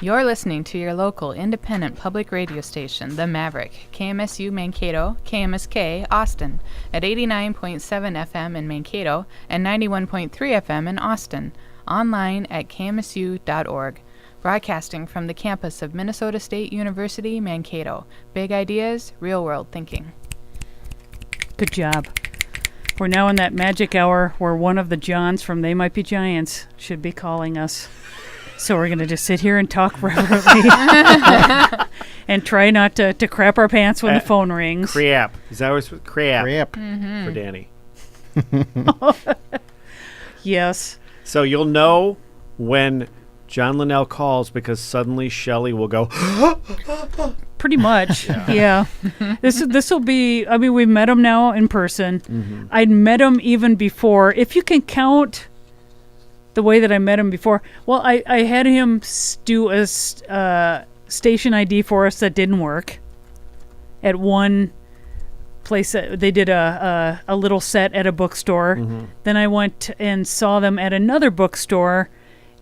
You're listening to your local independent public radio station, The Maverick, KMSU Mankato, KMSK Austin, at 89.7 FM in Mankato and 91.3 FM in Austin, online at kmsu.org. Broadcasting from the campus of Minnesota State University, Mankato. Big ideas, real-world thinking. Good job. We're now in that magic hour where one of the Johns from They Might Be Giants should be calling us. So we're going to just sit here and talk reverently and try not to crap our pants when the phone rings. Crap. Is that what's crap? Crap. For Danny. Yes. So you'll know when John Linnell calls because suddenly Shelley will go, Pretty much, yeah. This will be, I mean, we've met him now in person. Mm-hmm. I'd met him even before. If you can count the way that I met him before, well, I had him do a station ID for us that didn't work at one place. They did a little set at a bookstore. Mm-hmm. Then I went and saw them at another bookstore,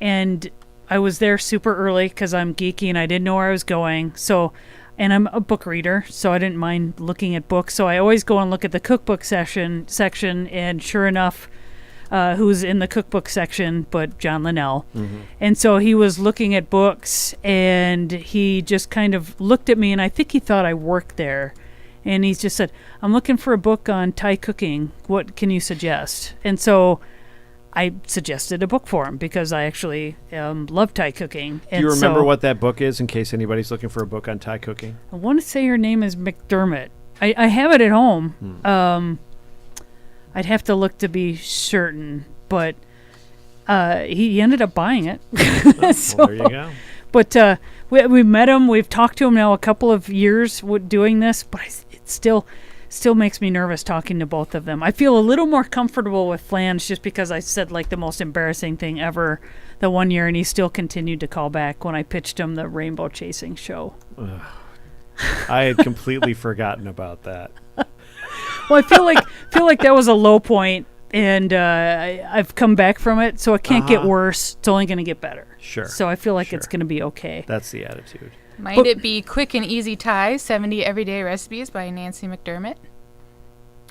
and I was there super early because I'm geeky and I didn't know where I was going. So, and I'm a book reader, so I didn't mind looking at books. So I always go and look at the cookbook section, and sure enough, who's in the cookbook section but John Linnell. Mm-hmm. And so he was looking at books, and he just kind of looked at me, and I think he thought I worked there. And he just said, I'm looking for a book on Thai cooking. What can you suggest? And so I suggested a book for him because I actually love Thai cooking. Do you remember what that book is in case anybody's looking for a book on Thai cooking? I want to say her name is McDermott. I have it at home. I'd have to look to be certain, but he ended up buying it. So, well, there you go. But we met him. We've talked to him now a couple of years doing this, but it still makes me nervous talking to both of them. I feel a little more comfortable with Flange just because I said like the most embarrassing thing ever the one year, and he still continued to call back when I pitched him the Rainbow Chasing show. I had completely forgotten about that. Well, I feel like that was a low point, and I've come back from it, so it can't get worse. It's only going to get better. Sure. So I feel like it's going to be okay. That's the attitude. Might it be Quick and Easy Thai, 70 Everyday Recipes by Nancy McDermott?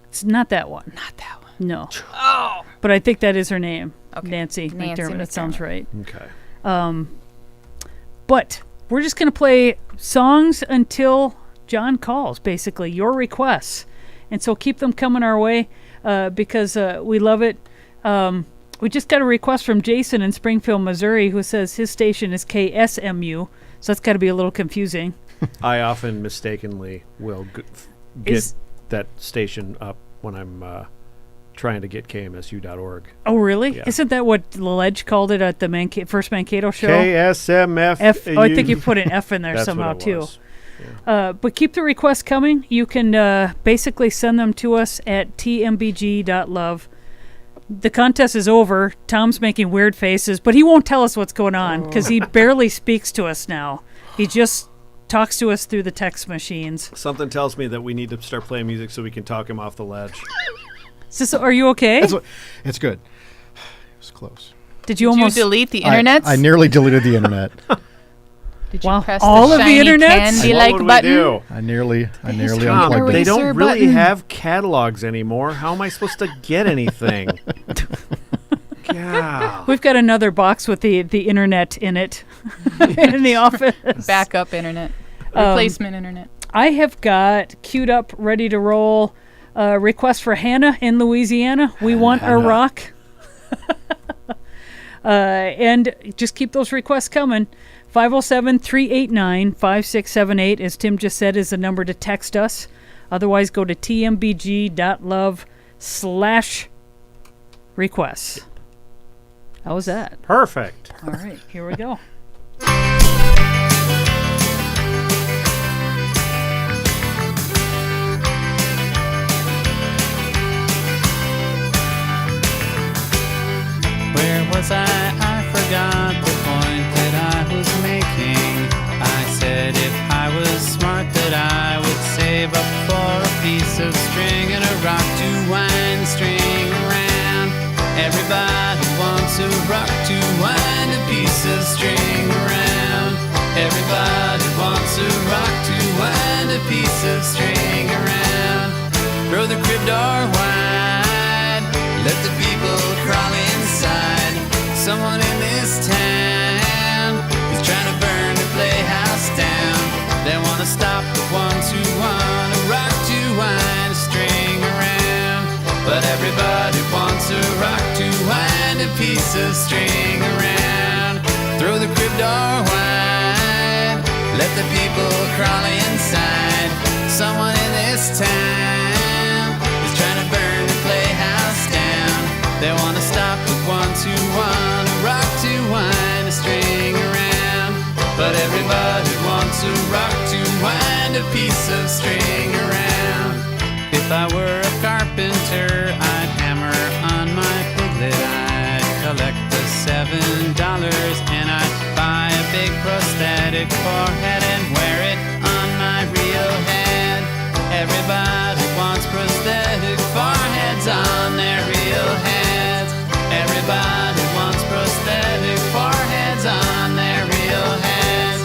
It's not that one. Not that one. No. Oh! But I think that is her name. Okay. Nancy McDermott. That sounds right. Okay. But we're just going to play songs until John calls, basically, your requests. And so keep them coming our way because we love it. We just got a request from Jason in Springfield, Missouri, who says his station is KSMU. So that's got to be a little confusing. I often mistakenly will get that station up when I'm trying to get KMSU.org. Oh, really? Yeah. Isn't that what Ledge called it at the first Mankato show? KSMF. I think you put an F in there somehow, too. Yeah. But keep the requests coming. You can basically send them to us at tmbg.love. The contest is over. Tom's making weird faces, but he won't tell us what's going on because he barely speaks to us now. He just talks to us through the text machines. Something tells me that we need to start playing music so we can talk him off the ledge. Are you okay? It's good. It was close. Did you almost delete the internet? I nearly deleted the internet. Did you press all the of the shiny internets? candy-like button? I nearly Tom, unplugged they it. don't really have catalogs anymore. How am I supposed to get anything? God. We've got another box with the internet in it in the office. Backup internet. Replacement internet. I have got queued up, ready to roll, request for Hannah in Louisiana. We want a rock. And just keep those requests coming. 507-389-5678, as Tim just said, is the number to text us. Otherwise, go to tmbg.love/requests. How was that? Perfect. All right, here we go. Where was I? I forgot the point that I was making. I said if I was smart that I would save up for a piece of string and a rock to wind the string around. Everybody wants a rock to wind a piece of string around. everybody wants a rock to wind a piece of string around. Throw the crib door wide, let the people crawl inside. Someone in this town is trying to burn the playhouse down. They wanna stop the ones who wanna rock to wind a string around. But everybody wants a rock to wind a piece of string around. Throw the crib door wide, let the people crawl inside. Someone in this town is trying to burn the playhouse down. They wanna stop the ones who wanna rock to wind a string around. But everybody wants a rock to wind a piece of string around. If I were a carpenter, I'd hammer on my piglet. I'd collect the $7 and I'd buy a big prosthetic forehead and wear it on my real head. Everybody wants prosthetic foreheads on their real heads. Everybody wants prosthetic foreheads on their real heads.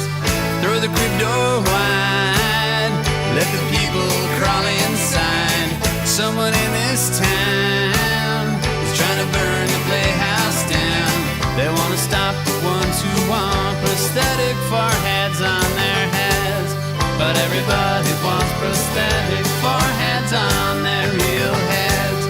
Throw the crib door wide, let the people crawl inside. Someone in this town is trying to burn the playhouse down. They want to stop the ones who want prosthetic foreheads on their heads. But everybody wants prosthetic foreheads on their real heads.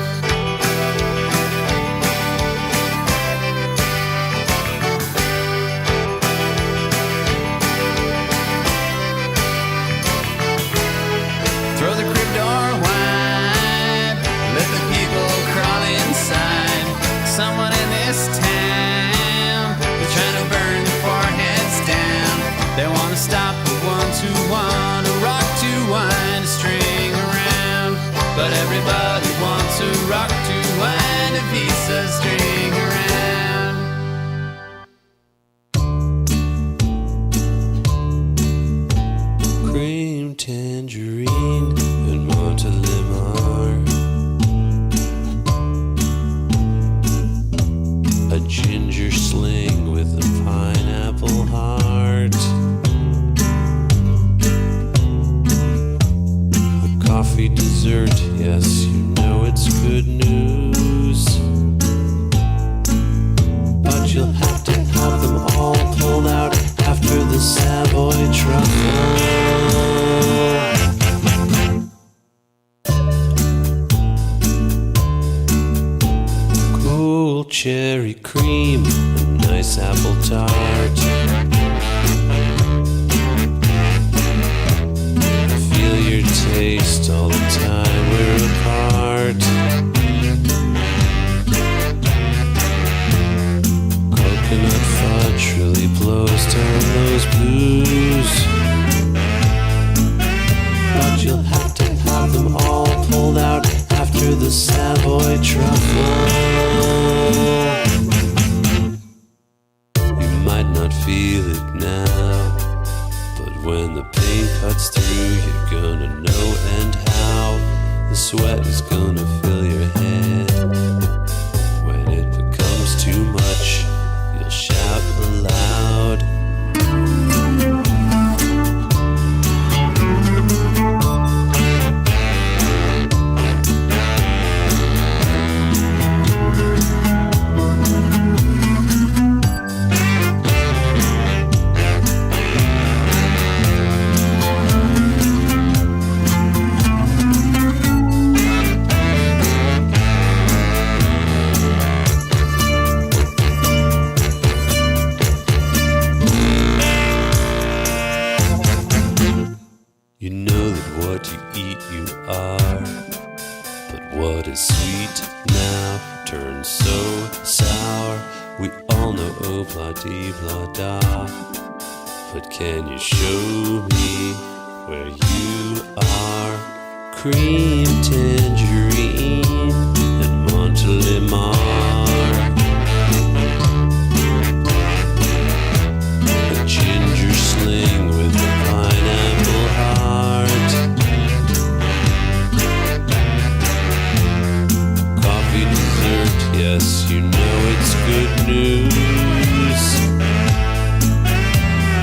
Throw the crib door wide, let the people crawl inside. Someone in this town is trying to burn the foreheads down. They want to stop the ones who want to rock to wind a string around. But everybody wants a rock to wind a piece of string around. Cream tangerine and Montelimar, a ginger sling with a pineapple heart, a coffee dessert, yes, you know it's good news. But you'll have to have them all pulled out after the Savoy truffle. Cool cherry cream, a nice apple tart. Feel your taste all the time we're apart. Coconut fudge really blows down those blues. But you'll have to have them all pulled out after the Savoy truffle. You might not feel it now, but when the pain cuts through, you're gonna know and how. The sweat is gonna fill your head. When it becomes too much, you'll shout aloud. You know that what you eat you are, but what is sweet now turns so sour. We all know oh blah dee blah da, but can you show me where you are? Cream tangerine and Montelimar, a ginger sling with a pineapple heart, coffee dessert, yes, you know it's good news.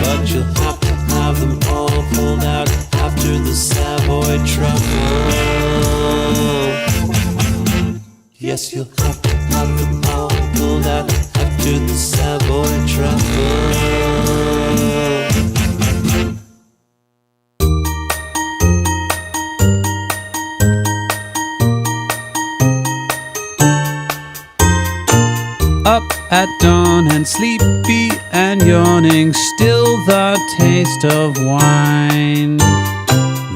But you'll have to have them all pulled out after the Savoy Truffle. Yes, you'll have to have them all pulled out after the Savoy Truffle. Up at dawn and sleepy and yawning, still the taste of wine.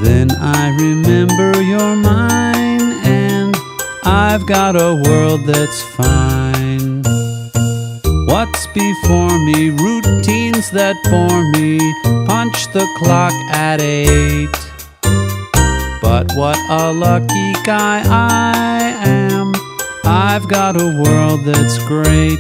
Then I remember you're mine, and I've got a world that's fine. What's before me? Routines that bore me. Punch the clock at 8. But what a lucky guy I am. I've got a world that's great.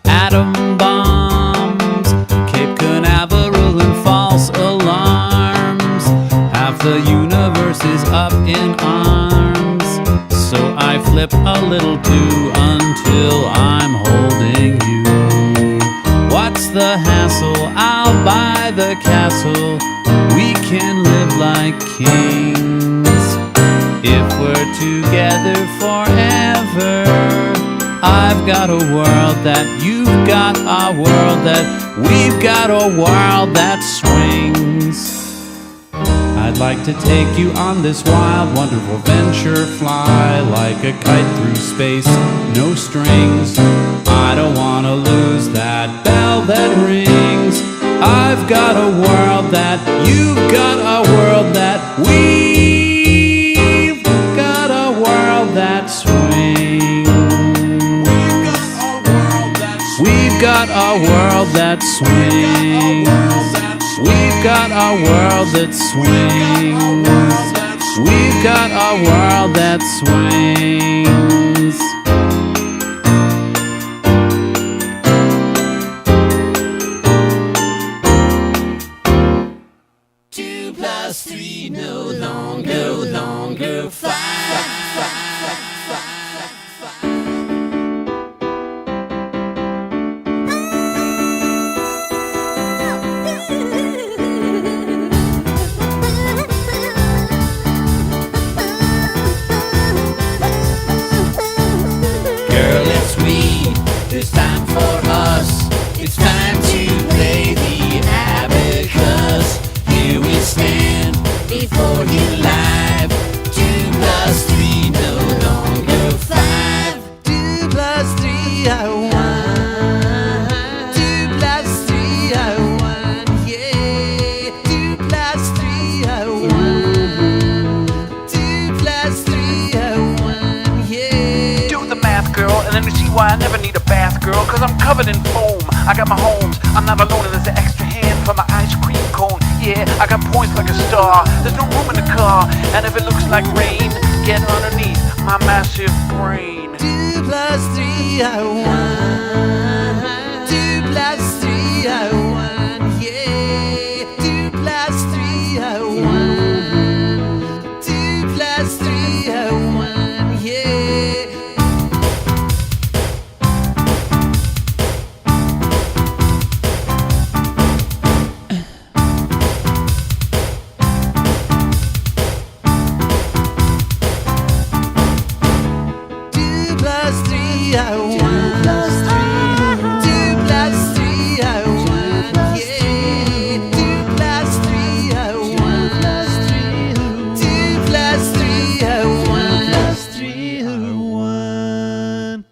Atom bombs, Cape Canaveral and false alarms. Half the universe is up in arms. So I flip a little too until I'm holding you. What's the hassle? I'll buy the castle. We can live like kings if we're together forever. I've got a world that you've got, a world that we've got, a world that swings. I'd like to take you on this wild, wonderful venture. Fly like a kite through space, no strings. I don't want to lose that bell that rings. I've got a world that you've got, a world that we've got, a world that swings. We've got a world that swings. We've got a world that swings. We've got a world that swings. 2 plus 3, no longer 5. It's time for us. It's time to play the abacus. Here we stand before you live. 2 plus 3, no longer 5. 2 plus 3, I won. 2 plus 3, I won. Yeah. 2 plus 3, I won. 2 plus 3, I won. Yeah. Do the math, girl, and then you see why I never need a bath, girl, cause I'm covered in foam. I got my homes, I'm not alone, and there's an extra hand for my ice cream cone. Yeah, I got points like a star, there's no room in the car, and if it looks like rain, get underneath my massive brain. 2 plus 3, I won. 2 plus 3, I won. Yeah. 2 plus 3, I won. 2 plus 3, I won. Yeah. I won. 2 plus 3, I won. Yeah. 2 plus 3, I won. 2 plus 3, I won.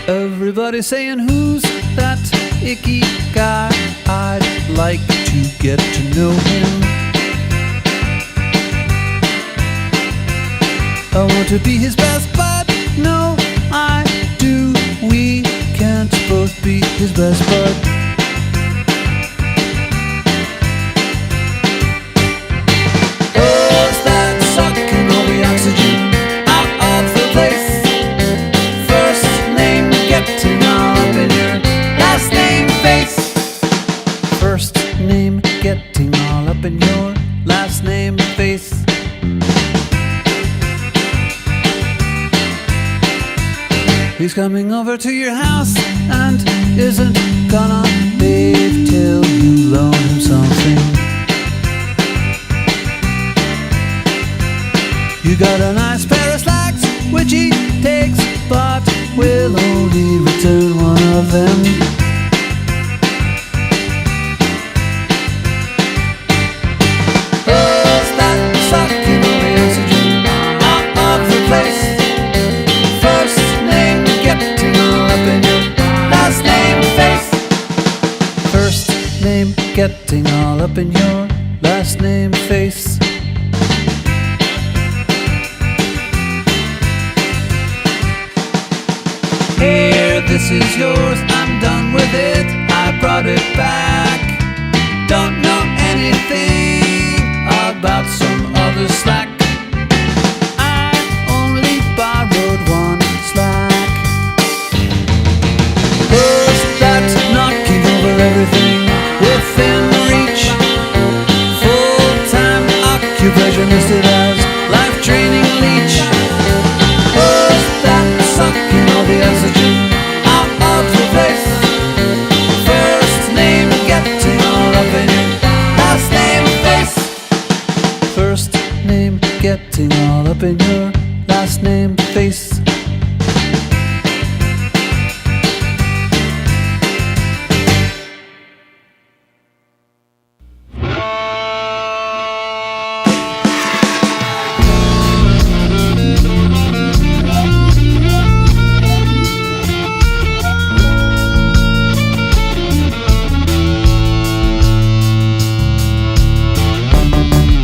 Everybody saying, who's that icky guy? I'd like to get to know him. I want to be his best bud. No, I do. We can't both be his best bud. Oh, is that sucking all the oxygen out of the place? First name getting all up in your last name face. First name getting all up in your last name face. He's coming over to your house and isn't gonna leave till you loan him something. You got a nice pair of slacks, which he takes, but will only return one of them. Is that sucking on the oxygen out of the place? First name getting all up in your last name face. First name getting all up in your last name face. Here, this is yours, I'm done with it, I brought it back. Don't know anything about some other slack. I only borrowed one slack. Who's that knocking over everything within reach? Full-time occupation listed as life training leech. Who's that sucking all the oxygen out of the place? First name getting all up in your last name face. First name getting all up in your last name face.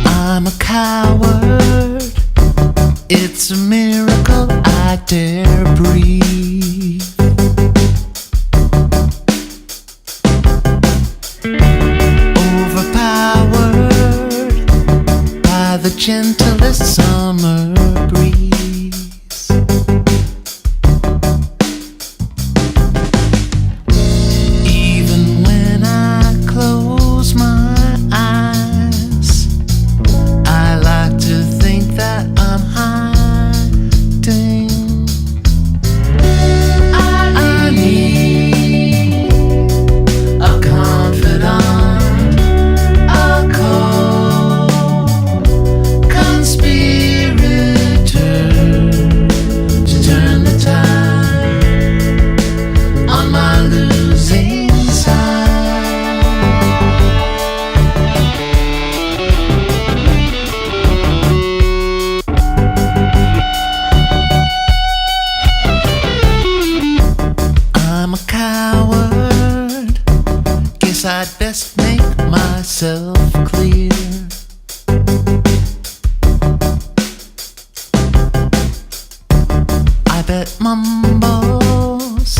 I'm a coward. It's a miracle I dare breathe. Overpowered by the gentlest summer breeze. Even when I close my eyes, I like to think that I'm hiding. I need a confidant, a co-conspirator to turn the tide on my losing side. I'm a coward. Guess I'd best make myself clear. I bet mumbles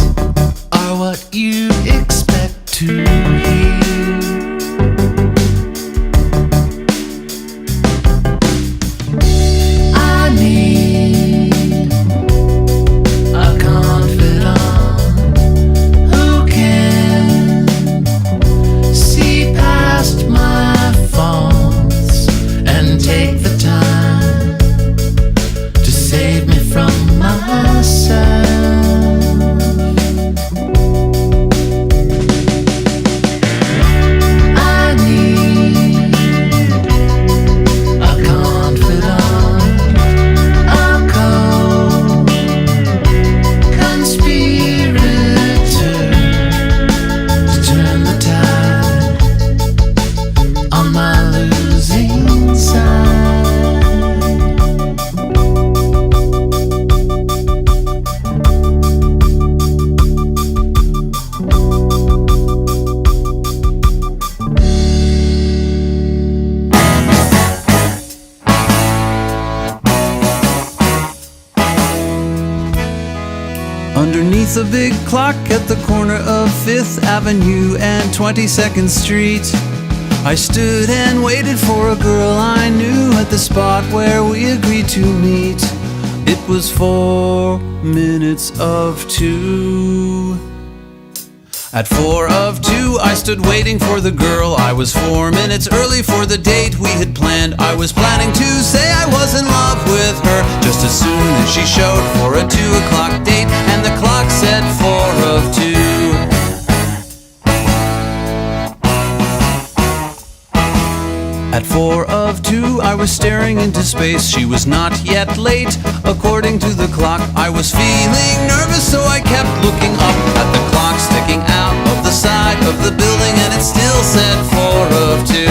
are what you expect to hear. I need a confidant who can see past my faults and take the time to save me from myself. I need a confidant, a co-conspirator to turn the tide on my losing side. Underneath a big clock at the corner of 5th Avenue and 22nd Street, I stood and waited for a girl I knew at the spot where we agreed to meet. It was 4 minutes of 2. At 4 of 2, I stood waiting for the girl. I was 4 minutes early for the date we had planned. I was planning to say I was in love with her just as soon as she showed for a 2 o'clock date. And the clock was staring into space. She was not yet late, according to the clock. I was feeling nervous, so I kept looking up at the clock sticking out of the side of the building, and it still said 4 of 2.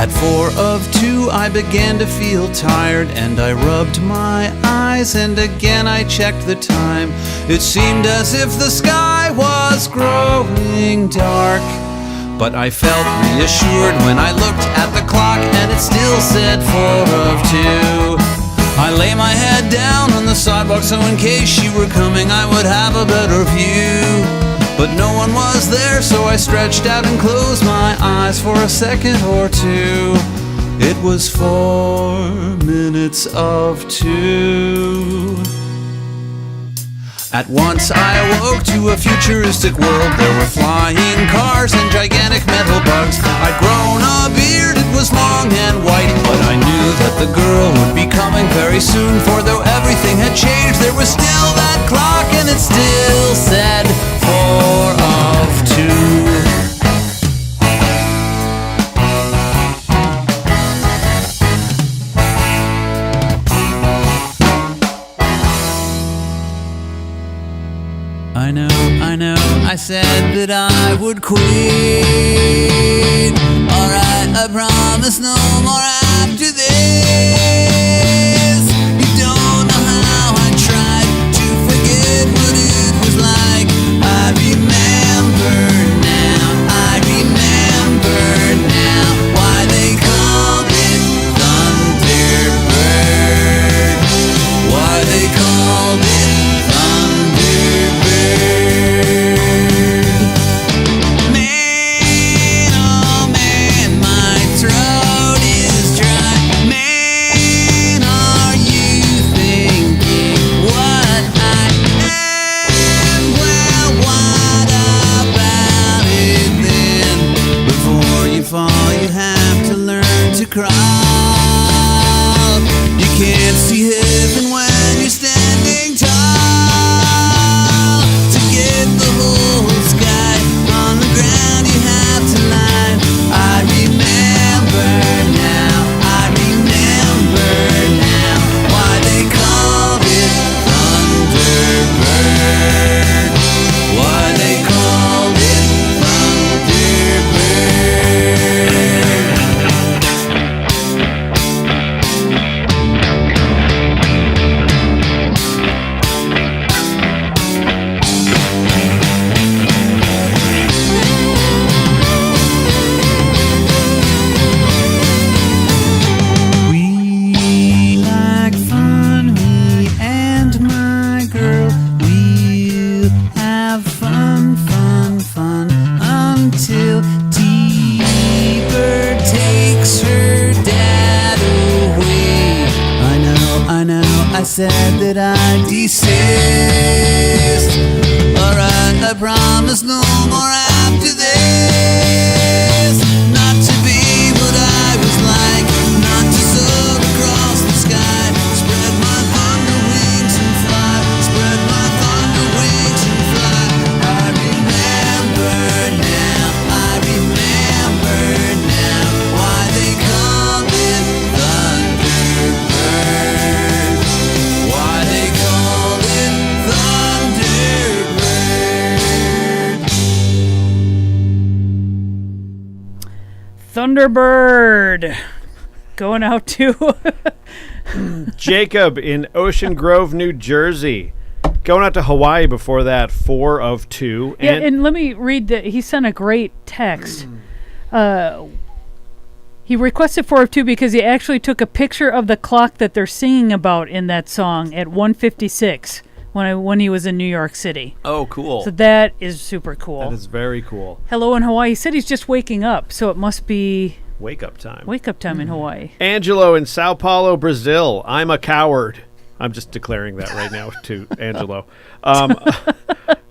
At 4 of 2, I began to feel tired, and I rubbed my eyes, and again I checked the time. It seemed as if the sky was growing dark, but I felt reassured when I looked at the clock, and it still said 4 of 2. I lay my head down on the sidewalk, so in case she were coming, I would have a better view. But no one was there, so I stretched out and closed my eyes for a second or two. It was 4 minutes of 2. At once I awoke to a futuristic world. There were flying cars and gigantic metal bugs. I'd grown a beard, it was long and white, but I knew that the girl would be coming very soon. For though everything had changed, there was still that clock, and it still said 4 of 2. I know, I said that I would quit. Alright, I promise no more after this. You don't know how I tried to forget what it was like. I remember now why they called it Thunderbird. Why they called it crawl. You can't see heaven when you're standing tall. To get the whole sky on the ground, you have to lie. I remember now why they called it Thunderbird. Why they called it Thunderbird. I said that I'd desist. Alright, I promise no more after this. Not to be what I was like, not to soar across the sky. Spread my thunder wings and fly. Spread my thunder wings and fly. I remember now why they called it Thunderbird. Why they called it Thunderbird. Going out to Jacob in Ocean Grove, New Jersey. Going out to Hawaii before that, 4 of 2. Yeah, and let me read that. He sent a great text. He requested 4 of 2 because he actually took a picture of the clock that they're singing about in that song at 1:56 when he was in New York City. Oh, cool. So that is super cool. That is very cool. Hello in Hawaii. He said he's just waking up, so it must be wake up time in Hawaii. Angelo in Sao Paulo, Brazil. I'm a coward. I'm just declaring that right now to Angelo.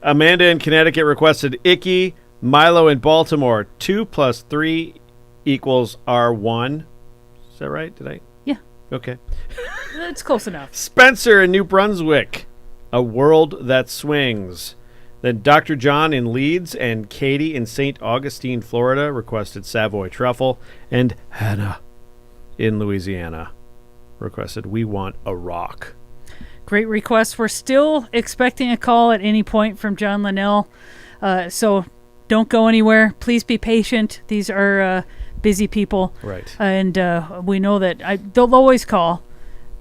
Amanda in Connecticut requested Icky. Milo in Baltimore. 2 + 3 equals R1. Is that right? Did I? Yeah. Okay. It's close enough. Spencer in New Brunswick. A World That Swings. Then Dr. John in Leeds and Katie in St. Augustine, Florida requested Savoy Truffle. And Hannah in Louisiana requested We Want a Rock. Great request. We're still expecting a call at any point from John Linnell. So don't go anywhere. Please be patient. These are busy people. Right. And we know that they'll always call.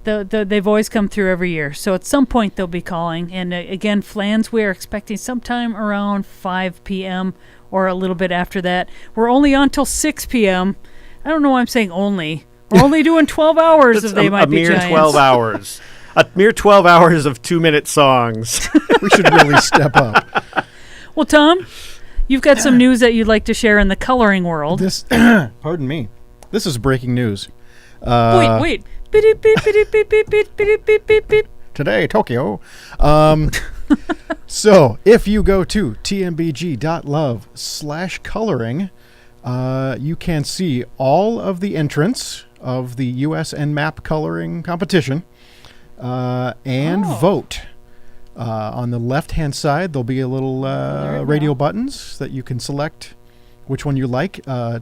They've always come through every year. So at some point they'll be calling. And again, Flans, we are expecting sometime around 5 p.m. or a little bit after that. We're only on till 6 p.m. I don't know why I'm saying only. We're only doing 12 hours of They Might Be Giants. A mere 12 hours. A mere 12 hours of 2-minute songs. We should really step up. Well, Tom, you've got some news that you'd like to share in the coloring world. This, pardon me. This is breaking news. Wait. Beep, beep, beep, beep, beep, beep, beep, beep, beep, beep. Today, Tokyo. So, if you go to tmbg.love/coloring, you can see all of the entrants of the U.S. NMAP coloring competition and vote. On the left-hand side, there'll be a little radio buttons that you can select which one you like. To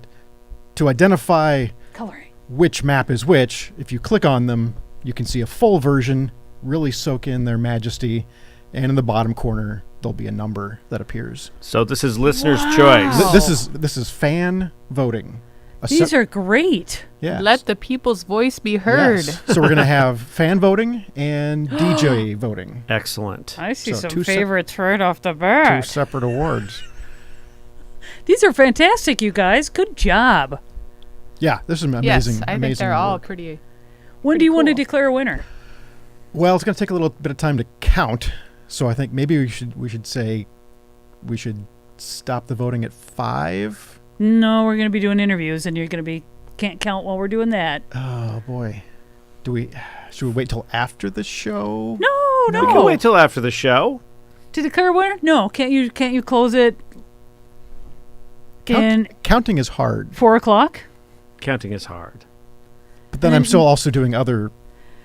identify Coloring. which map is which, if you click on them, you can see a full version, really soak in their majesty, and in the bottom corner, there'll be a number that appears. So this is listener's choice. This is fan voting. These are great. Yeah. Let the people's voice be heard. Yes. So we're going to have fan voting and DJ voting. Excellent. I see So some favorites right off the bat. 2 separate awards. These are fantastic, you guys. Good job. Yeah, this is amazing. Yes, I think amazing they're all work. pretty. When do you want to cool. declare a winner? Well, it's going to take a little bit of time to count, so I think maybe we should say we should stop the voting at 5. No, we're going to be doing interviews, and you're going to be can't count while we're doing that. Oh boy, should we wait till after the show? No. We can wait till after the show. To declare a winner? No, can't you close it? Counting is hard, 4 o'clock. Counting is hard. but then I'm still also doing other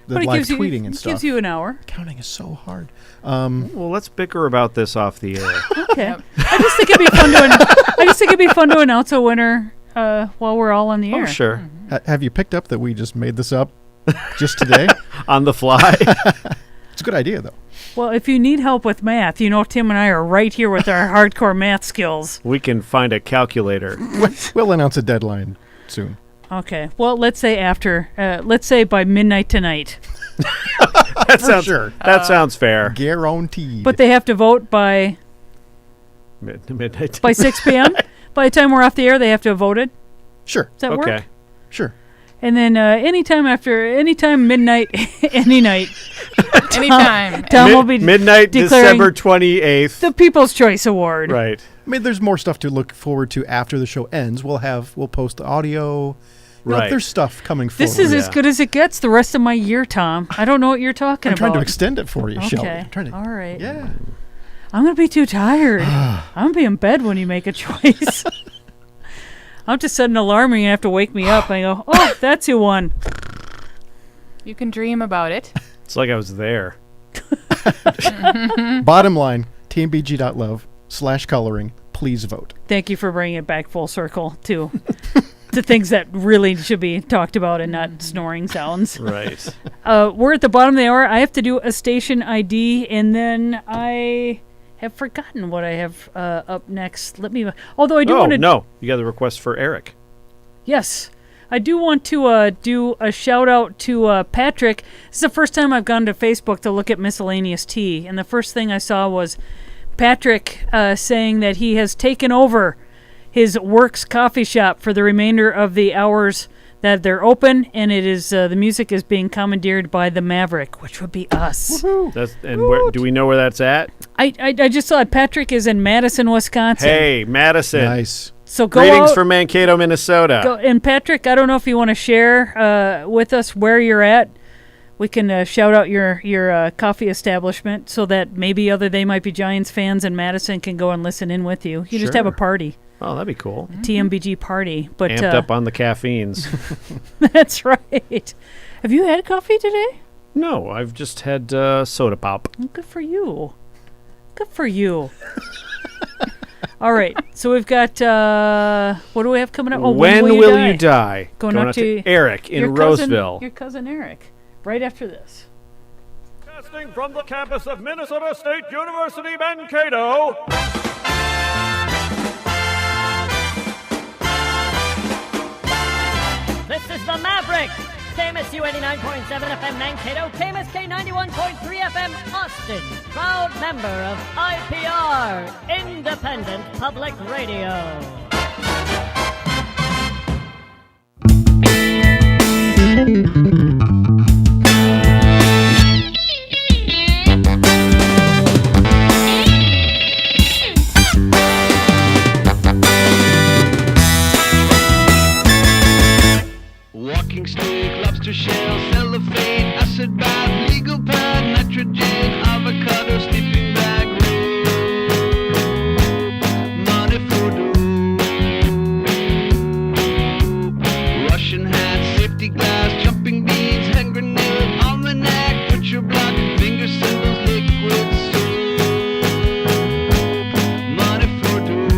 But it live gives you, tweeting and it stuff. gives you an hour. Counting is so hard. Well, let's bicker about this off the air. Okay. I just think it'd be fun to announce a winner while we're all on the air. Oh, sure. Have you picked up that we just made this up just today? On the fly. It's a good idea, though. Well, if you need help with math, you know Tim and I are right here with our hardcore math skills. We can find a calculator. We'll announce a deadline soon. Okay. Well, let's say by midnight tonight. That sounds sure. That sounds fair. Guaranteed. But they have to vote by Midnight. 6 p.m. By the time we're off the air, they have to have voted. Sure. Does that work? Okay. Sure. And then anytime midnight, any night, Anytime. Tom will be Midnight, declaring December 28th. the People's Choice Award. Right. I mean, there's more stuff to look forward to after the show ends. We'll post the audio. You know, Right. there's stuff coming forward. This is as Yeah. good as it gets the rest of my year, Tom. I don't know what you're talking I'm trying about. to extend it for you, Shelby. Okay. I'm trying to, All right. yeah. I'm going to be too tired. I'm going to be in bed when you make a choice. I'll just set an alarm and you have to wake me up and go, oh, that's who won. You can dream about it. It's like I was there. Bottom line, tmbg.love/coloring. Please vote. Thank you for bringing it back full circle to things that really should be talked about and not snoring sounds. Right. We're at the bottom of the hour. I have to do a station ID, and then I have forgotten what I have up next. Although I do want to... No. You got the request for Eric. Yes. I do want to do a shout out to Patrick. This is the first time I've gone to Facebook to look at miscellaneous tea, and the first thing I saw was Patrick saying that he has taken over his Works coffee shop for the remainder of the hours that they're open, and it is the music is being commandeered by the Maverick, which would be us. Where, do we know where that's at? I just saw Patrick is in Madison, Wisconsin. Hey, Madison. Nice. So go Greetings out, from Mankato, Minnesota. and Patrick, I don't know if you want to share with us where you're at. We can shout out your coffee establishment so that maybe other They Might Be Giants fans in Madison can go and listen in with you. You just have a Sure. party, Oh, that'd be cool. TMBG party. But Amped up on the caffeines. that's right. Have you had coffee today? No, I've just had soda pop. Well, good for you. Good for you. All right, so we've got, what do we have coming up? Oh, When Will You Die? Going out to Eric in Roseville. Your cousin Eric, right after this. Casting from the campus of Minnesota State University, Mankato. This is the Maverick. KMSU 89.7 FM Mankato, KMSK 91.3 FM Austin. Proud member of IPR, Independent Public Radio. Walking stick, lobster shell, cellophane, acid bath, legal pad, nitrogen, avocado, sleeping bag, rope, money for dope, Russian hat, safety glass, jumping beans, hand grenade, almanac, butcher block, finger symbols, liquid soap, money for dope,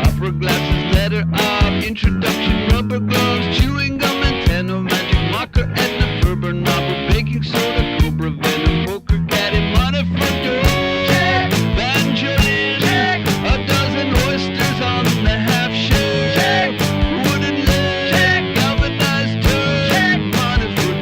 opera glasses, letter introduction, rubber gloves, chewing gum, antenna, magic marker, Edna Ferber, novel, baking soda, cobra venom, poker caddy, money for dough, banjolin, a dozen oysters on the half shell, wooden leg, galvanized turd, money for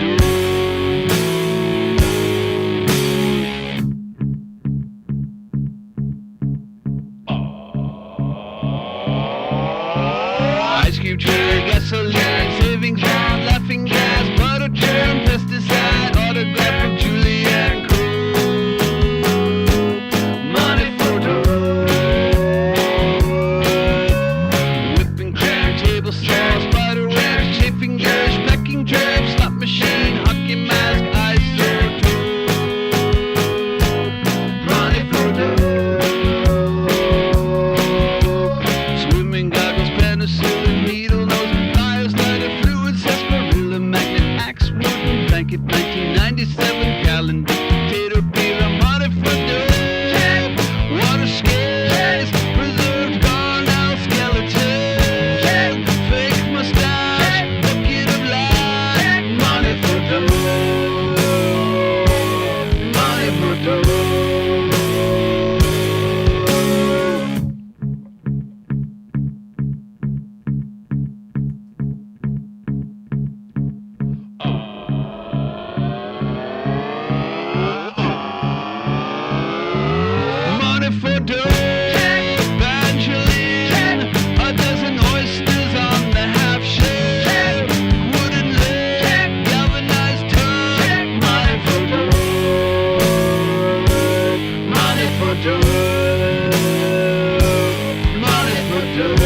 ice cube tray, gasoline, savings bond, laughing gas, butter churn, pesticide, autograph of Julianne Coop, money for dough, whipping cream, table saw, spider webs, chafing dish, packing drapes, slot machine, hockey mask, isotope, money for dough, swimming goggles, penicillin, needle nose, fire slider, fluid, sarsaparilla, magnet, axe, wooden blanket, 1997 calendar, potato peeler, money for dough, water skates, preserved garnal skeleton, fake mustache, bucket of light, money for dough, money for dough. Money for dough, banjolin, a dozen oysters on the half shell, wooden leg, galvanized turd, money for dough, money for dough, money for dough.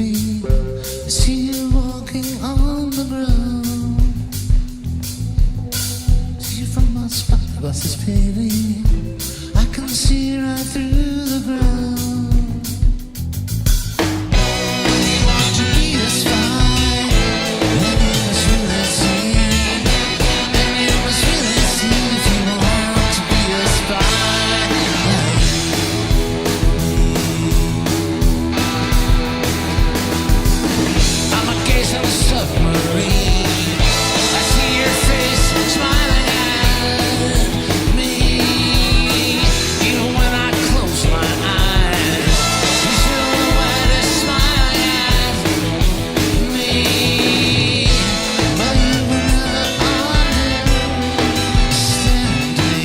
baby. I see you walking on the ground. See you from my spot, the bus is paving. I can see right through the ground. You want to be a spy, and you must really see. And you must really see if you want to be a spy. I'm a gaze on a submarine. I see your face smiling at me. Even when I close my eyes, your silhouette is smiling at me. But you will never understand me,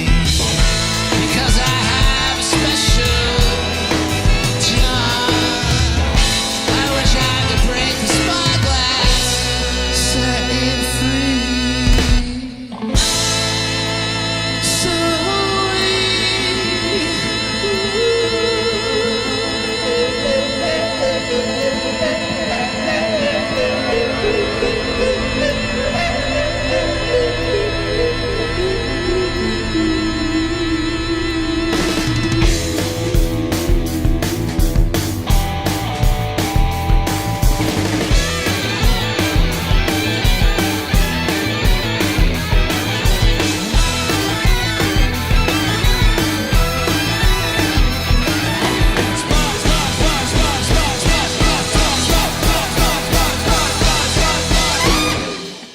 because I have a special job. I wish I could break the spyglass, set it free. So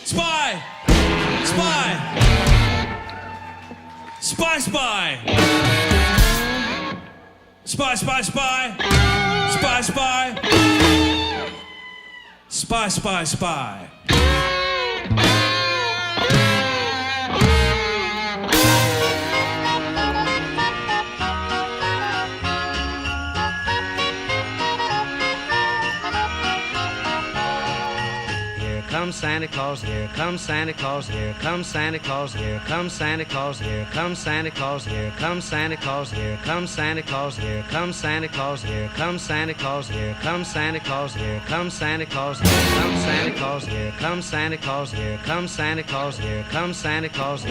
Spy! Spy! Spy, spy! Spy, spy, spy! Spy, spy! Spy, spy, spy! here comes Santa Claus, here comes Santa Claus, here comes Santa Claus, here comes Santa Claus, here comes Santa Claus, here comes Santa Claus, here comes Santa Claus, here comes Santa Claus, here comes Santa Claus, here comes Santa Claus, here comes Santa Claus, here comes Santa Claus, here comes Santa Claus, here comes Santa Claus, here comes Santa Claus.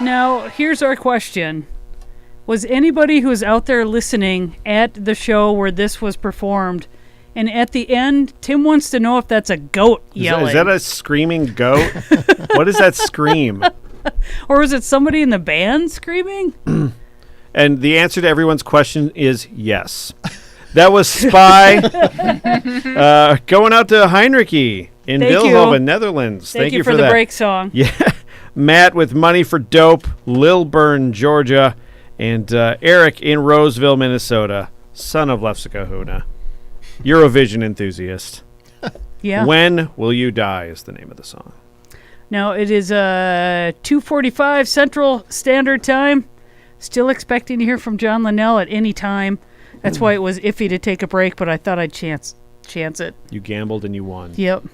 Now, here's our question. Was anybody who's out there listening at the show where this was performed? And at the end, Tim wants to know if that's a goat yelling. Is that a screaming goat? What is that scream? Or is it somebody in the band screaming? And the answer to everyone's question is yes. That was Spy going out to Heinriche in Vilhoven, Netherlands. Thank you for the break song. Yeah. Matt with Money for Dope, Lilburn, Georgia, and Eric in Roseville, Minnesota, son of Lefsicahuna. Eurovision enthusiast. Yeah. When Will You Die is the name of the song. Now, it is 2:45 Central Standard Time. Still expecting to hear from John Linnell at any time. That's why it was iffy to take a break, but I thought I'd chance it. You gambled and you won. Yep.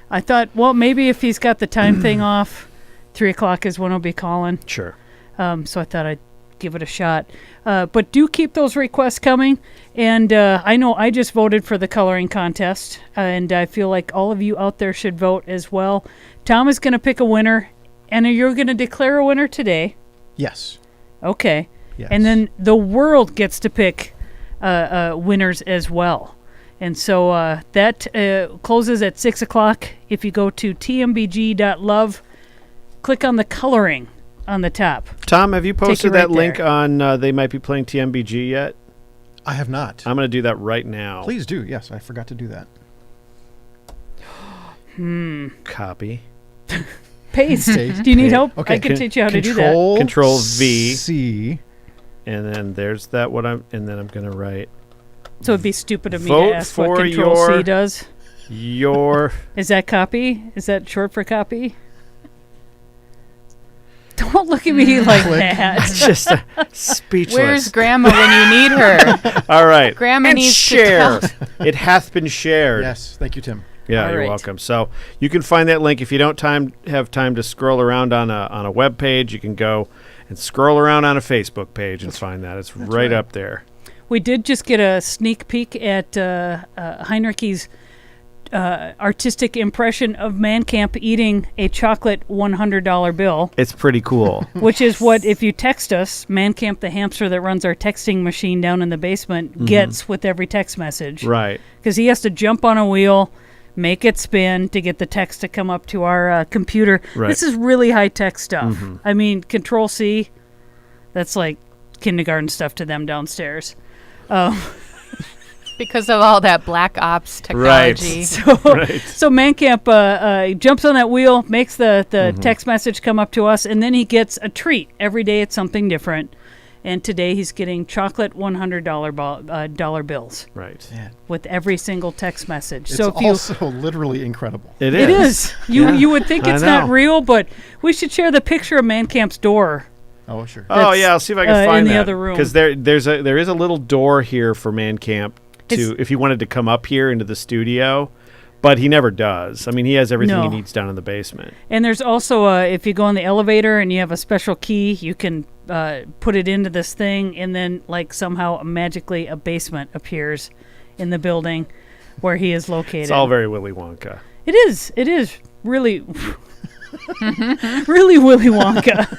I thought, well, maybe if he's got the time thing off, 3 o'clock is when I'll be calling. Sure. So I thought I'd give it a shot. But do keep those requests coming. And I know I just voted for the coloring contest, and I feel like all of you out there should vote as well. Tom is going to pick a winner, and you're going to declare a winner today. Yes. Okay. Yes. And then the world gets to pick winners as well. And so that closes at 6 o'clock. If you go to tmbg.love, click on the coloring on the top. Tom, have you posted right that link there. on They Might Be Playing TMBG yet? I have not. I'm going to do that right now. Please do. Yes, I forgot to do that. Copy. Paste. Paste. Do you need help? Okay. I can teach you how to do that. Control V. C. And then there's that and then I'm going to write. So it'd be stupid of me Vote to ask what for Control C does. Your. Is that copy? Is that short for copy? Don't look at me like that. Just speechless. Where's Grandma when you need her? All right. Grandma and needs share. to tell. It hath been shared. Yes. Thank you, Tim. Yeah, All you're right. welcome. So you can find that link. If you don't have time to scroll around on a web page, you can go and scroll around on a Facebook page and find that. It's right up there. We did just get a sneak peek at Heinriche's artistic impression of Man Camp eating a chocolate $100 bill. It's pretty cool. Which is what, if you text us, Man Camp, the hamster that runs our texting machine down in the basement, gets with every text message. Right. Because he has to jump on a wheel, make it spin to get the text to come up to our computer. Right. This is really high-tech stuff. I mean, Control C, that's like kindergarten stuff to them downstairs. Because of all that Black Ops technology. So Man Camp jumps on that wheel, makes the text message come up to us, and then he gets a treat. Every day it's something different. And today he's getting chocolate $100 dollar bills. Right. With every single text message. It's so if also literally incredible. It It is. You would think it's not know. real, but we should share the picture of Man Camp's door. Oh, sure. Oh yeah, I'll see if I can find in that the other room. because there is a little door here for Man Camp if he wanted to come up here into the studio, but he never does. I mean, he has everything he needs down in the basement. And there's also if you go in the elevator and you have a special key, you can put it into this thing, and then like somehow magically a basement appears in the building where he is located. It's all very Willy Wonka. It is. It is really, really Willy Wonka.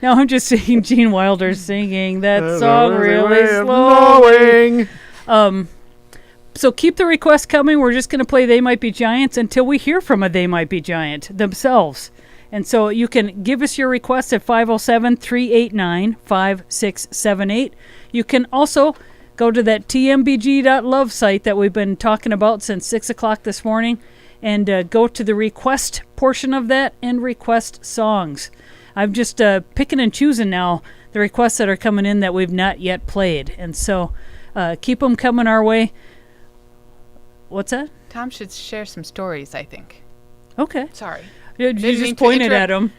Now I'm just seeing Gene Wilder singing that song really slowly. So keep the requests coming. We're just going to play They Might Be Giants until we hear from a They Might Be Giant themselves. And so you can give us your requests at 507-389-5678. You can also go to that tmbg.love site that we've been talking about since 6 o'clock this morning and go to the request portion of that and request songs. I'm just picking and choosing now the requests that are coming in that we've not yet played. And so keep them coming our way. What's that? Tom should share some stories, I think. Okay. Sorry. You Didn't mean just to pointed at him.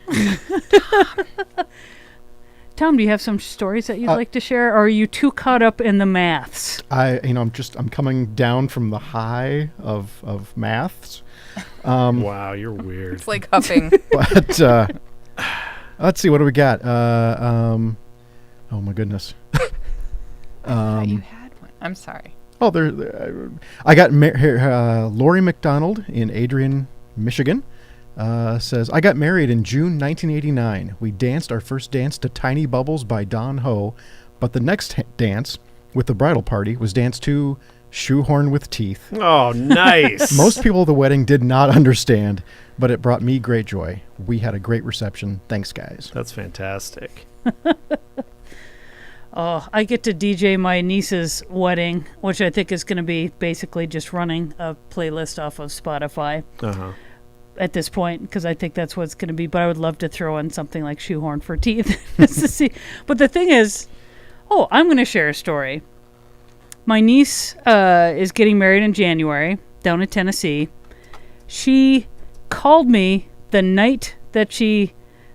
Tom, do you have some stories that you'd like to share, or are you too caught up in the maths? I'm coming down from the high of maths. Wow, you're weird. It's like huffing. But let's see, what do we got? Oh my goodness. I thought you had one. I'm sorry. Oh, I got Lori McDonald in Adrian, Michigan. says, I got married in June 1989. We danced our first dance to Tiny Bubbles by Don Ho, but the next dance with the bridal party was danced to Shoehorn with Teeth. Oh, nice. Most people at the wedding did not understand, but it brought me great joy. We had a great reception. Thanks, guys. That's fantastic. Oh, I get to DJ my niece's wedding, which I think is going to be basically just running a playlist off of Spotify at this point, because I think that's what it's going to be. But I would love to throw in something like Shoehorn for Teeth just to see. But the thing is, I'm going to share a story. My niece is getting married in January down in Tennessee. She called me the night that she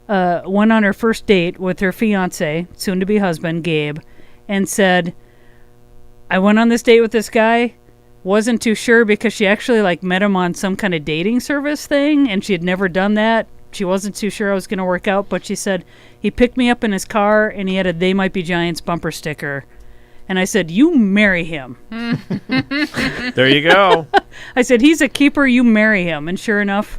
went on her first date with her fiance, soon-to-be husband, Gabe, and said, I went on this date with this guy, wasn't too sure because she actually met him on some kind of dating service thing, and she had never done that. She wasn't too sure I was going to work out, but she said he picked me up in his car, and he had a They Might Be Giants bumper sticker. And I said, you marry him. There you go. I said, he's a keeper, you marry him. And sure enough,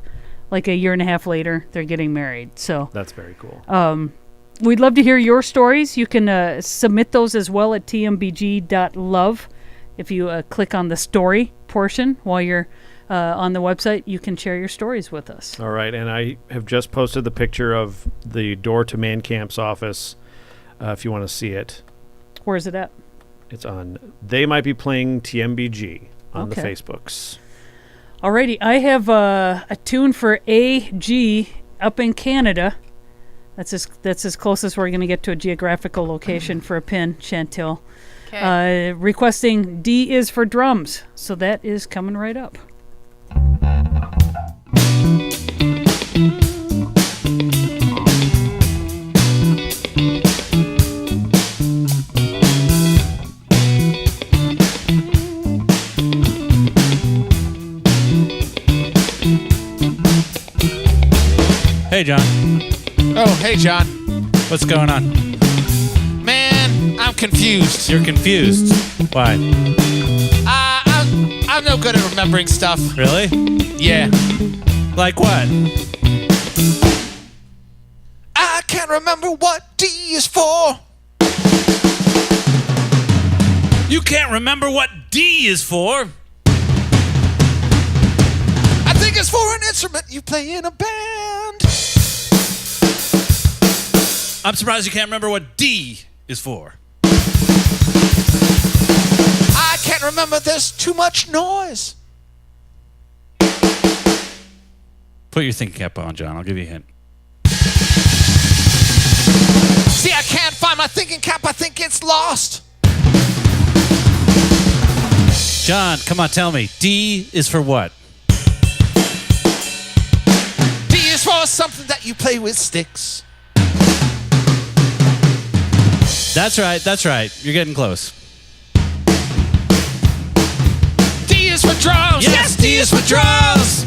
like a year and a half later, they're getting married. So that's very cool. We'd love to hear your stories. You can submit those as well at tmbg.love. If you click on the story portion while you're on the website, you can share your stories with us. All right, and I have just posted the picture of the door to Man Camp's office if you want to see it. Where is it at? It's on, they might be playing TMBG on the Facebooks. Alrighty, I have a tune for AG up in Canada. That's as close as we're going to get to a geographical location for a pin, Chantil. Okay. Requesting D is for drums, so that is coming right up. Hey, John. Oh, hey, John. What's going on? Man, I'm confused. You're confused. Why? I'm no good at remembering stuff. Really? Yeah. Like what? I can't remember what D is for. You can't remember what D is for? I think it's for an instrument you play in a band. I'm surprised you can't remember what D is for. I can't remember, there's too much noise. Put your thinking cap on, John. I'll give you a hint. See, I can't find my thinking cap. I think it's lost. John, come on, tell me. D is for what? D is for something that you play with sticks. That's right, that's right. You're getting close. D is for drums. Yes, D is for drums.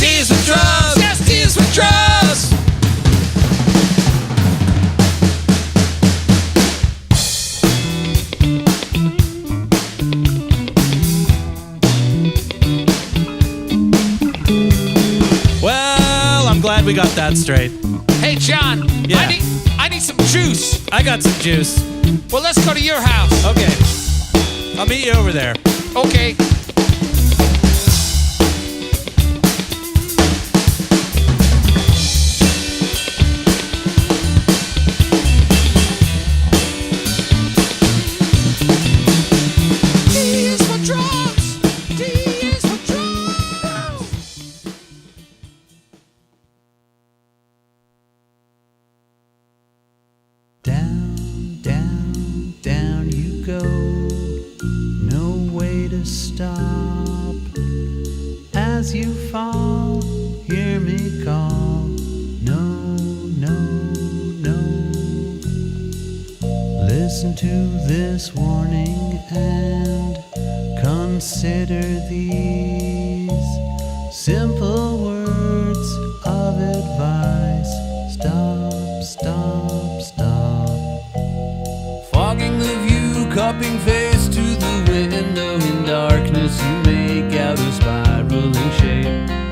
D is for drums. Yes, D is for drums. Well, I'm glad we got that straight. Hey, John. Yeah. I need some juice. I got some juice. Well, let's go to your house. Okay. I'll meet you over there. Okay. D is for drums. D is for drums. Down, down, down you go. No way to stop. As you fall, hear me call. No, no, no. Listen to this warning and consider these simple words of advice. Stop, stop, stop. Fogging the view, cupping face to the window. In darkness you make out a spiraling shape.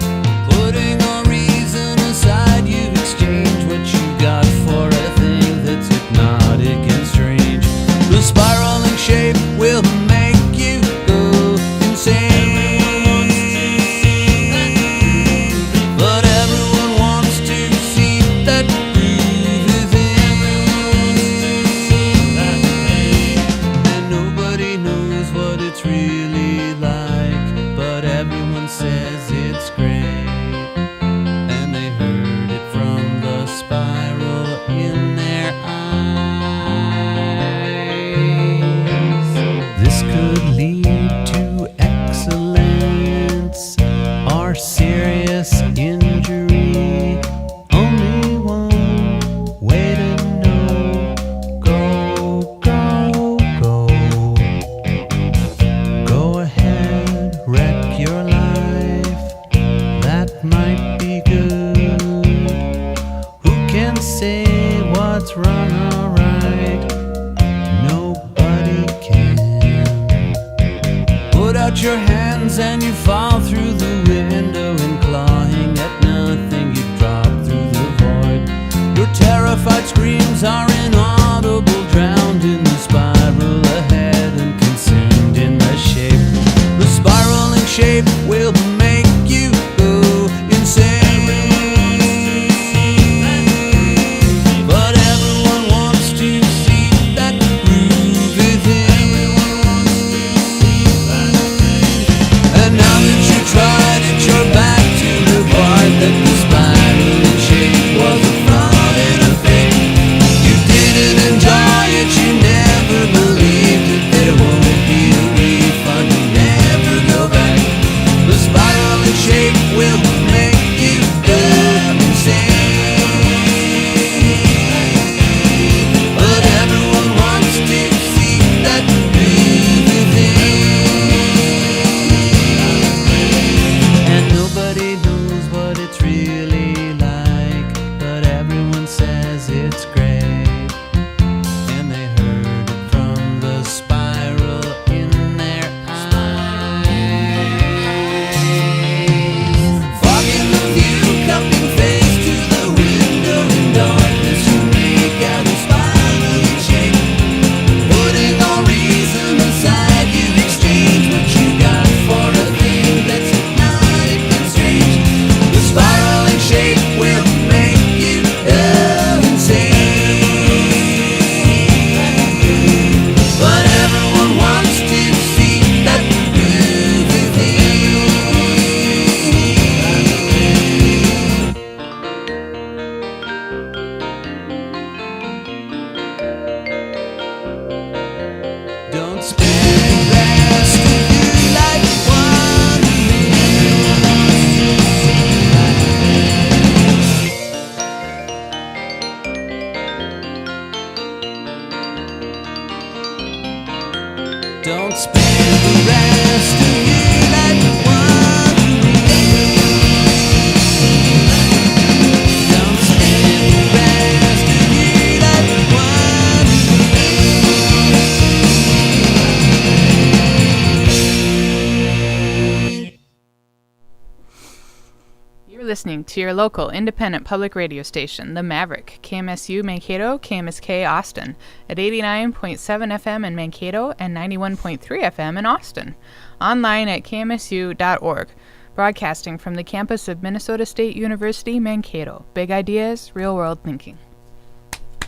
listening to your local independent public radio station, The Maverick, KMSU Mankato, KMSK Austin, at 89.7 FM in Mankato and 91.3 FM in Austin. Online at kmsu.org. Broadcasting from the campus of Minnesota State University, Mankato. Big ideas, real world thinking.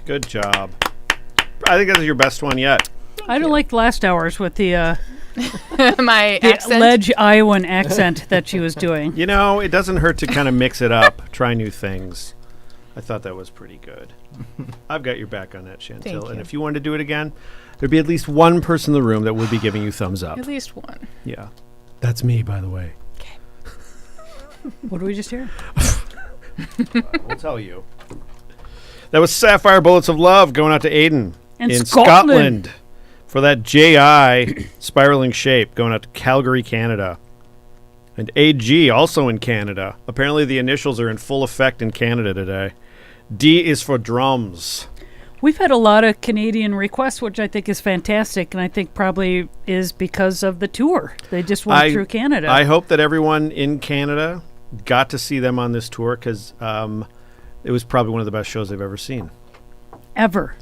Good job. I think that's your best one yet. I don't like last hours with the my the accent. Ledge Iowan accent that she was doing. You know, it doesn't hurt to kind of mix it up, try new things. I thought that was pretty good. I've got your back on that, Chantel. Thank And you. if you wanted to do it again, there'd be at least one person in the room that would be giving you thumbs up. At least one. Yeah. That's me, by the way. What did we just hear? We'll tell you. That was Sapphire Bullets of Love going out to Aiden And in Scotland. for that JI Spiraling Shape going out to Calgary, Canada. And AG also in Canada. Apparently the initials are in full effect in Canada today. D is for drums. We've had a lot of Canadian requests, which I think is fantastic, and I think probably is because of the tour. They just went through Canada. I hope that everyone in Canada got to see them on this tour because it was probably one of the best shows they've ever seen. Ever.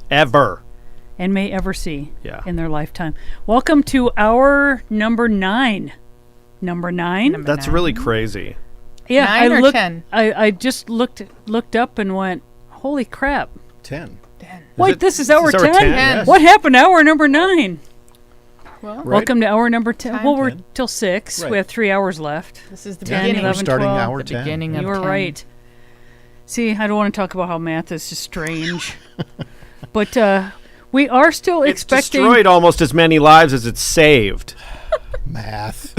And may ever see in their lifetime. Welcome to our number 9. Number 9? That's really crazy. Yeah, 9 or 10? I just looked up and went, holy crap. 10. Wait, this is hour 10? Yes. What happened to hour number 9? Well, Welcome to hour number 10. Time. Well, we're till 6. Right. We have 3 hours left. this is the 10, beginning. 11, Starting 12. hour The 10. beginning of You were 10. right. See, I don't want to talk about how math is just strange. But we are still It's expecting... destroyed almost as many lives as it's saved. Math.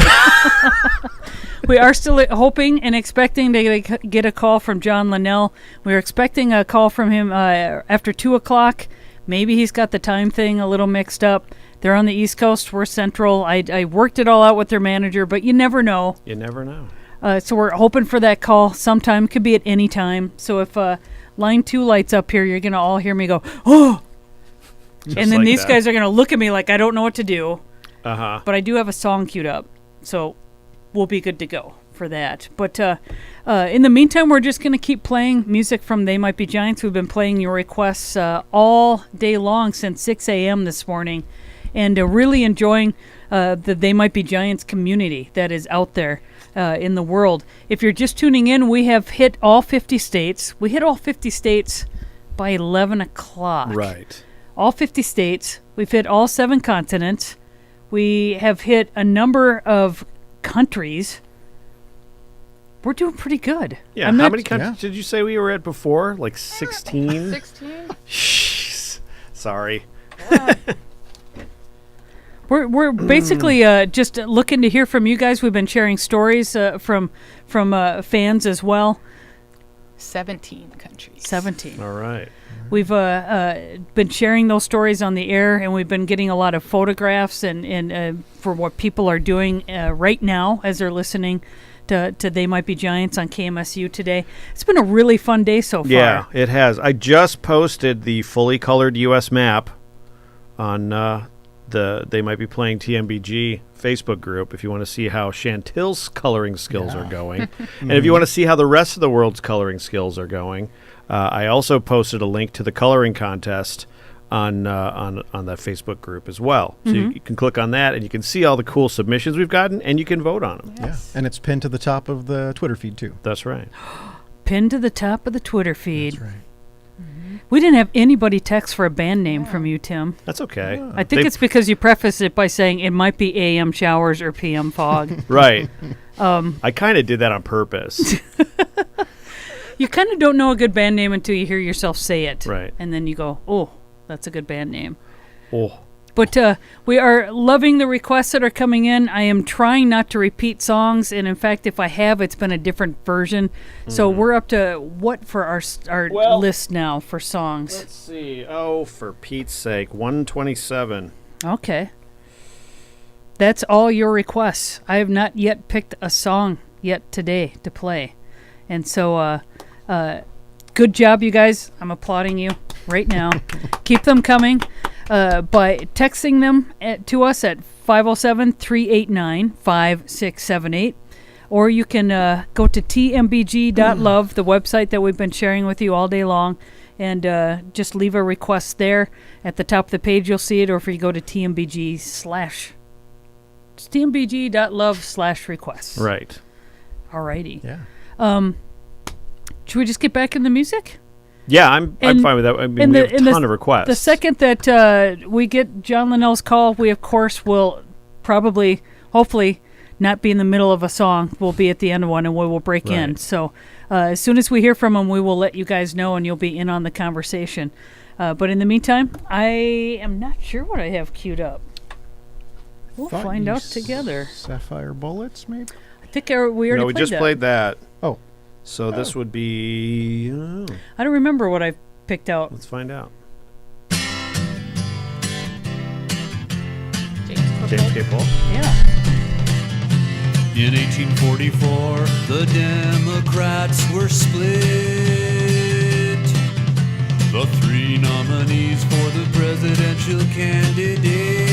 We are still hoping and expecting to get a call from John Linnell. We're expecting a call from him after 2 o'clock. Maybe he's got the time thing a little mixed up. They're on the East Coast. We're Central. I worked it all out with their manager, but you never know. You never know. So we're hoping for that call sometime. Could be at any time. So if line 2 lights up here, you're going to all hear me go, oh! Just And then like these that. guys are going to look at me like I don't know what to do. Uh-huh. But I do have a song queued up. So we'll be good to go for that. But in the meantime, we're just going to keep playing music from They Might Be Giants. We've been playing your requests all day long since 6 a.m. this morning. And really enjoying the They Might Be Giants community that is out there in the world. If you're just tuning in, we have hit all 50 states. We hit all 50 states by 11 o'clock. Right. All 50 states. We've hit all 7 continents. We have hit a number of countries. We're doing pretty good. Yeah. I'm How not- many countries did you say we were at before? Like 16? 16? Jeez. Sorry. We're basically just looking to hear from you guys. We've been sharing stories from fans as well. 17 countries. 17. All right. We've been sharing those stories on the air, and we've been getting a lot of photographs and for what people are doing right now as they're listening to They Might Be Giants on KMSU today. It's been a really fun day so far. Yeah, it has. I just posted the fully colored U.S. map on the They Might Be Playing TMBG Facebook group if you want to see how Chantil's coloring skills are going. And if you want to see how the rest of the world's coloring skills are going, I also posted a link to the coloring contest on that Facebook group as well. So you can click on that and you can see all the cool submissions we've gotten and you can vote on them. Yes. Yeah. And it's pinned to the top of the Twitter feed, too. That's right. Pinned to the top of the Twitter feed. That's right. We didn't have anybody text for a band name from you, Tim. That's okay. I think it's because you prefaced it by saying it might be AM showers or PM fog. Right. I kind of did that on purpose. You kind of don't know a good band name until you hear yourself say it. Right. And then you go, oh, that's a good band name. Oh. But we are loving the requests that are coming in. I am trying not to repeat songs, and in fact, if I have, it's been a different version. So we're up to what for our list now for songs? Let's see. Oh, for Pete's sake, 127. Okay. That's all your requests. I have not yet picked a song yet today to play. And so good job, you guys. I'm applauding you right now. Keep them coming. By texting them to us at 507-389-5678. or you can go to tmbg.love, the website that we've been sharing with you all day long, and just leave a request there. At the top of the page, you'll see it, or if you go to tmbg.love/requests. Right. Alrighty. Yeah. Should we just get back in the music? Yeah, I'm fine with that. I mean, we have a ton of requests. The second that we get John Linnell's call, we, of course, will probably, hopefully, not be in the middle of a song. We'll be at the end of one, and we will break in. So as soon as we hear from him, we will let you guys know, and you'll be in on the conversation. But in the meantime, I am not sure what I have queued up. We'll find out together. Sapphire Bullets, maybe? I think we already played that. No, we just played that. Oh. So this would be... I don't remember what I picked out. Let's find out. James K. Polk. Yeah. In 1844, the Democrats were split. The three nominees for the presidential candidate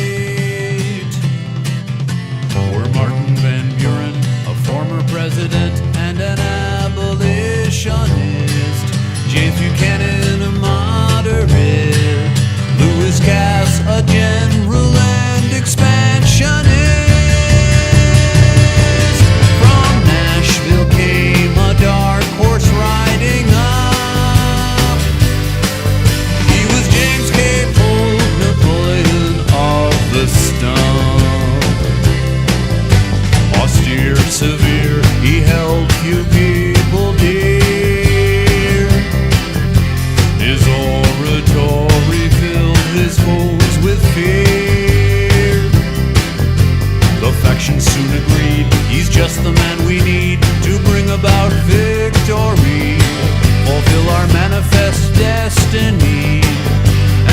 were Martin Van Buren, a former president and an abolitionist, James Buchanan, a moderate, Lewis Cass, a general and expansionist. From Nashville came a dark horse riding up. He was James K. Polk, Napoleon of the stump. Austere, severe, he held few people dear. His oratory filled his foes with fear. The factions soon agreed, he's just the man we need to bring about victory, fulfill our manifest destiny,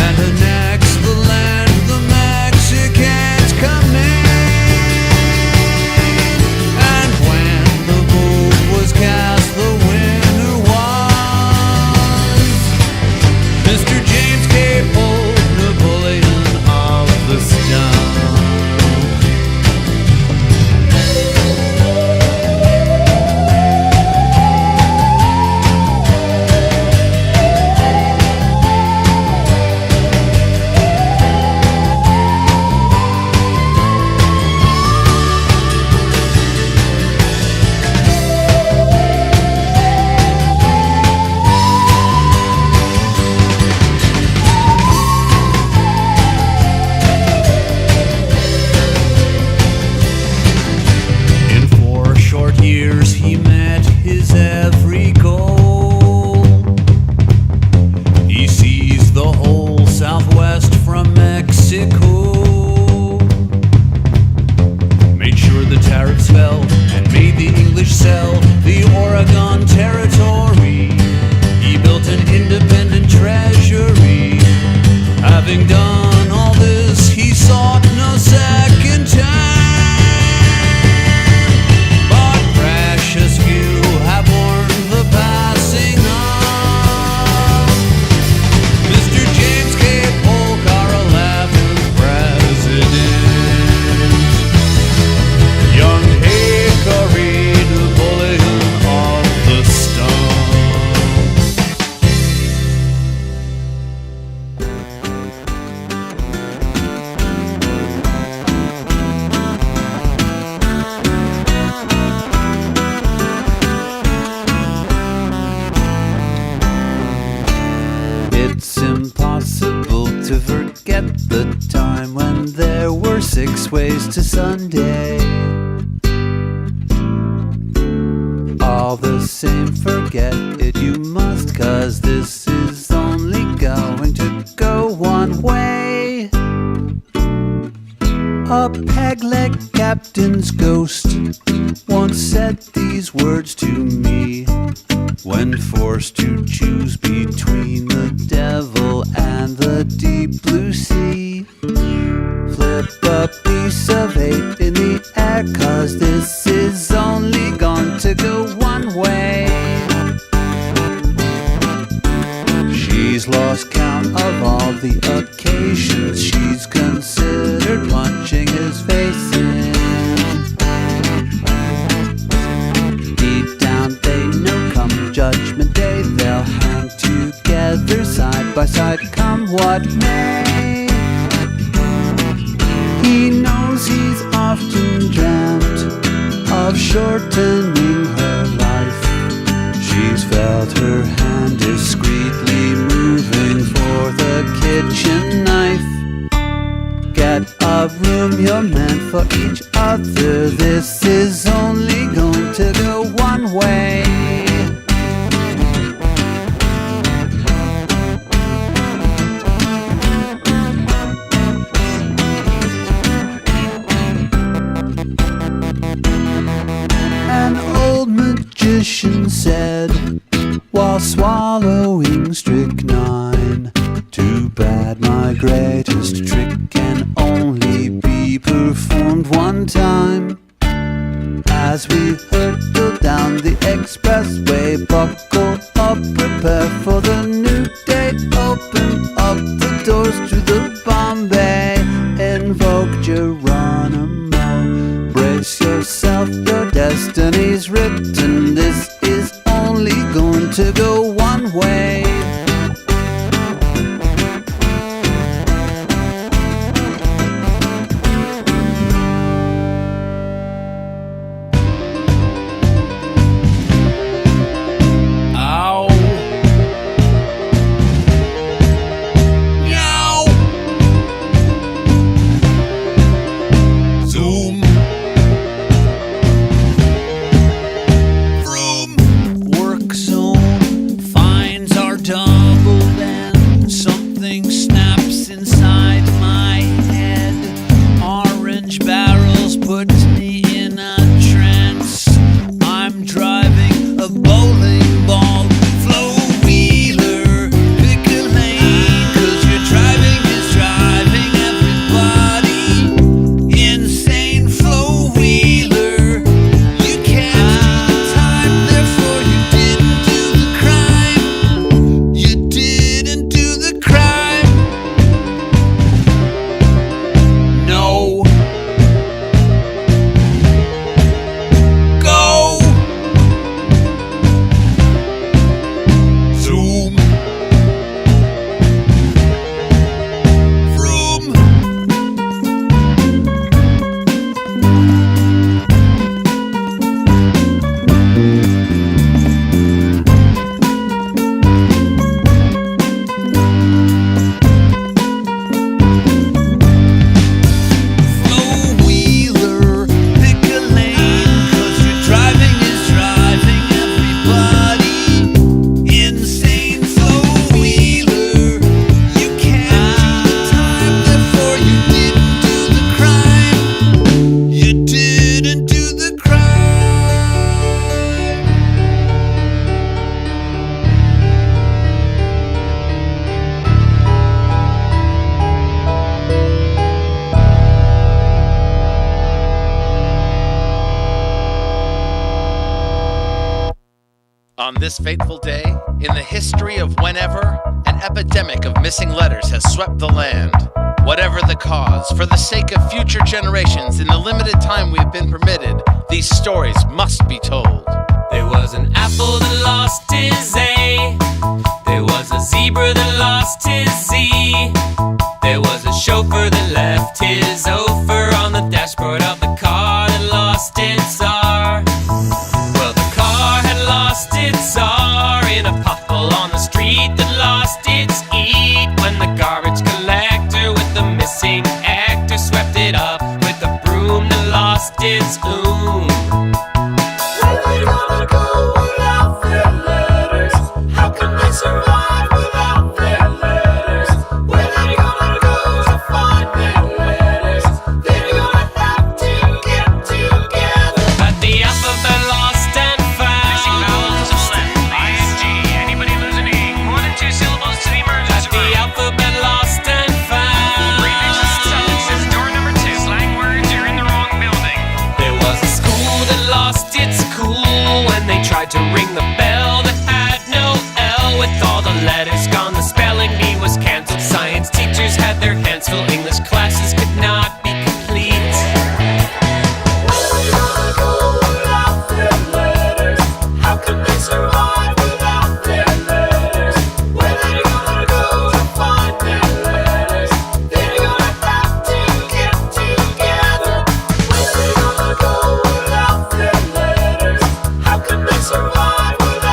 and annex the land the Mexicans command. And when the vote was cast, the winner was Mr. James K. Polk, Napoleon of the stump. In 4 short years he met his every goal. He seized the whole Southwest from Mexico, made sure the tariffs fell, and made the English sell the Oregon Territory. He built an independent treasury. Having done all this, he sought no second time. But precious few have mourned the passing of Mr. James K. Polk, our 11th president. Young Hickory, Napoleon of the stump. It's impossible to forget the time when there were 6 ways to Sunday. All the same, forget it you must, 'cause this is only going to go one way. A peg-leg captain's ghost once said these words to me when forced to choose between the devil and the deep blue sea. Flip a piece of 8 in the air, 'cause this is only going to go one way. She's lost count of all the occasions she's considered punching his face in. She's felt her hand discreetly moving for the kitchen knife. Get a room, you're meant for each other. This is only going to go one way. An old magician said, while swallowing strychnine, too bad my greatest trick can only be performed one time. As we hurtle down the expressway, buckle up, prepare for the new day. Open up the doors to the Bombay. Invoke Geronimo. Brace yourself, your destiny's written. This is only going to go one way. On this fateful day, in the history of whenever, an epidemic of missing letters has swept the land. Whatever the cause, for the sake of future generations, in the limited time we've been permitted, these stories must be told. There was an apple that lost his A. There was a zebra that lost his Z. There was a chauffeur that left his ofer on the dashboard of the car that lost its R. Well, the car had lost its R in a pothole on the street that lost its E. When the garbage collector with the missing actor swept it up with a broom that lost its oom. Where they gonna go without their letters? How can they survive without their letters? Where they gonna go to find their letters? They're gonna have to get together. At the alphabet lost and found. Missing vowels to the left. ING. Anybody lose an ing? 1 and 2 syllables to the emergency At the alphabet lost and found. Prefixes and suffixes. Door number 2. Slang words, you're in the wrong building. There was a school that lost its cool when they tried to ring the bell that had no L. With all the letters gone, the spelling bee was cancelled. Science teachers had their hands full. English classes could not be complete. Where they gonna go without their letters? How can they survive without their letters? Where they gonna go to find their letters? They're gonna have to get together. Where they gonna go without their letters? How can they survive without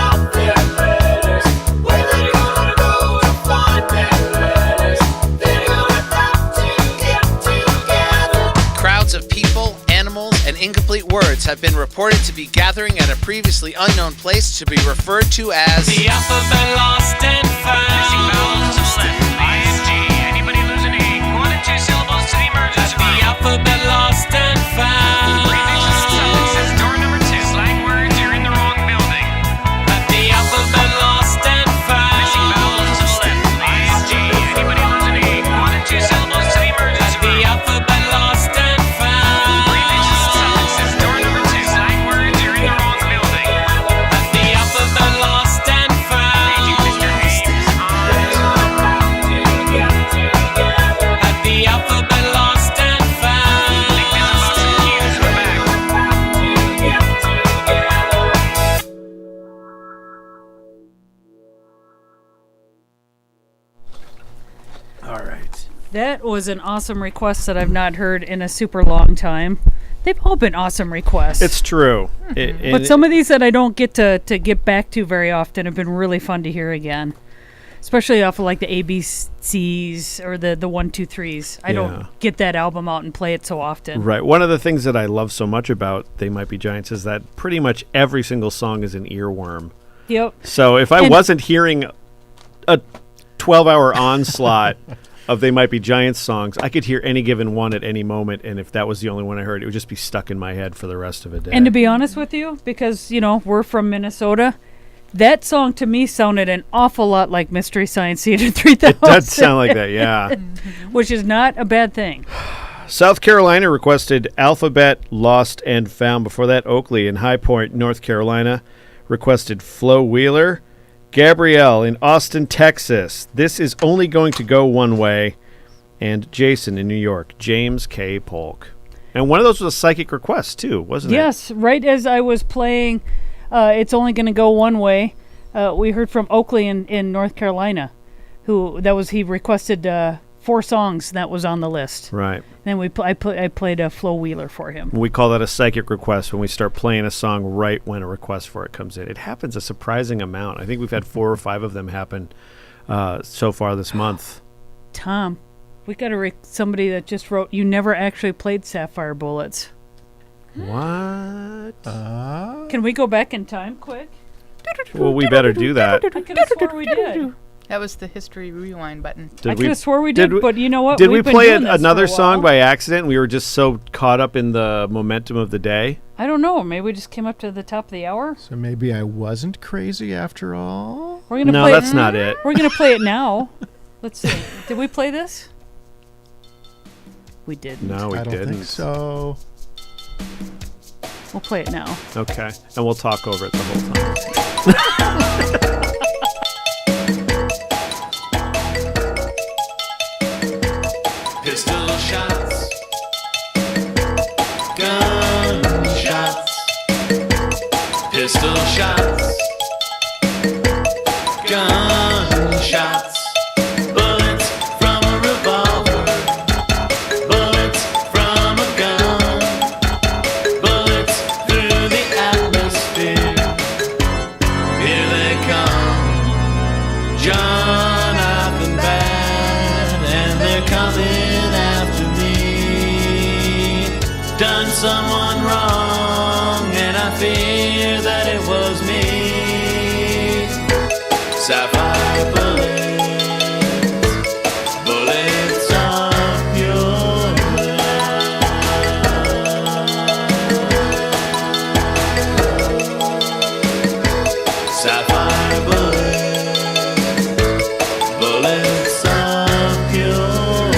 have been reported to be gathering at a previously unknown place to be referred to as the alphabet lost and found. Missing vowels to the left. ING. Anybody losing ing? 1 and 2 syllables to the emergency room. The alphabet lost and found. Prefixes and suffixes. Door number 2. Slang words. You're in the wrong building. At the alphabet lost and found. Missing vowels to the left. ING. Anybody losing ing? 1 and 2 syllables to the emergency room. The alphabet lost and found. Prefixes and suffixes. Door number 2. Slang words. You're in the wrong building. At the alphabet lost and found. Paging Mr. Haynes. At the alphabet lost and found. Nickname box and cues. We're back. All right. That was an awesome request that I've not heard in a super long time. They've all been awesome requests. It's true. But some of these that I don't get to get back to very often have been really fun to hear again. Especially off of like the ABCs or the 1, 2, 3s. I don't get that album out and play it so often. Right. One of the things that I love so much about They Might Be Giants is that pretty much every single song is an earworm. Yep. So if I wasn't hearing a 12-hour onslaught of They Might Be Giants songs, I could hear any given one at any moment, and if that was the only one I heard, it would just be stuck in my head for the rest of the day. And to be honest with you, because, we're from Minnesota, that song to me sounded an awful lot like Mystery Science Theater 3000. It does sound like that, yeah. Which is not a bad thing. South Carolina requested Alphabet, Lost, and Found. Before that, Oakley in High Point, North Carolina, requested Flo Wheeler. Gabrielle in Austin, Texas, This Is Only Going to Go One Way. And Jason in New York, James K. Polk. And one of those was a psychic request, too, wasn't it? Yes, right as I was playing It's Only Gonna Go One Way, we heard from Oakley in North Carolina, he requested 4 songs that was on the list. Right. Then I played a Flo Wheeler for him. We call that a psychic request when we start playing a song right when a request for it comes in. It happens a surprising amount. I think we've had 4 or 5 of them happen so far this month. Tom, we got somebody that just wrote, you never actually played Sapphire Bullets. What? Can we go back in time quick? Well, we better do that. I could have swore we did. That was the history rewind button. I could have swore we did, but you know what? Did We've we been play doing this another for a song while. by accident? And we were just so caught up in the momentum of the day. I don't know. Maybe we just came up to the top of the hour. So maybe I wasn't crazy after all? We're gonna No, play that's not it. We're going to play it now. Let's see. Did we play this? We didn't. No, we I don't didn't. think so. We'll play it now. Okay. And we'll talk over it the whole time. Pistol shots, gun shots, pistol shots, gun shots, bullets from a revolver, bullets from a gun, bullets through the atmosphere. Here they come, Jonathan Bad, and they're coming after me. Done someone wrong, and I fear that it was me. Sapphire bullets, bullets of your love. Sapphire bullets, bullets of your love.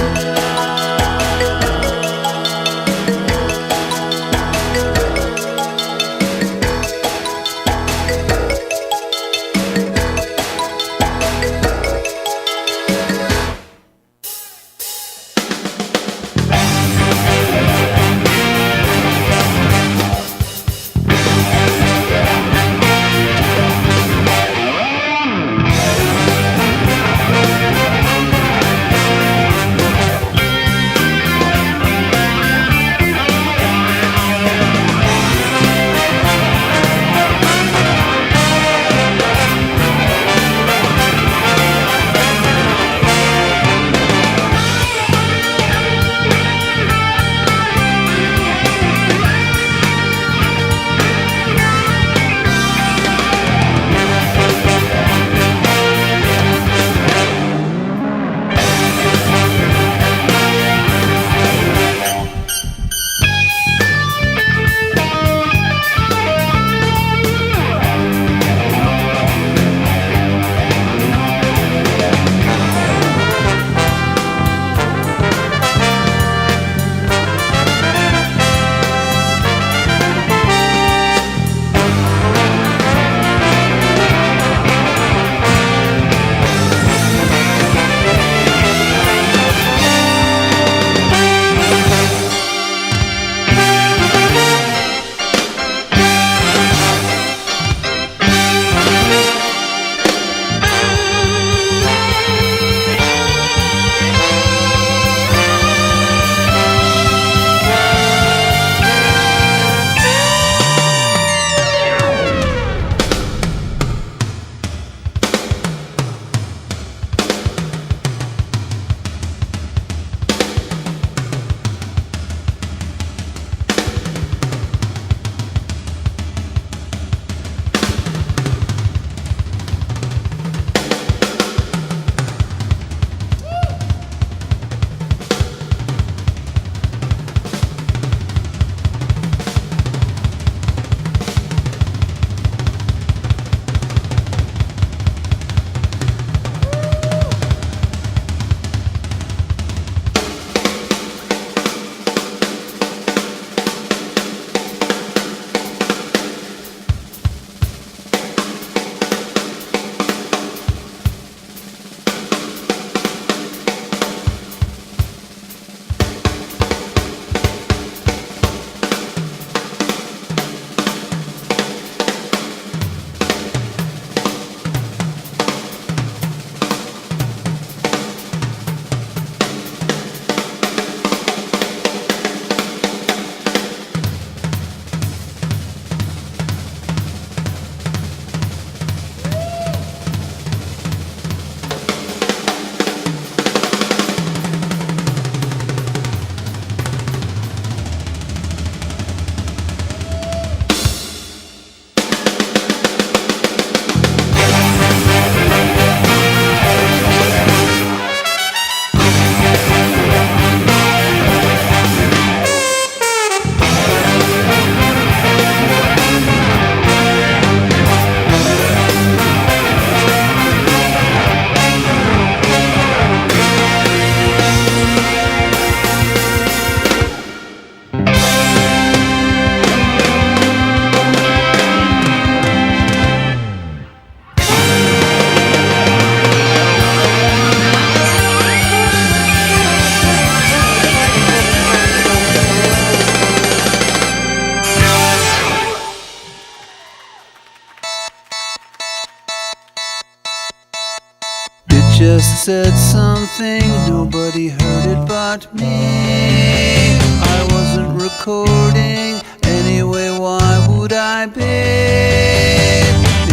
just said something, nobody heard it but me. I wasn't recording, anyway, why would I be?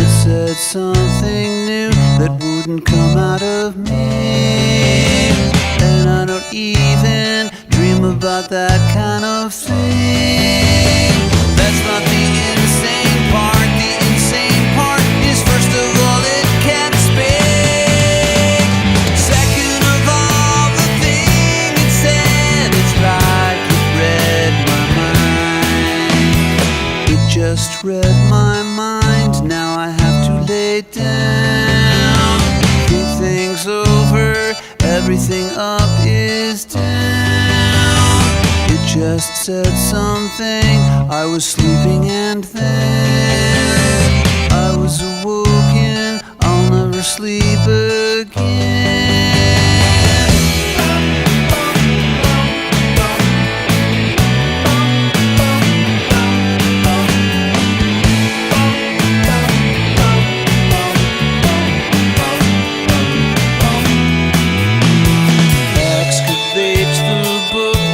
It said something new that wouldn't come out of me. And I don't even dream about that kind of thing. That's not the insane part. The insane part is, first of all, it can't speak. Second of all, the thing it said, it's like it read my mind. It just read my mind. Now I have to lay down, think things over. Everything up is down. It just said something. I was sleeping and then I was awoken. I'll never sleep again.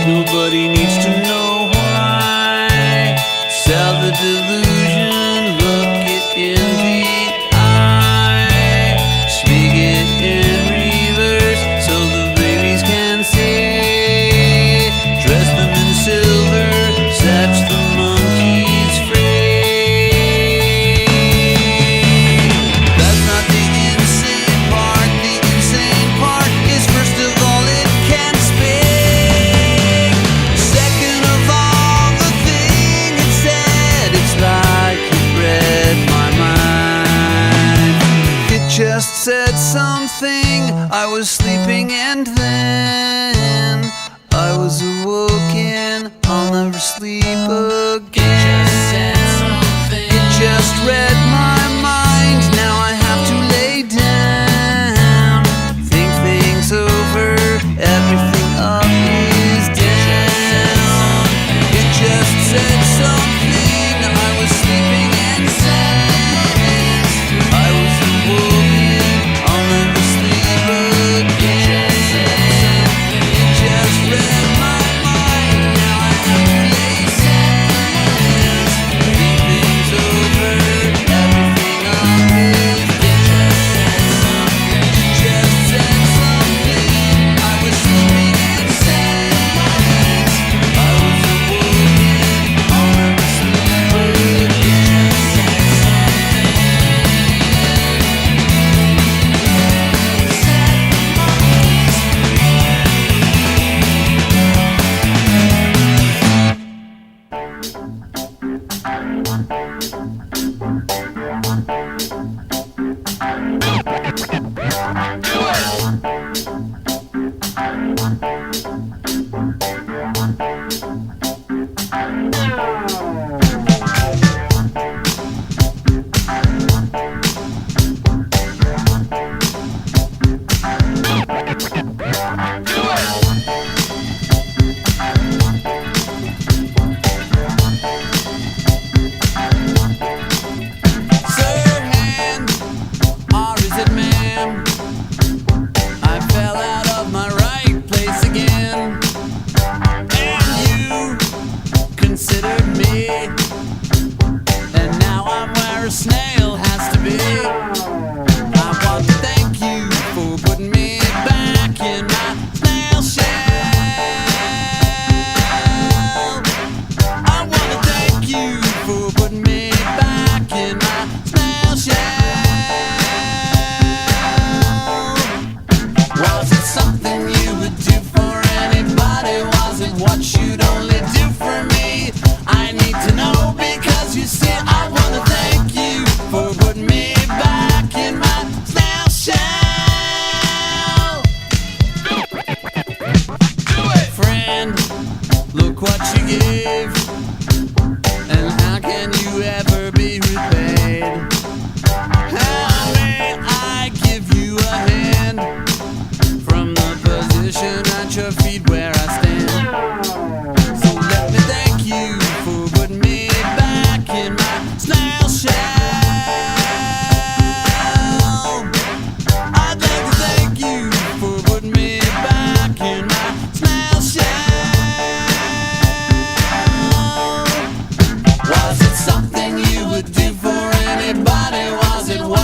Nobody needs to know why. Sell the delusion, look it in the eye. Speak it in reverse so the babies can see. Dress them in silver, set the monkeys free. That's not the insane part. The insane part is, first of all, it can't speak. Just said something. I was sleeping and then I was awoken. I'll never sleep again. It just read my mind. Now I have to lay down, think things over. Everything up is down. It just said something. I was sleeping and then I was awoken. It just read my mind. Now I have to lay down.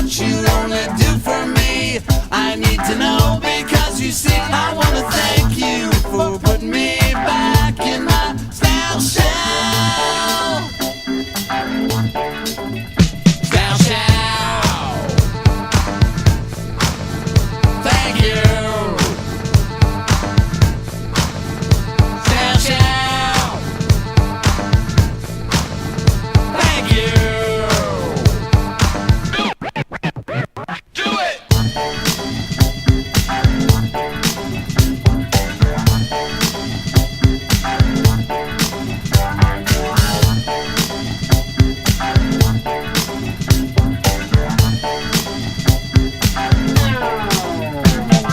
what you'd only do for me. I need to know because you see, I wanna thank you for putting me back in my snail shell. Snail shell. Thank you. Snail shell. Thank you. Do it!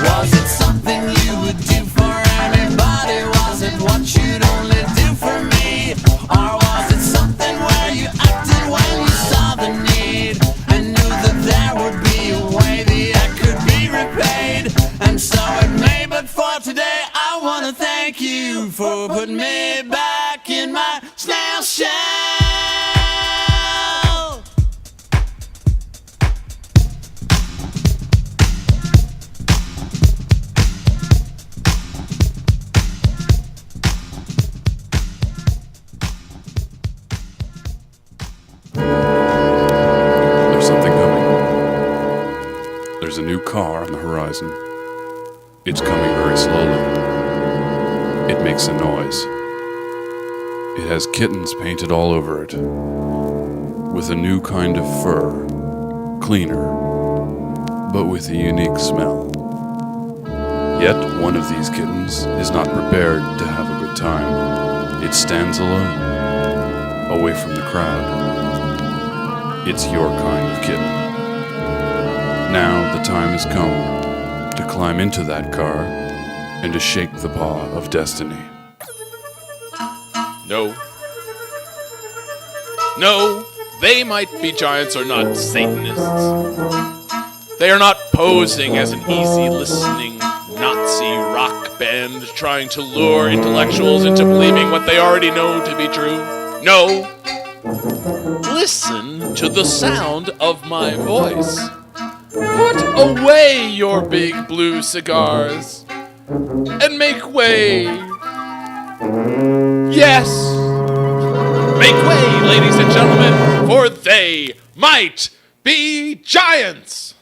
Was it something you would do for anybody? Was it what you'd only do for me? Or was it something where you acted when you saw the need and knew that there would be a way the act could be repaid? And so it may, but for today I wanna thank you for putting me back in my snail shell. There's something coming. There's a new car on the horizon. It's coming very slowly. It makes a noise. It has kittens painted all over it, with a new kind of fur, cleaner, but with a unique smell. Yet one of these kittens is not prepared to have a good time. It stands alone, away from the crowd. It's your kind of kitten. Now the time has come to climb into that car and to shake the paw of destiny. No. No, they might be giants or not Satanists. They are not posing as an easy listening Nazi rock band trying to lure intellectuals into believing what they already know to be true. No. Listen to the sound of my voice. Put away your big blue cigars and make way. Yes. Make way, ladies and gentlemen, for they might be giants.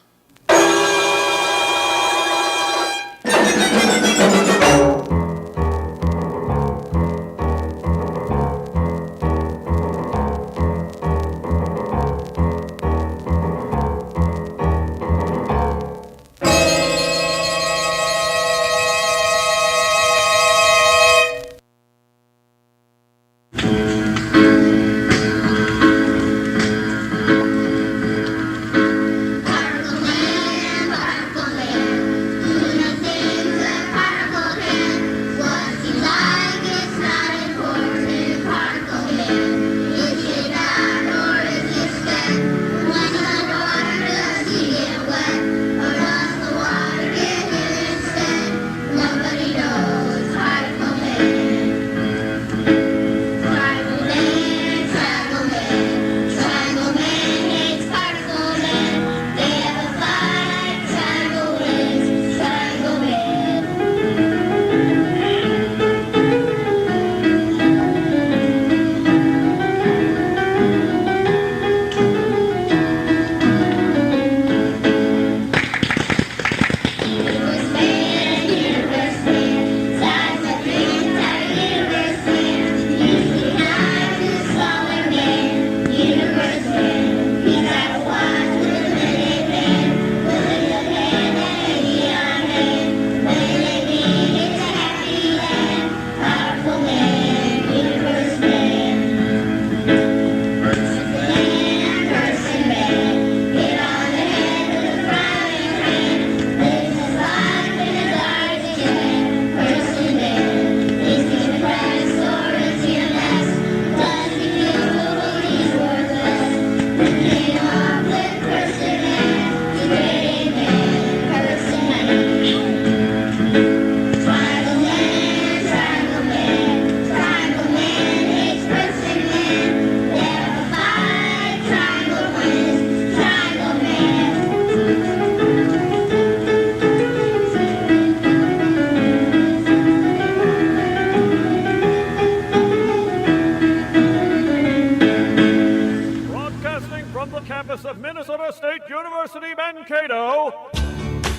Minnesota State University, Mankato.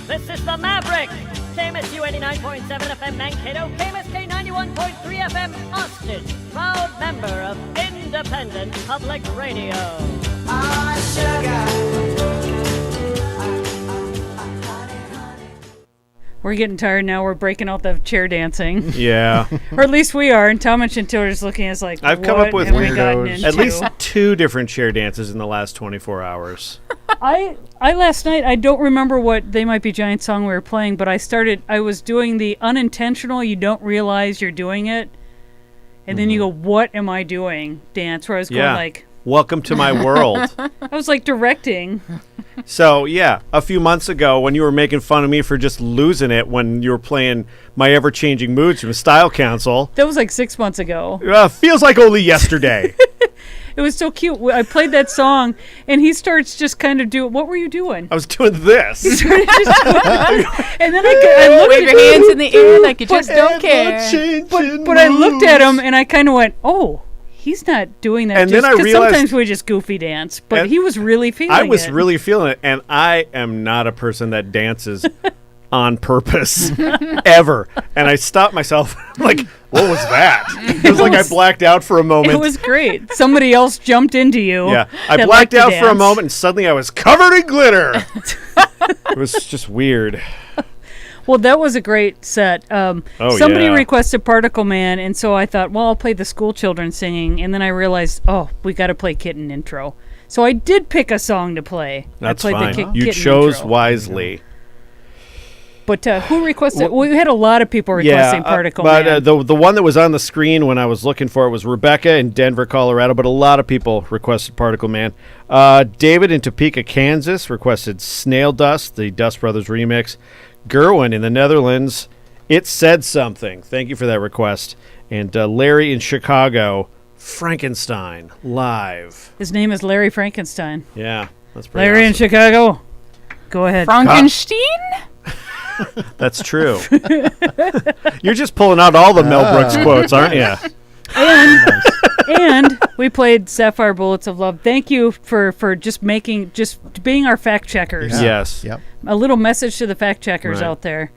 This is the Maverick. KMSU 89.7 FM Mankato, KMSK 91.3 FM Austin. Proud member of Independent Public Radio. We're getting tired now. We're breaking out the chair dancing. Yeah. Or at least we are. And Tom and Chantilly are just looking at us like, I've come what up with have we gotten at into? least 2 different chair dances in the last 24 hours. I last night, I don't remember what They Might Be Giants song we were playing, but I was doing the unintentional, you don't realize you're doing it. And then you go, what am I doing? Dance, where I was going like... Welcome to my world. I was like directing. So, yeah, a few months ago when you were making fun of me for just losing it when you were playing My Ever-Changing Moods from Style Council. That was like 6 months ago. Feels like only yesterday. It was so cute. I played that song, and he starts just kind of doing... What were you doing? I was doing this. He started just doing this. And then I looked Wave your hands in the air like you just don't care. But I looked at him, and I kind of went, oh... He's not doing that. And then I realized, sometimes we just goofy dance, but he was really feeling it. I was really feeling it, and I am not a person that dances on purpose ever. And I stopped myself. I'm like, what was that? It was like I blacked out for a moment. It was great. Somebody else jumped into you. Yeah, I blacked out for a moment, and suddenly I was covered in glitter. It was just weird. Well, that was a great set. Somebody requested Particle Man, and so I thought, well, I'll play the school children singing, and then I realized, we got to play Kitten intro. So I did pick a song to play. That's I played fine. The You chose intro. wisely. But who requested? Well, we had a lot of people requesting Particle Man. But the one that was on the screen when I was looking for it was Rebecca in Denver, Colorado. But a lot of people requested Particle Man. David in Topeka, Kansas requested Snail Dust, the Dust Brothers remix. Gerwin in the Netherlands, It Said Something. Thank you for that request. And Larry in Chicago, Frankenstein live. His name is Larry Frankenstein. Yeah, that's pretty Larry in awesome. Chicago. Go ahead. Frankenstein? That's true. You're just pulling out all the Mel Brooks quotes, aren't you? And we played Sapphire Bullets of Love. Thank you for just being our fact checkers. Yeah. Yes. Yep. A little message to the fact checkers out there.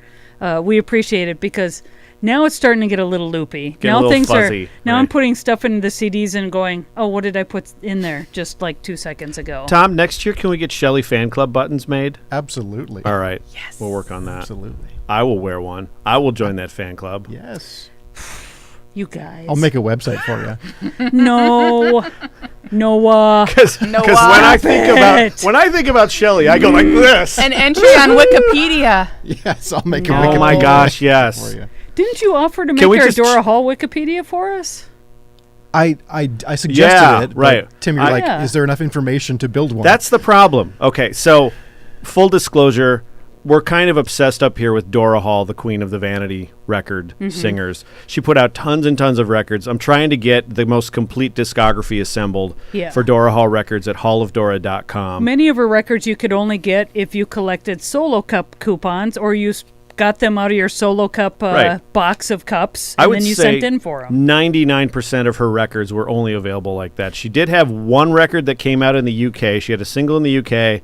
We appreciate it because now it's starting to get a little loopy. Get a little fuzzy, now right. I'm putting stuff into the CDs and going, oh, what did I put in there just like 2 seconds ago? Tom, next year can we get Shelly fan club buttons made? Absolutely. All right. Yes. We'll work on that. Absolutely. I will wear one. I will join that fan club. Yes. You guys. I'll make a website for you. No. Noah. Because when I think about Shelly, I go like this. An entry on Wikipedia. Yes, I'll make a Oh my gosh, yes. for you. Didn't you offer to make we our just Dora Hall Wikipedia for us? I suggested Yeah, it. but right. Tim, you're like, is there enough information to build one? That's the problem. Okay, so full disclosure, we're kind of obsessed up here with Dora Hall, the queen of the vanity record singers. She put out tons and tons of records. I'm trying to get the most complete discography assembled for Dora Hall Records at hallofdora.com. Many of her records you could only get if you collected Solo Cup coupons or you got them out of your Solo Cup box of cups, and then you sent in for them. 99% of her records were only available like that. She did have one record that came out in the UK. She had a single in the UK.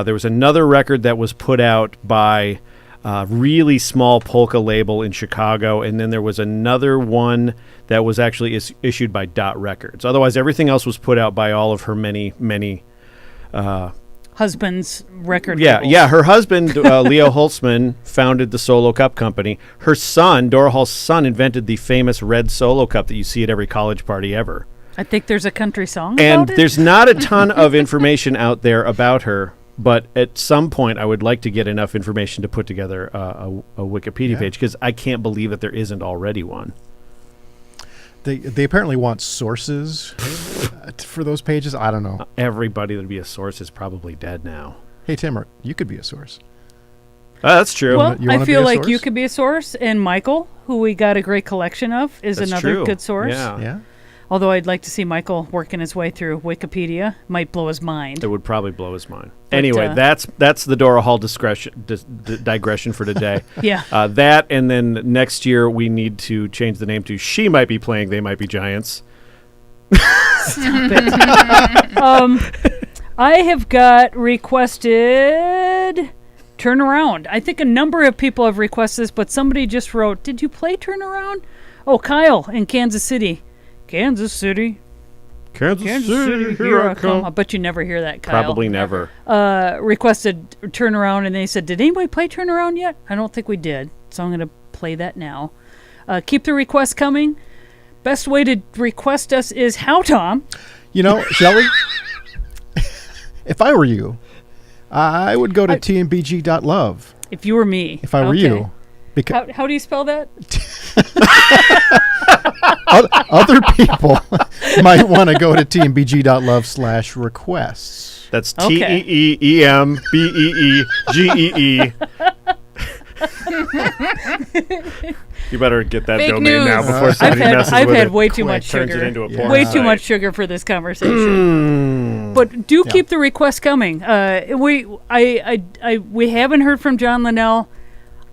There was another record that was put out by a really small polka label in Chicago, and then there was another one that was actually issued by Dot Records. Otherwise, everything else was put out by all of her many husband's record labels. Yeah. Her husband, Leo Holtzman, founded the Solo Cup Company. Her son, Dora Hall's son, invented the famous red Solo Cup that you see at every college party ever. I think there's a country song And about it. there's not a ton of information out there about her, but at some point I would like to get enough information to put together a Wikipedia page, because I can't believe that there isn't already one. They apparently want sources for those pages. I don't know. Everybody that would be a source is probably dead now. Hey, Tim, you could be a source. That's true. Well, You I wanna feel be a like source? you could be a source, and Michael, who we got a great collection of, is That's another true. good source. Yeah. Although I'd like to see Michael working his way through Wikipedia. Might blow his mind. It would probably blow his mind. But, Anyway, that's the Dora Hall digression for today. Yeah. That, and then next year we need to change the name to She Might Be Playing They Might Be Giants. Stop it. I have got requested Turn Around. I think a number of people have requested this, but somebody just wrote, did you play Turn Around? Oh, Kyle in Kansas City. Kansas City, here I come. I bet you never hear that, Kyle. Probably never. Requested Turn Around, and they said, did anybody play Turn Around yet? I don't think we did, so I'm going to play that now. Keep the requests coming. Best way to request us is how, Tom? You know, Shelley, if I were you, I would go to tmbg.love. If you were me. If I were you. How do you spell that? Other people might want to go to tmbg.love/requests. That's TEEEMBEEGEE. You better get that Fake domain news. now before somebody messes I've with had it. way too much Turns sugar. it into a porn Way site. too much sugar for this conversation. But do keep the requests coming. We haven't heard from John Linnell.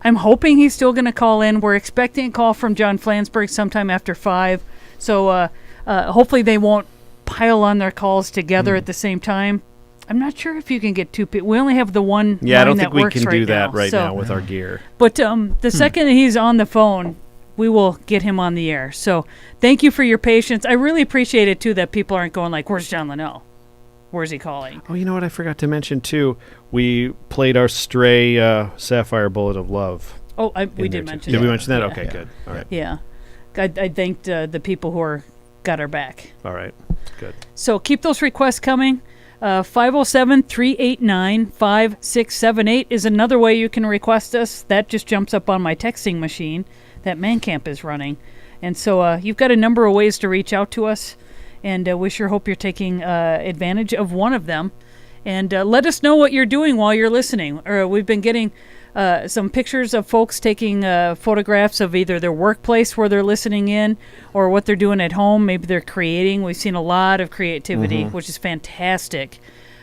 I'm hoping he's still going to call in. We're expecting a call from John Flansburgh sometime after 5. So hopefully they won't pile on their calls together at the same time. I'm not sure if you can get two people. We only have the one. Yeah, I don't line think that we works can right do that now. right So- now with our gear. But the second he's on the phone, we will get him on the air. So thank you for your patience. I really appreciate it, too, that people aren't going like, where's John Linnell? Where's he calling? Oh, you know what I forgot to mention, too? We played our Stray Sapphire Bullet of Love. Oh, we did mention that. Did we mention that? Yeah. Okay, good. All right. Yeah. I thanked the people who got our back. All right. Good. So keep those requests coming. 507-389-5678 is another way you can request us. That just jumps up on my texting machine that ManCamp is running. And so you've got a number of ways to reach out to us. And we sure hope you're taking advantage of one of them. And let us know what you're doing while you're listening. We've been getting some pictures of folks taking photographs of either their workplace where they're listening in or what they're doing at home. Maybe they're creating. We've seen a lot of creativity, which is fantastic.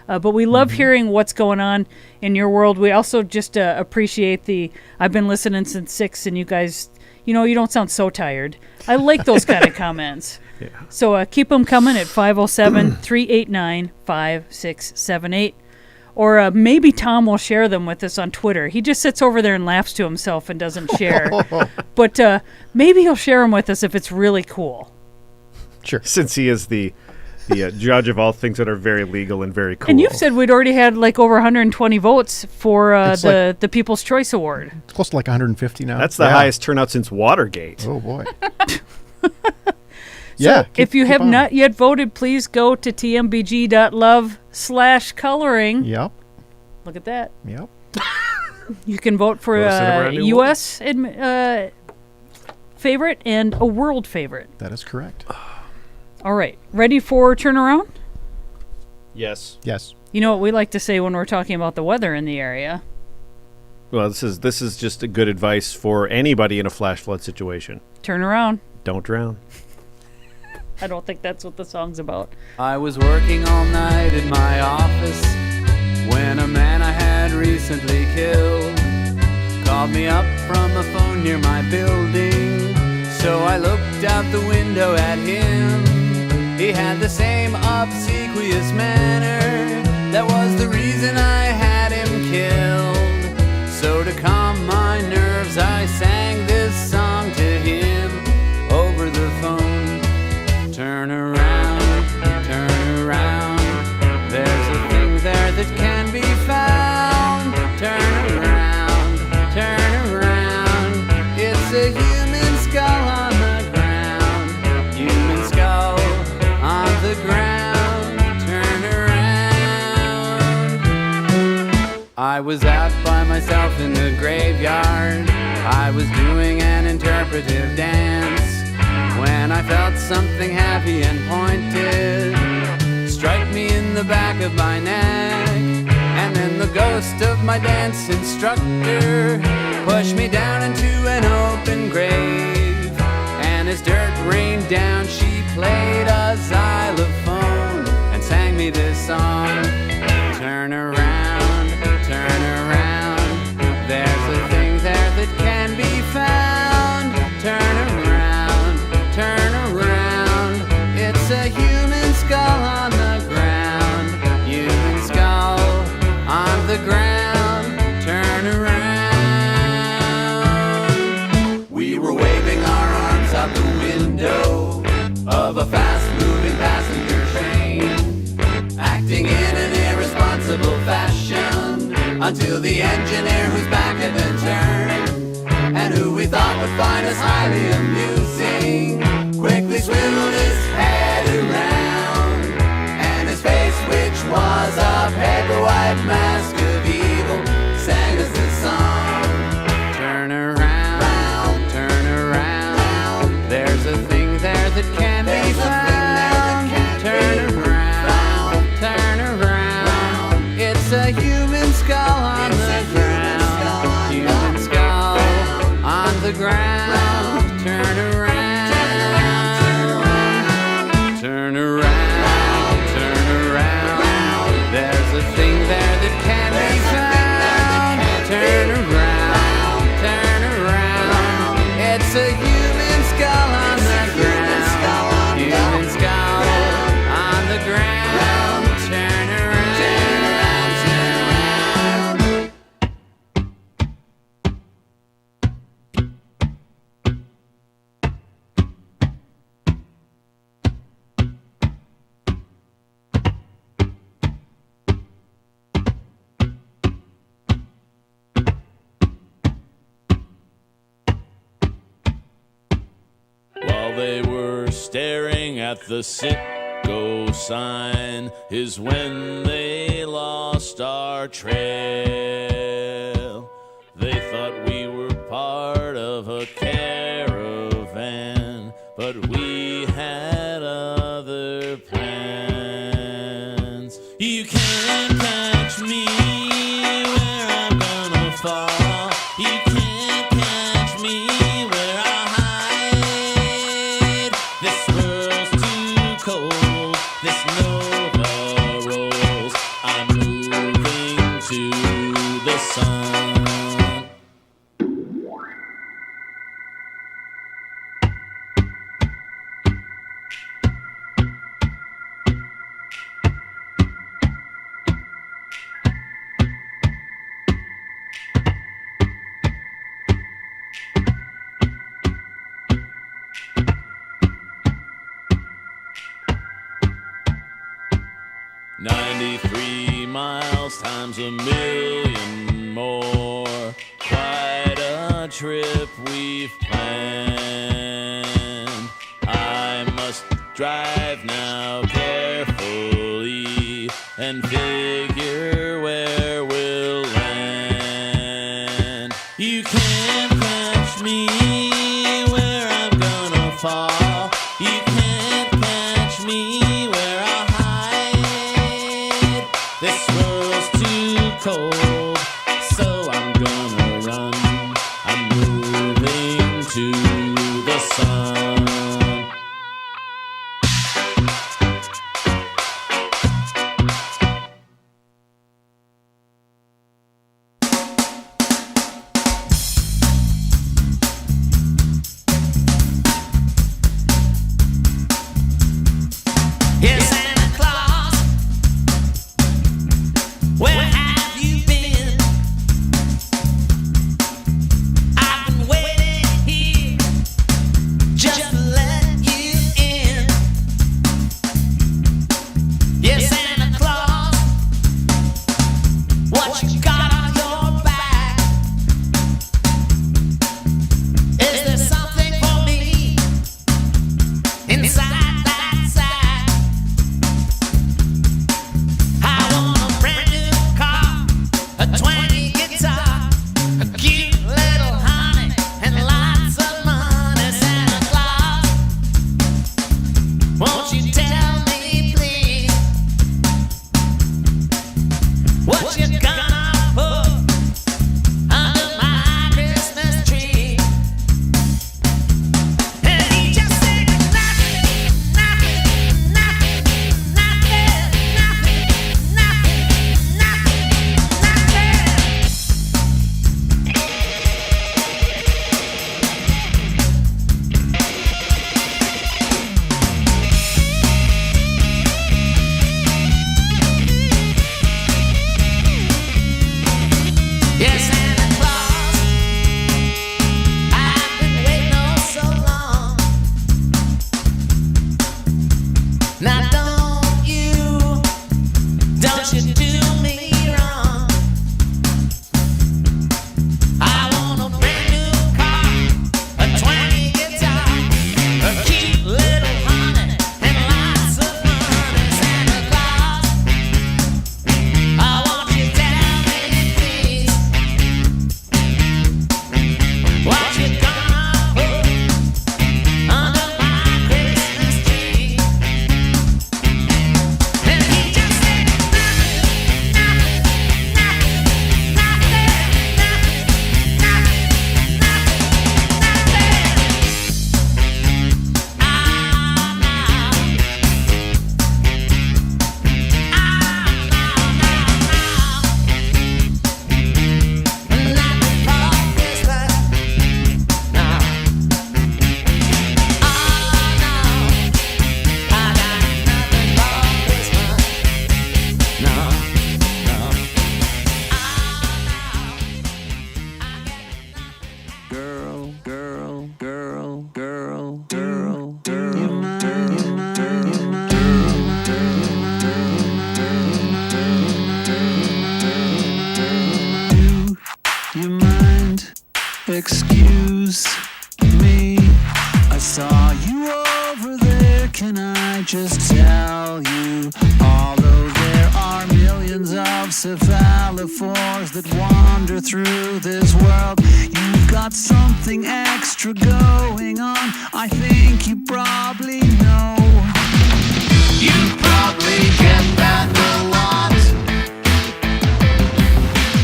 But we love hearing what's going on in your world. We also just appreciate I've been listening since 6, and you guys, you don't sound so tired. I like those kind of comments. Yeah. So keep them coming at 507-389-5678. Or maybe Tom will share them with us on Twitter. He just sits over there and laughs to himself and doesn't share. But maybe he'll share them with us if it's really cool. Sure. Since he is the judge of all things that are very legal and very cool. And you've said we'd already had like over 120 votes for the People's Choice Award. It's close to like 150 now. That's the highest turnout since Watergate. Oh, boy. So if you have not yet voted, please go to tmbg.love/coloring. Yep. Look at that. Yep. You can vote for a U.S. favorite and a world favorite. That is correct. All right. Ready for turnaround? Yes. Yes. You know what we like to say when we're talking about the weather in the area? Well, this is just a good advice for anybody in a flash flood situation. Turn around. Don't drown. I don't think that's what the song's about. I was working all night in my office when a man I had recently killed called me up from a phone near my building. So I looked out the window at him. He had the same obsequious manner that was the reason I had him killed. So to calm my nerves, I sang this song to him over the phone. Turn around, there's a thing there that can be found. Turn around, it's a human skull on the ground. Human skull on the ground. Turn around. I was out by myself in the graveyard. I was doing an interpretive dance when I felt something heavy and pointed strike me in the back of my neck. And then the ghost of my dance instructor pushed me down into an open grave. And as dirt rained down, she played a xylophone and sang me this song. Turn around, there's a thing there that can be found. Turn around, it's a human skull on the ground. Human the ground, turn around. We were waving our arms out the window of a fast-moving passenger train, acting in an irresponsible fashion until the engineer whose back had been turned and who we thought would find us highly amusing quickly swiveled his head around, and his face, which was a paper white mask of evil, sang us this song. Turn around, turn around, there's a thing there that can be found. Turn around, turn around, it's a human skull on the ground. Human skull on the ground. Turn around, turn around, turn around, there's a thing there that can be found. Turn around, turn around, it's a human skull on the ground. Human skull on the ground. Turn around, turn around, turn around. While they were staring at the Citgo sign is when they lost our trail. They thought we were part of a caravan, but we had other plans. You can't catch me where I'm gonna fall. You can't catch me where I'll hide. This world's too cold, this Nova rolls. I'm moving to the sun. Times a million more. Quite a trip we've planned. I must drive now carefully and figure where we'll land. You can't catch me where I'm gonna fall. You can't catch me where I'll hide. This world's too cold, so I'm gonna run. I'm moving to the sun. Yes, Santa Claus, where have you been? I've been waiting here just to let you in. Yes, Santa Claus, what you got on your back? Is there something for me inside that sack? I want a brand new car, a 20 guitar, a cute little honey, and lots of money. Santa Claus, won't you tell me please what you gonna put under my Christmas tree? And he just said nothing, nothing, nothing, nothing, nothing, nothing, nothing, Yes, Santa Claus, I've been waiting oh so long. Now don't you do me wrong. I want a brand new car, a 20 guitar, a cute little honey, and lots of money. Santa Claus, I want you to tell me please, what you gonna put under my Christmas tree? And he just said you mind? Excuse me. I saw you over there. Can I just tell you? Although there are millions of cephalophores that wander through this world, you've got something extra going on. I think you probably know. You probably get that a lot.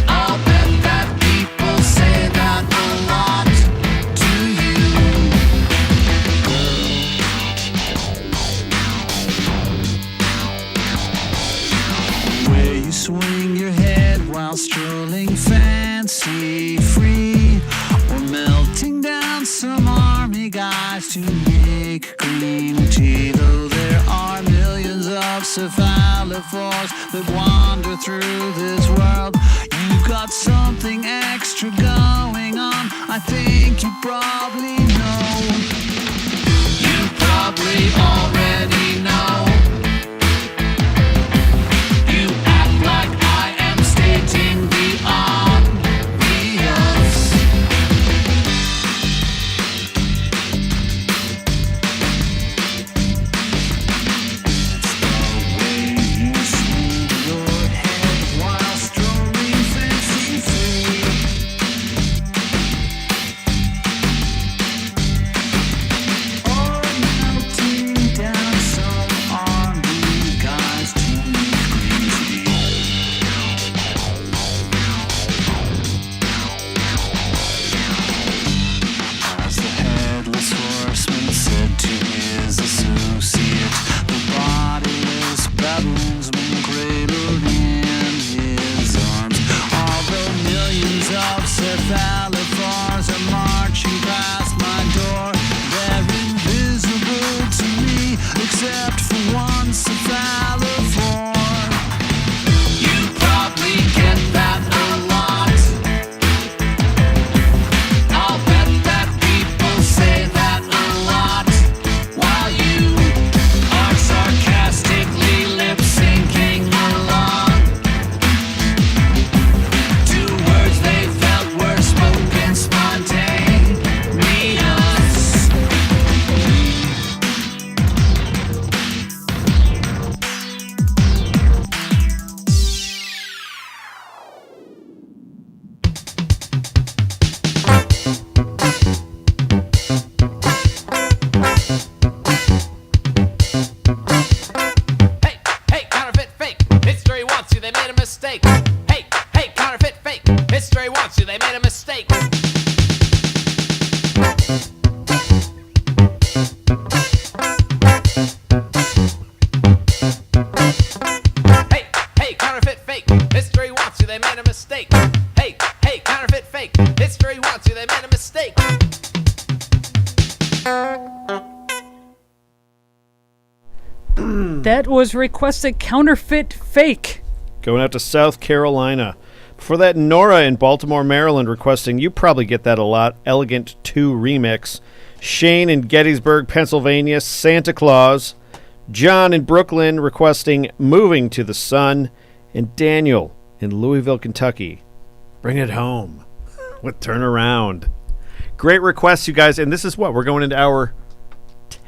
I'll bet that people say that a lot to you. Where you swing your head while strolling fancy free, or melting down some army guys to make green tea. Though there are millions of cephalophores that wander through this world, you've got something extra going on. I think you probably know. You probably already know. You act like I am stating the obvious. Cephalophores are marching past my door. They're invisible to me, except for one cephalophore. You probably get that a lot. I'll bet that people say that a lot, while you are sarcastically lip-syncing along to words they felt were spoken spontaneous. Hey, counterfeit fake. History wants you, they made a mistake. Hey, counterfeit fake. History wants you, they made a mistake. Hey, counterfeit fake. History wants you, they made a mistake. Hey, counterfeit fake. History wants you, they made a mistake. That was requested counterfeit fake. Going out to South Carolina. For that, Nora in Baltimore, Maryland, requesting You Probably Get That a Lot, Elegant 2 Remix. Shane in Gettysburg, Pennsylvania, Santa Claus. John in Brooklyn requesting Moving to the Sun. And Daniel in Louisville, Kentucky, Bring It Home with Turn Around. Great requests, you guys. And this is what? We're going into hour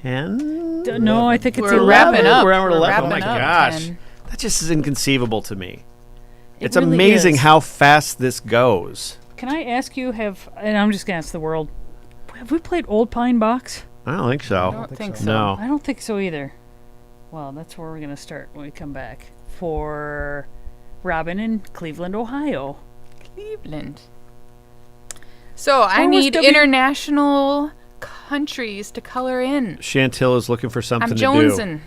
10? No, I think it's We're 11. wrapping up. We're hour We're 11. Oh, wrapping my up gosh. 10. That just is inconceivable to me. It's really amazing is. how fast this goes. Can I ask you, and I'm just going to ask the world, have we played Old Pine Box? I don't think so. I don't think so. No. I don't think so either. Well, that's where we're going to start when we come back. For Robin in Cleveland, Ohio. Cleveland. So I Or was need W- international countries to color in. Chantil is looking for something I'm to do. jonesing.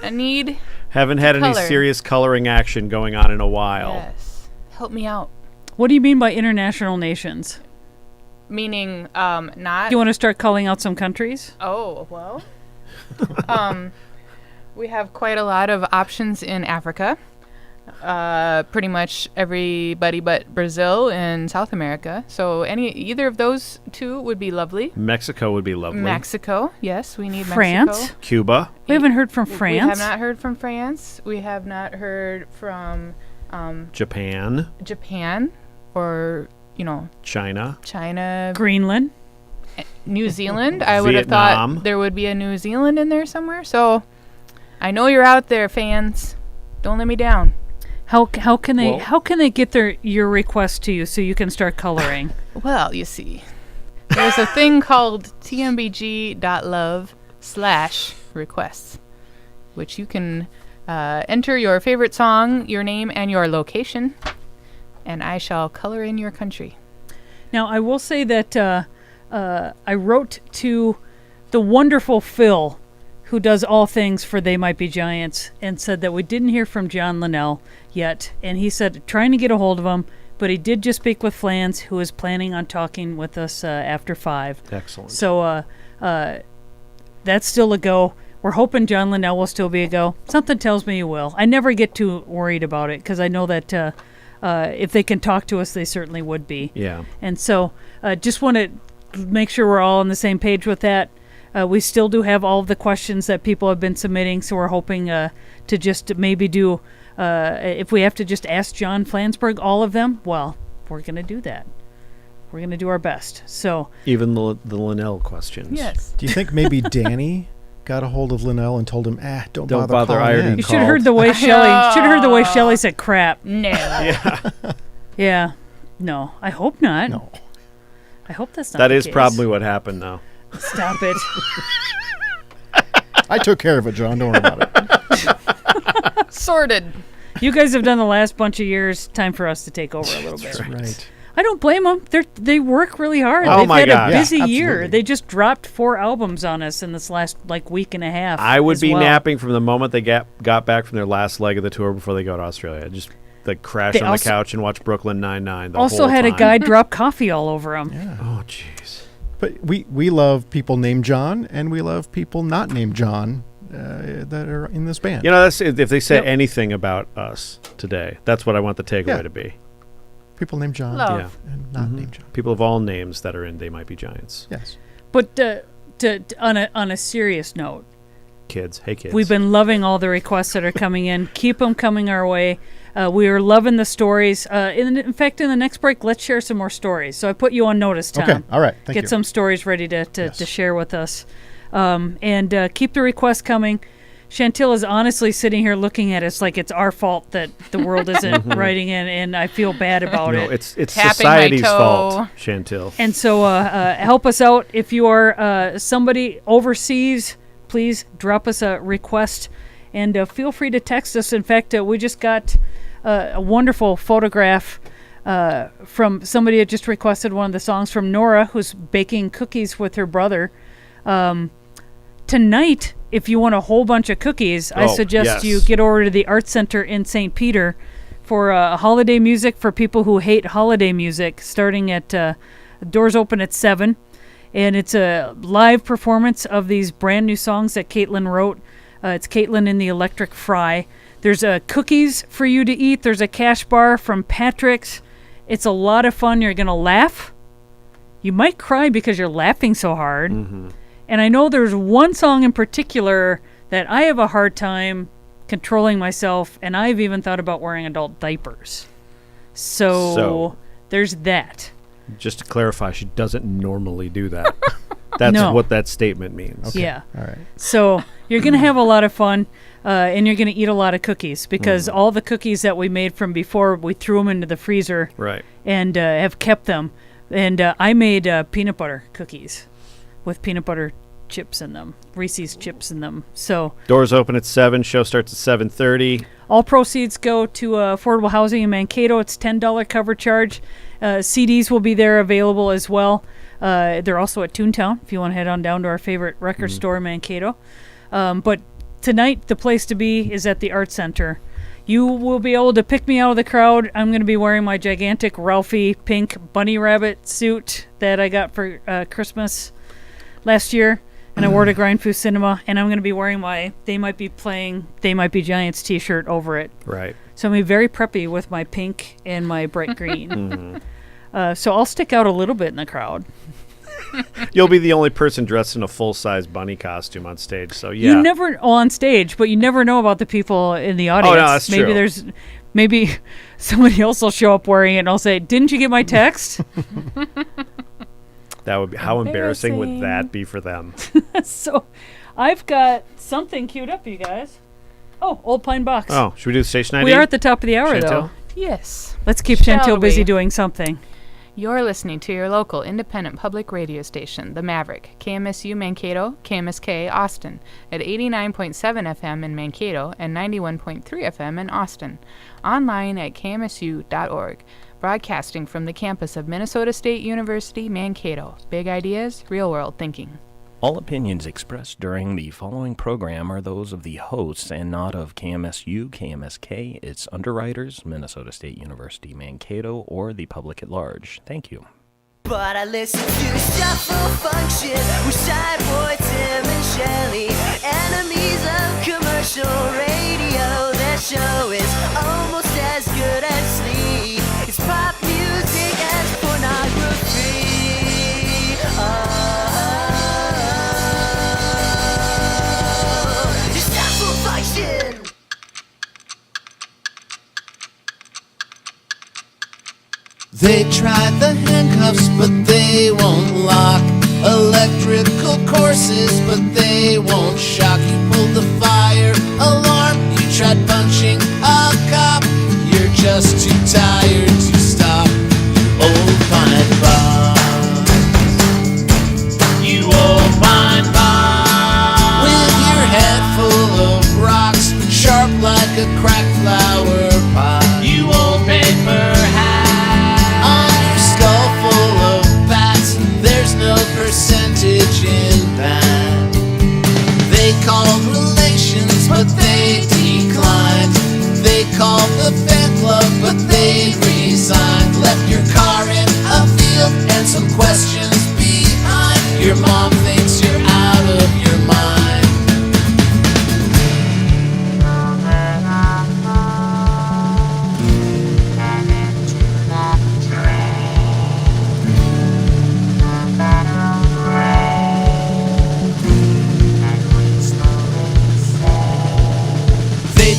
I need. Haven't had any color. serious coloring action going on in a while. Yes. Help me out. What do you mean by international nations? Meaning, not. You want to start calling out some countries? Oh, well. We have quite a lot of options in Africa. Pretty much everybody but Brazil and South America. So either of those two would be lovely. Mexico would be lovely. Mexico, yes, we need France? Mexico. Cuba. We haven't heard from We France. have not heard from France. We have not heard from Japan. Japan or, China. China. Greenland. New Zealand. I would have Vietnam. thought there would be a New Zealand in there somewhere. So I know you're out there, fans. Don't let me down. How can they get your request to you so you can start coloring? Well, you see, there's a thing called tmbg.love/requests, which you can enter your favorite song, your name, and your location, and I shall color in your country. Now, I will say that I wrote to the wonderful Phil, who does all things for They Might Be Giants, and said that we didn't hear from John Linnell yet. And he said trying to get a hold of him, but he did just speak with Flans, who is planning on talking with us after 5. Excellent. So that's still a go. We're hoping John Linnell will still be a go. Something tells me he will. I never get too worried about it because I know that if they can talk to us, they certainly would be. Yeah. And so just want to make sure we're all on the same page with that. We still do have all of the questions that people have been submitting, so we're hoping to just maybe do, if we have to just ask John Flansburgh all of them, well, we're going to do that. We're going to do our best. So Even the Linnell questions. Yes. Do you think maybe Danny got a hold of Linnell and told him, don't bother calling ironing in? you should have heard the way Shelley said crap. No. Yeah. Yeah. No, I hope not. No. I hope that's not That the is case. probably what happened, though. Stop it. I took care of it, John. Don't worry about it. Sorted. You guys have done the last bunch of years. Time for us to take over a little bit. That's right. I don't blame them. They work really hard. Oh They've my had God. a busy Yeah, year. absolutely. They just dropped 4 albums on us in this last week and a half. I would as be well. napping from the moment they got back from their last leg of the tour before they go to Australia. I'd just crash They on also- the couch and watch Brooklyn Nine-Nine the Also whole had time. a guy drop coffee all over him. Oh, jeez. But we love people named John, and we love people not named John that are in this band. You know, that's if they say Yep. anything about us today, that's what I want the takeaway Yeah. to be. People named John Love. and not named John. People of all names that are in They Might Be Giants. Yes. But on a serious note, Kids. Hey, kids. we've been loving all the requests that are coming in. Keep them coming our way. We are loving the stories. In fact, in the next break, let's share some more stories. So I put you on notice, Tom. Okay. All right. Thank Get you. some stories ready to share with us. And keep the requests coming. Chantil is honestly sitting here looking at us like it's our fault that the world isn't writing in, and I feel bad about No, it. it's Tapping my society's toe. fault, Chantil. And so help us out. If you are somebody overseas, please drop us a request and feel free to text us. In fact, we just got a wonderful photograph from somebody that just requested one of the songs from Nora, who's baking cookies with her brother. Tonight, if you want a whole bunch of cookies, I suggest you get over to the Art Center in St. Peter for holiday music for people who hate holiday music, starting at doors open at 7. And it's a live performance of these brand new songs that Caitlin wrote. It's Caitlin in the Electric Fry. There's cookies for you to eat. There's a cash bar from Patrick's. It's a lot of fun. You're going to laugh. You might cry because you're laughing so hard. Mm-hmm. And I know there's one song in particular that I have a hard time controlling myself, and I've even thought about wearing adult diapers. So there's that. Just to clarify, she doesn't normally do that. That's No. what that statement means. Okay. Yeah. All right. So you're going to have a lot of fun, and you're going to eat a lot of cookies because all the cookies that we made from before, we threw them into the freezer Right. and have kept them. And I made peanut butter cookies with peanut butter chips in them, Reese's chips in them. So Doors open at 7. Show starts at 7:30. all proceeds go to affordable housing in Mankato. It's $10 cover charge. CDs will be there available as well. They're also at Toontown if you want to head on down to our favorite record store in Mankato. But tonight, the place to be is at the Art Center. You will be able to pick me out of the crowd. I'm going to be wearing my gigantic Ralphie pink bunny rabbit suit that I got for Christmas last year. And I wore to Grindfoo Cinema. And I'm going to be wearing my They Might Be Playing They Might Be Giants t-shirt over it. Right. So I'm going to be very preppy with my pink and my bright green. So I'll stick out a little bit in the crowd. You'll be the only person dressed in a full-size bunny costume on stage. So yeah. You never on stage, but you never know about the people in the audience. Oh, no, that's maybe true. Maybe somebody else will show up wearing it and I'll say, "Didn't you get my text?" That would be how embarrassing would that be for them? So I've got something queued up, you guys. Oh, Old Pine Box. Oh, should we do Station ID? We are at the top of the hour, Chantel? though. Yes. Let's keep Shall Chantel busy we? doing something. You're listening to your local independent public radio station, The Maverick, KMSU Mankato, KMSK Austin, at 89.7 FM in Mankato and 91.3 FM in Austin. Online at kmsu.org. Broadcasting from the campus of Minnesota State University, Mankato. Big ideas, real world thinking. All opinions expressed during the following program are those of the hosts and not of KMSU, KMSK, its underwriters, Minnesota State University, Mankato, or the public at large. Thank you. But I listen to Shuffle Function with Sideboy, Tim, and Shelly. Enemies of commercial radio. Their show is almost as good as sleep. It's pop music and pornography. Shuffle Function. They tried the handcuffs, but they won't lock. Electrical courses, but they won't shock. You pulled the fire alarm, you tried punching a cop. You're just too tired to stop. Old Pine Box. You old Pine Box. With your head full of rocks, sharp like a cracked flower pot. You old paper hat. Skull full of bats, there's no percentage in that. They called relations, but they declined. They called the fan club, but they resigned. Left your car in a field and some questions behind. Your mom thinks you're out of your mind.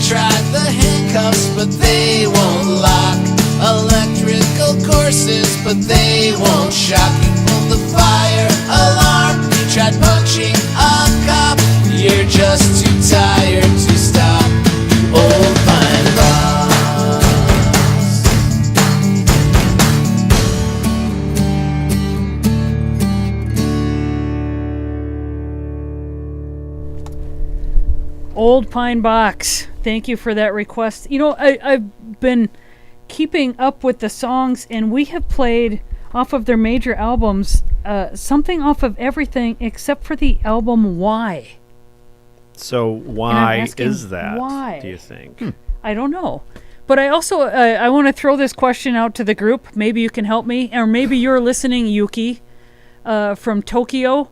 Tried the handcuffs, but they won't lock. Electrical courses, but they won't shock. You pulled the fire alarm, you tried punching a cop. You're just too tired to stop. Old Pine Old Pine Box. Thank you for that request. You know, I've been keeping up with the songs, and we have played off of their major albums, something off of everything except for the album Why. So And I'm why asking is that, why? do you think? I don't know. But I also I want to throw this question out to the group. Maybe you can help me, or maybe you're listening, Yuki, from Tokyo,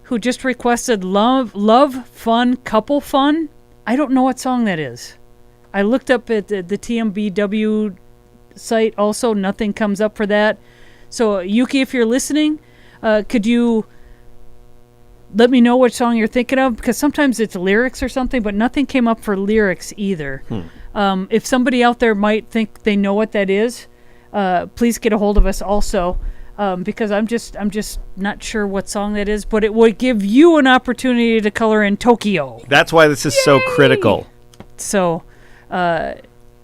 who just requested Love, Fun, Couple Fun. I don't know what song that is. I looked up at the TMBW site also. Nothing comes up for that. So, Yuki, if you're listening, could you let me know which song you're thinking of? Because sometimes it's lyrics or something, but nothing came up for lyrics either. If somebody out there might think they know what that is, please get a hold of us also, because I'm just not sure what song that is, but it would give you an opportunity to color in Tokyo. That's why this is so critical. So, I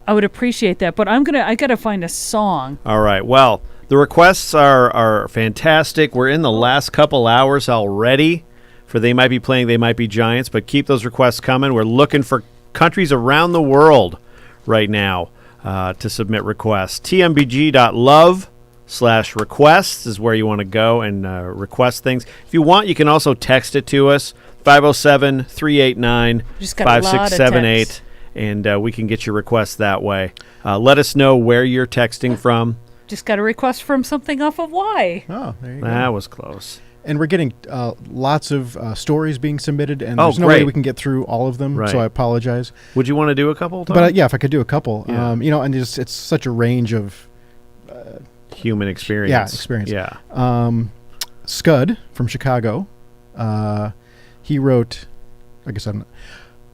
would appreciate that, but I gotta find a song. All right. Well, the requests are fantastic. We're in the last couple hours already for They Might Be Playing, They Might Be Giants, but keep those requests coming. We're looking for countries around the world right now to submit requests. TMBG.love/requests is where you want to go and request things. If you want, you can also text it to us, 507-389-5678, and we can get your requests that way. Let us know where you're texting from. Just got a request from something off of Y. Oh, there you go. That was close. And we're getting lots of stories being submitted, and Oh, there's no great. way we can get through all of them, Right. so I apologize. Would you want to do a couple? Tom? But yeah, if I could do a couple. Yeah. And it's such a range of human experience. Yeah, experience. Yeah. Scud from Chicago. He wrote,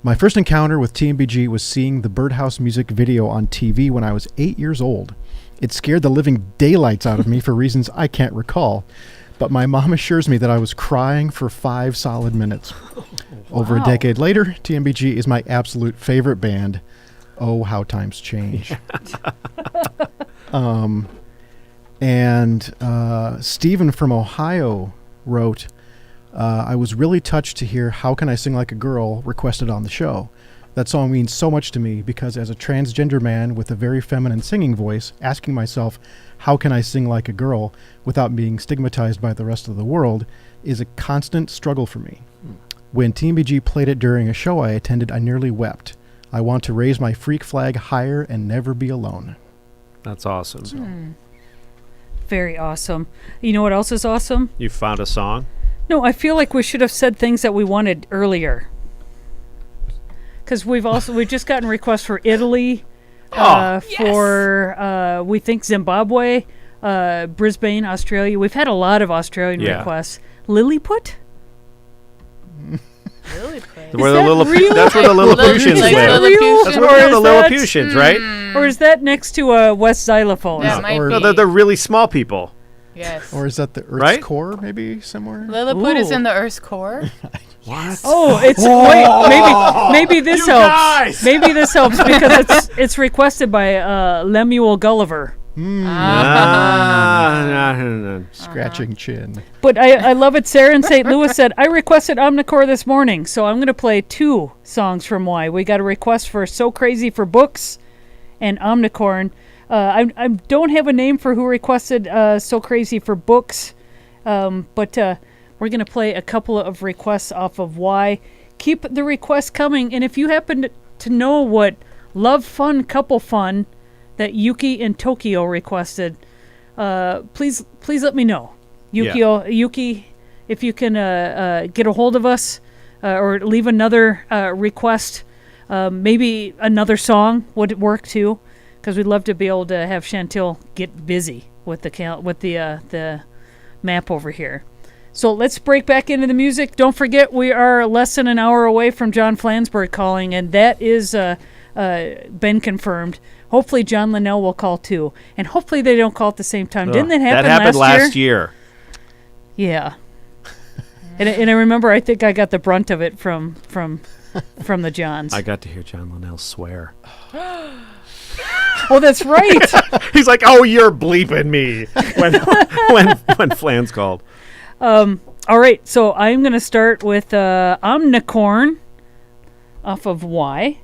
my first encounter with TMBG was seeing the Birdhouse music video on TV when I was 8 years old. It scared the living daylights out of me for reasons I can't recall. But my mom assures me that I was crying for 5 solid minutes. Over a decade later, TMBG is my absolute favorite band. Oh, how times change. And Stephen from Ohio wrote, I was really touched to hear How Can I Sing Like a Girl requested on the show. That song means so much to me because as a transgender man with a very feminine singing voice, asking myself, how can I sing like a girl without being stigmatized by the rest of the world is a constant struggle for me. When TMBG played it during a show I attended, I nearly wept. I want to raise my freak flag higher and never be alone. That's awesome. Very awesome. You know what else is awesome? You found a song? No, I feel like we should have said things that we wanted earlier. Because we've just gotten requests for Italy, for we think Zimbabwe, Brisbane, Australia. We've had a lot of Australian requests. Lilliput? That's where the Lilliputians live. That's where the Lilliputians, right? Or is that next to West Xylophone? No, they're really small people. Yes. Or is that the Earth's core, maybe, somewhere? Lilliput is in the Earth's core. What? Oh, it's maybe this helps. Guys! Maybe this helps because it's requested by Lemuel Gulliver. Scratching chin. But I love it. Sarah in St. Louis said, I requested Omnicore this morning, so I'm going to play 2 songs from Y. We got a request for So Crazy for Books and Omnicorn. I don't have a name for who requested So Crazy for Books, but we're going to play a couple of requests off of Y. Keep the requests coming, and if you happen to know what Love Fun Couple Fun that Yuki and Tokyo requested, please let me know. Yuki, if you can get a hold of us or leave another request, maybe another song would work too, because we'd love to be able to have Chantil get busy with the map over here. So let's break back into the music. Don't forget, we are less than an hour away from John Flansburgh calling, and that is been confirmed. Hopefully John Linnell will call too, and hopefully they don't call at the same time. Didn't that happen last year? That happened last year. Yeah. And I remember, I think I got the brunt of it from the Johns. I got to hear John Linnell swear. Oh, that's right. He's like, "Oh, you're bleeping me," when Flans called. All right, so I'm going to start with Omnicorn off of Y.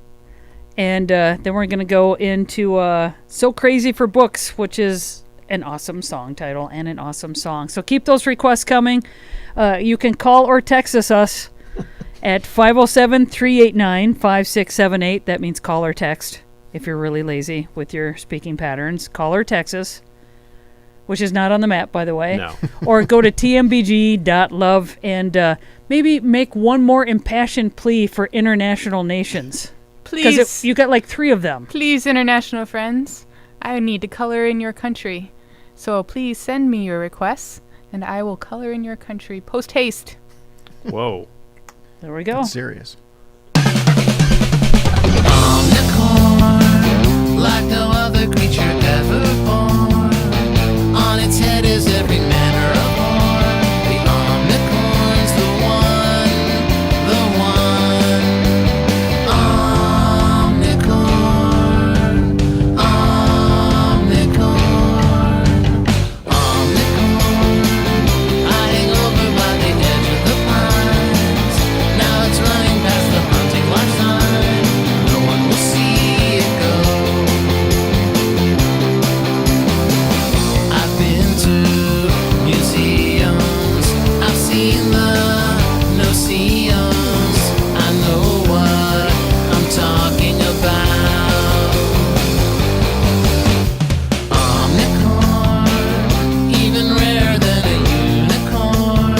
And then we're going to go into So Crazy for Books, which is an awesome song title and an awesome song. So keep those requests coming. You can call or text us at 507-389-5678. That means call or text if you're really lazy with your speaking patterns. Call or text us, which is not on the map, by the way. No. Or go to tmbg.love and maybe make one more impassioned plea for international nations. Please. Because you got like 3 of them. Please, international friends, I need to color in your country. So please send me your requests, and I will color in your country post haste. Whoa. There we go. That's serious. Omnicorn, like no other creature ever born. On its head is every manner of horn. The omnicorn's the one, the one. Omnicorn, omnicorn, omnicorn. Hiding over by the edge of the pines. Now it's running past the hunting watch sign. No one will see it go. I've been to museums. I've seen the no-see-ums. I know what I'm talking about. Omnicorn, even rarer than a unicorn.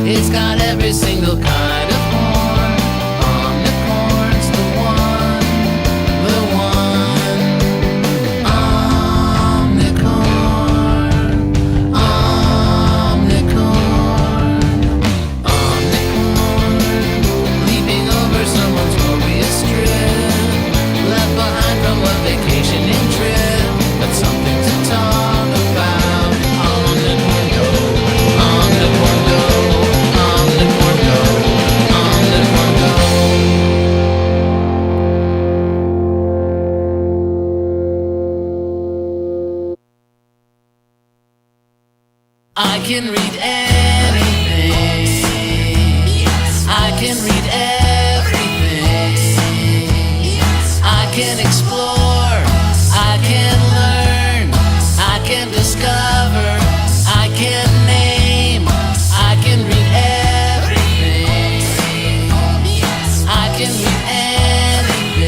It's got every single kind of horn. Omnicorn's the one, the one. Omnicorn, omnicorn, omnicorn. Leaping over someone's glorious strip. Left behind from a vacationing trip. But something to talk about. Omnicorn go, omnicorn go, omnicorn go, omnicorn go. I can read anything. I can read everything. I can explore. I can learn. I can discover. I can name. I can read everything. I can read anything.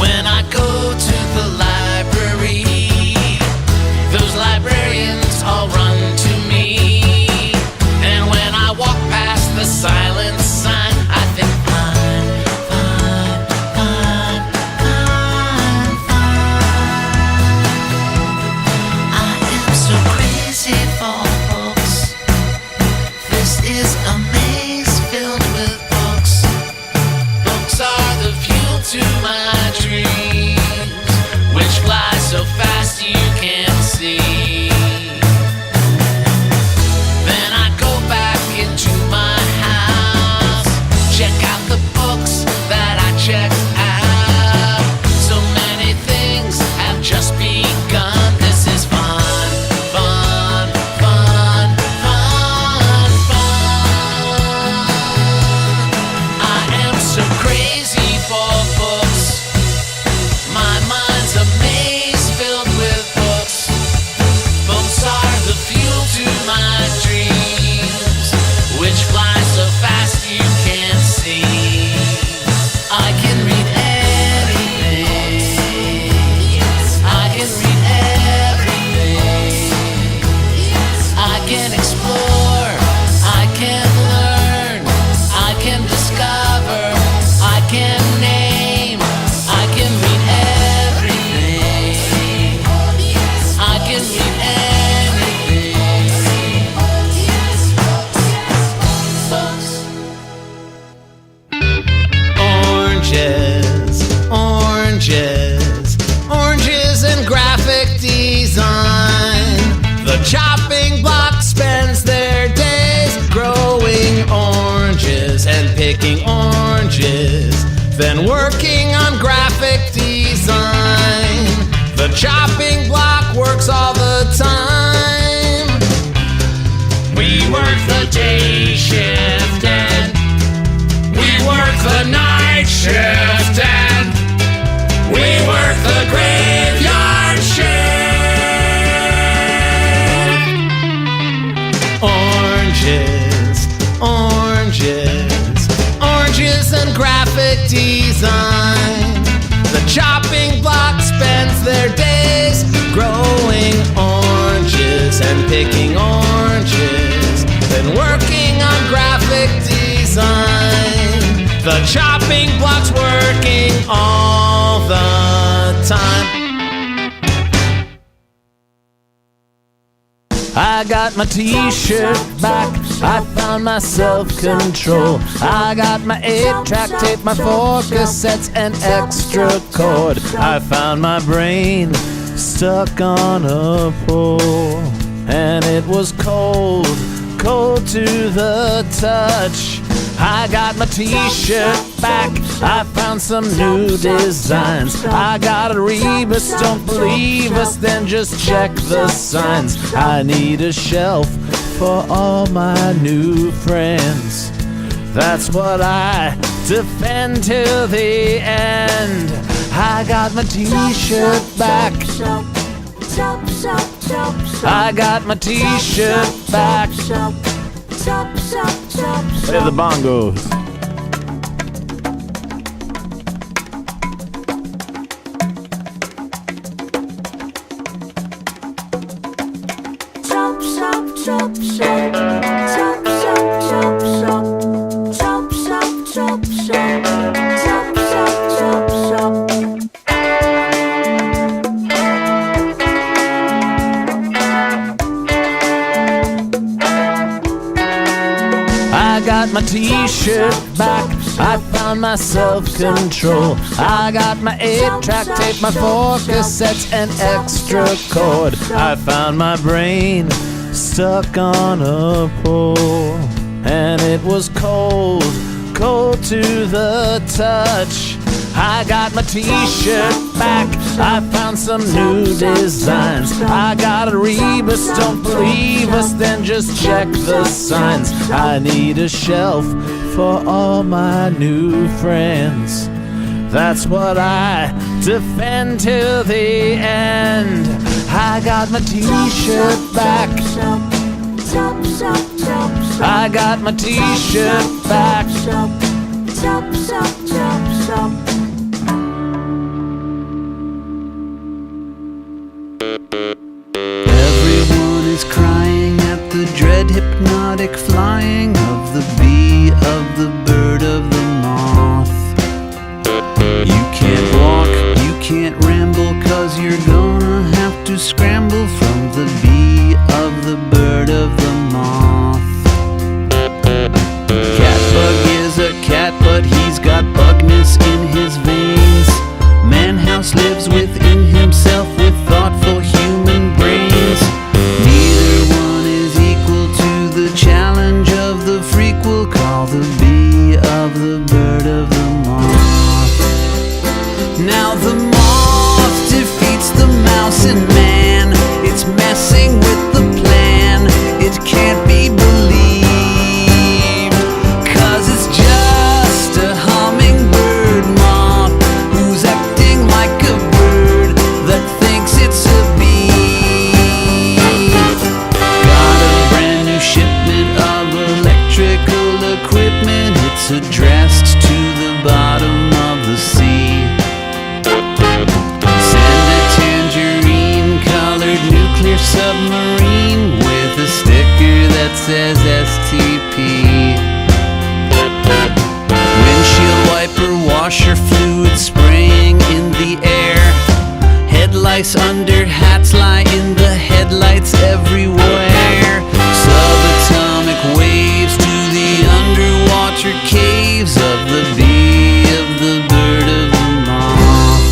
When I go to the library, those librarians all run to me. And when I walk past the silent sign, I think fine, fine, fine, fine, fine. I am so crazy for books. This is a maze filled with books. Books are the fuel to my dreams, which fly so fast you can't see. Then I go back into my house, check out the books that I checked out. So many things have just begun. This is fun, fun, fun, fun, fun. I am so crazy for books. My mind's a maze filled with books. Books are the fuel to my dreams, which fly so fast you can't see. I can read anything. I can read everything. I can explore. I can learn. I can discover. I can name. I can read everything. I can read anything. Oranges, oranges, oranges and graphic design. The chopping block spends their days growing oranges and picking oranges, then working on graphic design. The chopping block works all the time. We work the day shift and we work the night shift and we work the graveyard shift. Oranges, oranges, oranges and graphic design. The chopping block spends their days growing oranges and picking oranges, then working on graphic design. The chopping block's working all I got my t-shirt back, I found my self-control. I got my 8-track tape, my 4 cassettes, and extra cord. I found my brain stuck on a pole, and it was cold, cold to the touch. I got my t-shirt back, I found some new designs. I got a rebus, don't believe us, then just check the signs. I need a shelf for all my new friends. That's what I defend till the end. I got my t-shirt back, I got my t-shirt back. Play the bongos. I got my t-shirt back, I found my self-control. I got my 8-track tape, my 4 cassettes, and extra cord. I found my brain stuck on a pole, and it was cold, cold to the touch. I got my t-shirt back, I found some new designs. I got a rebus, don't believe us, then just check the signs. I need a shelf for all my new friends. That's what I defend till the end. I got my t-shirt back, I got my t-shirt back. Everyone is crying at the dread hypnotic flying of the bee, of the bird, of the moth. You can't walk, you can't ramble, 'cause you're gonna have to scramble from the bee, of the bird, of the moth. Catbug is a cat, but he's got bugness in his veins. Manhouse lives within himself with thoughtful human brains. Neither one is equal to the challenge of the freak we'll call the bee, of the bird, of the moth. Now the moth defeats the mouse and man. It's messing with the plan. It can't be believed, 'cause it's just a hummingbird moth who's acting like a bird that thinks it's a bee. Got a brand new shipment of electrical equipment. It's addressed to the bottom of the sea. Send a tangerine-colored nuclear submarine with a sticker that says STP. Windshield wiper, washer fluid spraying in the air. Headlights under hats lie in the headlights everywhere. Subatomic waves to the underwater caves of the bee, of the bird, of the moth.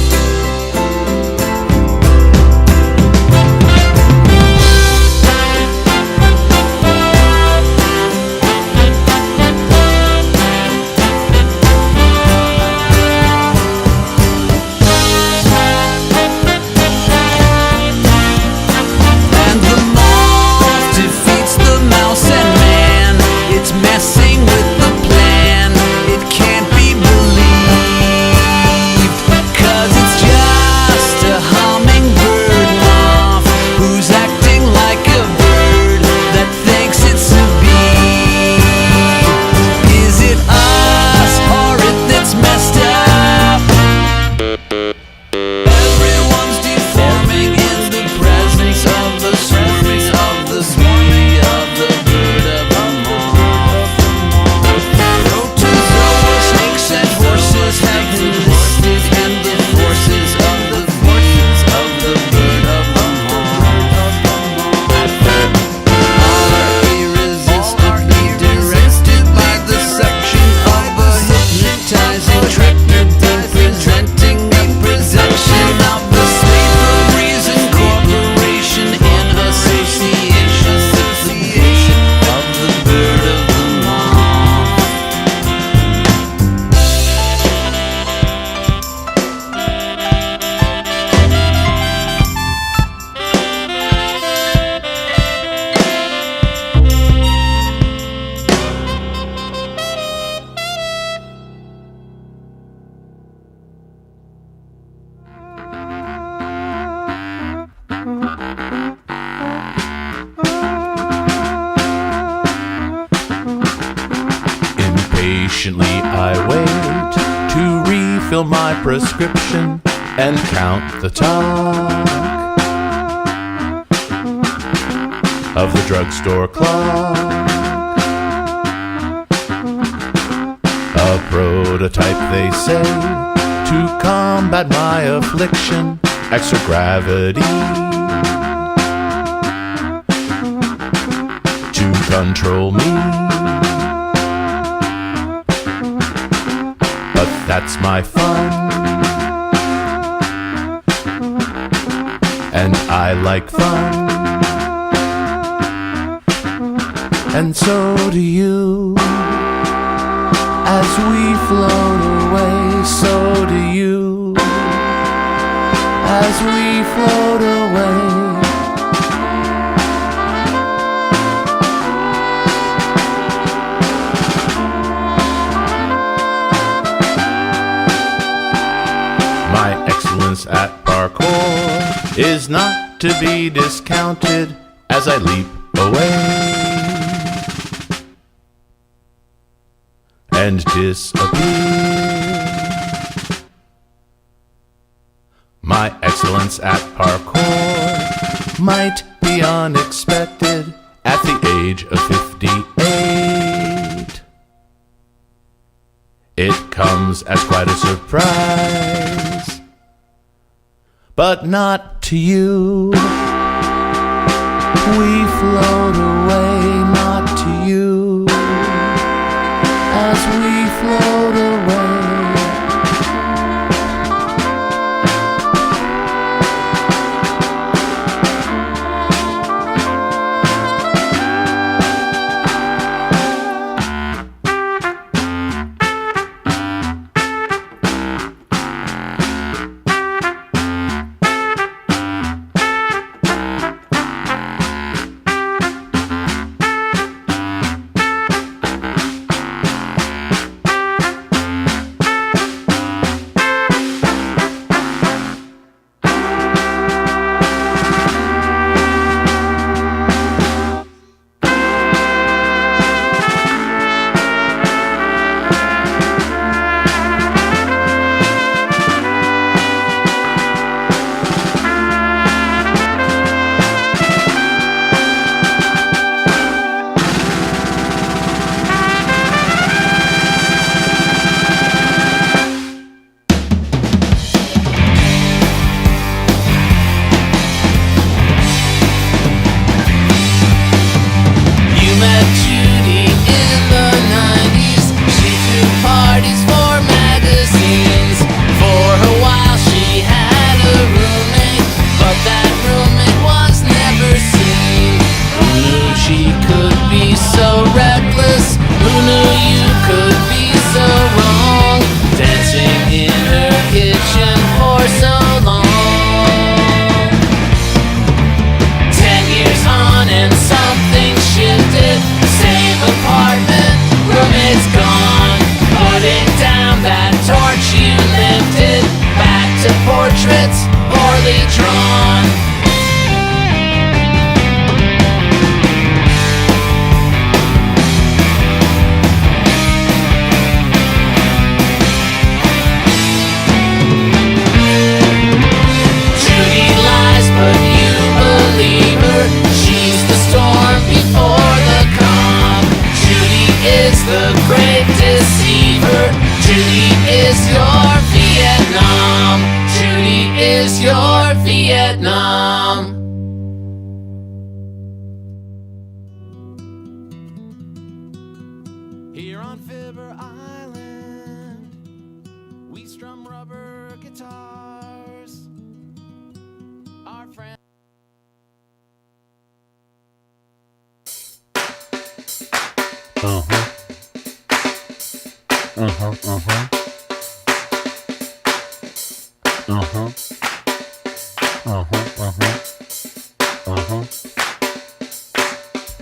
And the moth defeats Patiently I wait to refill my prescription and count the talk of the drugstore clock. A prototype, they say, to combat my affliction, extra gravity to control me. But that's my fun, and I like fun, and so do you. As we float away, so do you. As we float away. My excellence at parkour is not to be discounted as I leap away and disappear. My excellence at parkour might be unexpected at the age of 58. It comes as quite a surprise, but not to you. We float away, not to you. As we float away.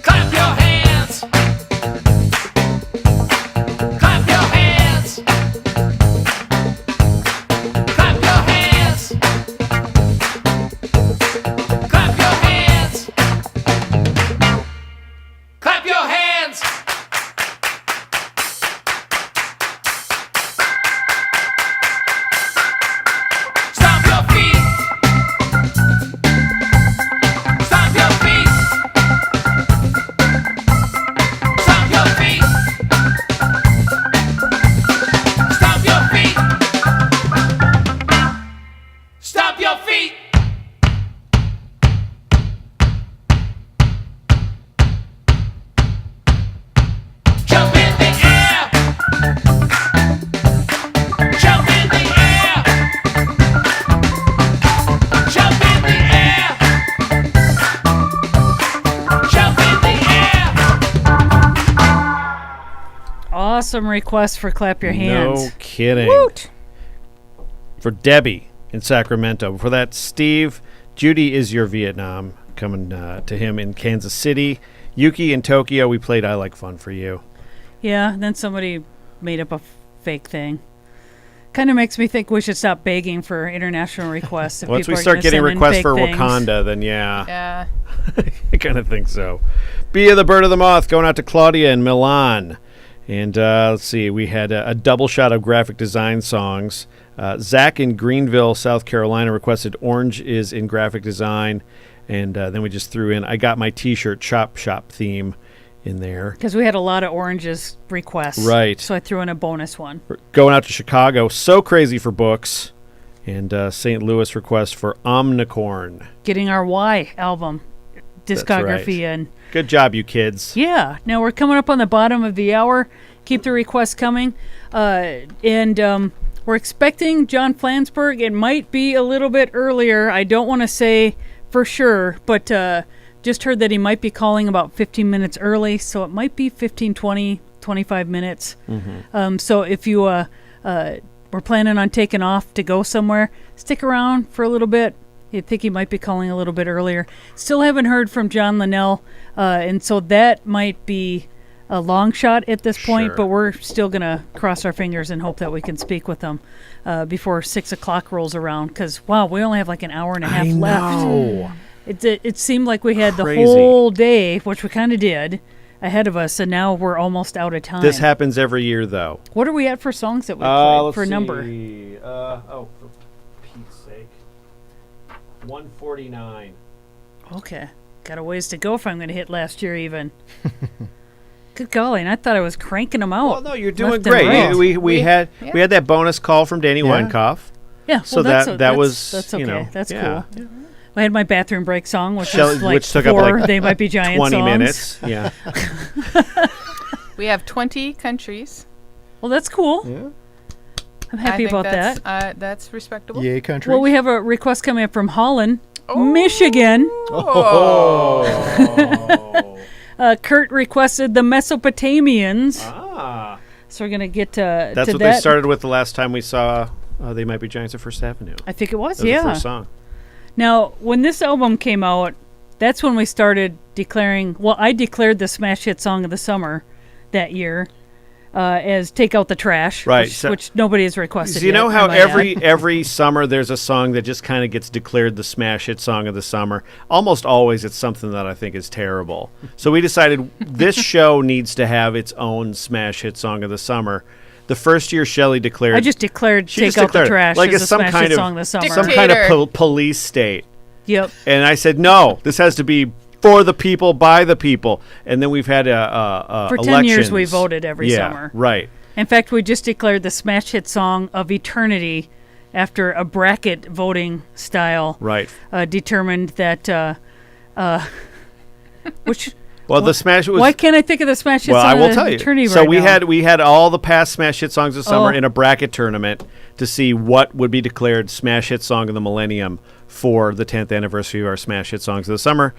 Clap your hands. Clap your hands. Clap your hands. Clap your hands. Clap your hands. awesome request for Clap Your Hands. No kidding. Woot! For Debbie in Sacramento. For that, Steve, Judy is Your Vietnam, coming to him in Kansas City. Yuki in Tokyo, we played I Like Fun for You. Yeah, then somebody made up a fake thing. Kind of makes me think we should stop begging for international requests. Once we start getting requests for Wakanda, then yeah. Yeah. I kind of think so. Bia the Bird of the Moth going out to Claudia in Milan. And let's see, we had a double shot of graphic design songs. Zach in Greenville, South Carolina requested Orange is in graphic design. And then we just threw in I Got My T-Shirt Chop Shop theme in there. Because we had a lot of oranges requests. Right. So I threw in a bonus one. Going out to Chicago, So Crazy for Books. And St. Louis request for Omnicorn. Getting our Y album discography right. in. Good job, you kids. Yeah. Now we're coming up on the bottom of the hour. Keep the requests coming. And we're expecting John Flansburgh. It might be a little bit earlier. I don't want to say for sure, but just heard that he might be calling about 15 minutes early, so it might be 15, 20, 25 minutes. Mm-hmm. So if you were planning on taking off to go somewhere, stick around for a little bit. I think he might be calling a little bit earlier. Still haven't heard from John Linnell, and so that might be a long shot at this point, Sure. but we're still going to cross our fingers and hope that we can speak with him before 6 o'clock rolls around, because, wow, we only have like an hour and a half left. It seemed like we had Crazy. the whole day, which we kind of did, ahead of us, and now we're almost out of time. This happens every year, though. What are we at for songs that we played for a number? For Pete's sake. 149. Okay. Got a ways to go if I'm going to hit last year even. Good golly, and I thought I was cranking them out. Well, no, you're doing left and great. right. We had that bonus call from Danny Weinkauf. Yeah, well, so that's that was that's you okay. know, That's yeah. cool. I had my bathroom break song, which Shelley- was like which took 4 up like They Might Be Giant 20 songs. minutes. Yeah. We have 20 countries. Well, that's cool. Yeah. I'm happy about that. That's respectable. Yay, country. Well, we have a request coming up from Holland, Michigan. Oh. Kurt requested the Mesopotamians. Ah. So we're going to get to That's to what that. they started with the last time we saw They Might Be Giants at First Avenue. I think it was, That was yeah. the first song. Now, when this album came out, that's when we started declaring. Well, I declared the smash hit song of the summer that year as "Take Out the Trash," Right, which nobody has requested. So you know yet, how I might add. every summer there's a song that just kind of gets declared the smash hit song of the summer. Almost always it's something that I think is terrible. So we decided this show needs to have its own smash hit song of the summer. The first year Shelley declared, I just declared she "Take just Out declared the it, Trash" like as it's a some smash kind hit of song this summer. some kind of police state. Yep. And I said no, this has to be for the people, by the people. And then we've had For 10 years we elections. voted every Yeah, summer. right. In fact, we just declared the smash hit song of eternity after a bracket voting style. Right. Determined that which. Well, the smash was. Why can't I think of the smash hit Well, song I will of tell you. eternity So right now? we had all the past smash hit songs of summer Oh. in a bracket tournament to see what would be declared smash hit song of the millennium for the 10th anniversary of our smash hit songs of the summer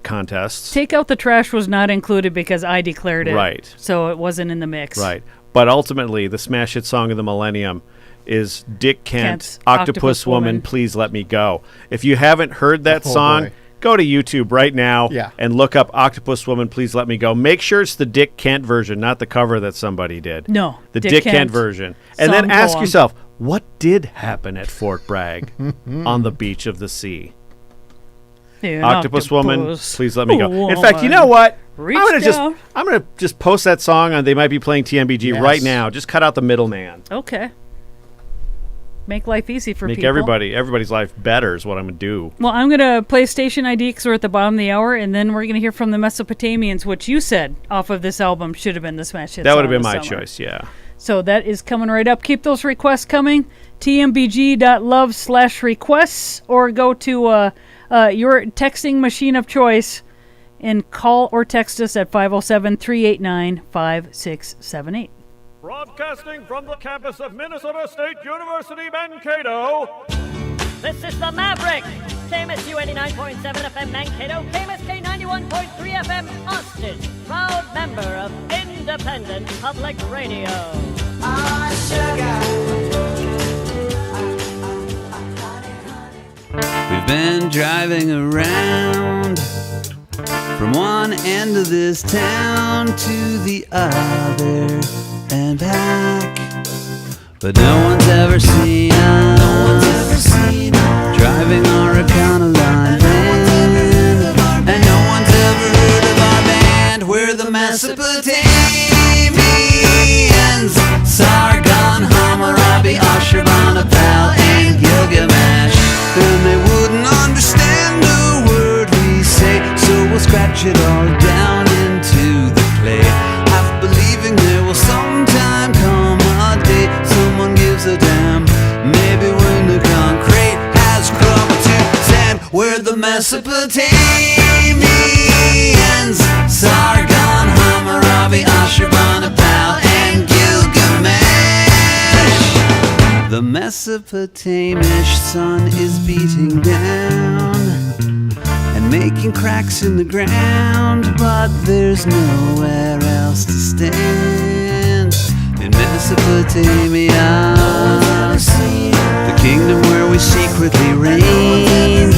contests. Take Out the Trash was not included because I declared it. Right. So it wasn't in the mix. Right. But ultimately, the smash hit song of the millennium is Dick Kent's Kent's Octopus Woman, Please Let Me Go. If you haven't heard that song, boy. go to YouTube right now Yeah. and look up Octopus Woman, Please Let Me Go. Make sure it's the Dick Kent version, not the cover that somebody did. No, The Dick Dick Kent Kent version. And then song ask poem. yourself, what did happen at Fort Bragg on the beach of the sea? Yeah, Octopus Woman, octopus Please Let Me Go. In fact, you woman, know what? reach I'm gonna just post that song on They Might Be Playing TMBG Yes. right now. Just cut out the middleman. Okay. Make life easy for Make people. everybody's life better is what I'm gonna do. Well, I'm going to play station ID because we're at the bottom of the hour, and then we're going to hear from the Mesopotamians, which you said off of this album should have been the smash hit That would song have been of the my summer. choice, yeah. So that is coming right up. Keep those requests coming. tmbg.love/requests, or go to your texting machine of choice and call or text us at 507-389-5678. Broadcasting from the campus of Minnesota State University, Mankato. This is the Maverick, KMSU 89.7 FM Mankato, KMSK 91.3 FM Austin, proud member of Independent Public Radio. We've been driving around from one end of this town to the other and back, but no one's ever seen us driving our Econoline van, and no one's ever heard of our band. We're the Mesopotamians, Sargon, Hammurabi, Ashurbanipal, and Gilgamesh. And they wouldn't understand a word we say, so we'll scratch it all down into the clay, half believing there will sometime come a day someone gives a damn. Maybe when the concrete has crumbled to sand. We're the Mesopotamians, Sargon, Hammurabi, Ashurbanipal, and Gilgamesh. The Mesopotamish sun is beating down and making cracks in the ground, but there's nowhere else to stand in Mesopotamia, the kingdom where we secretly reign,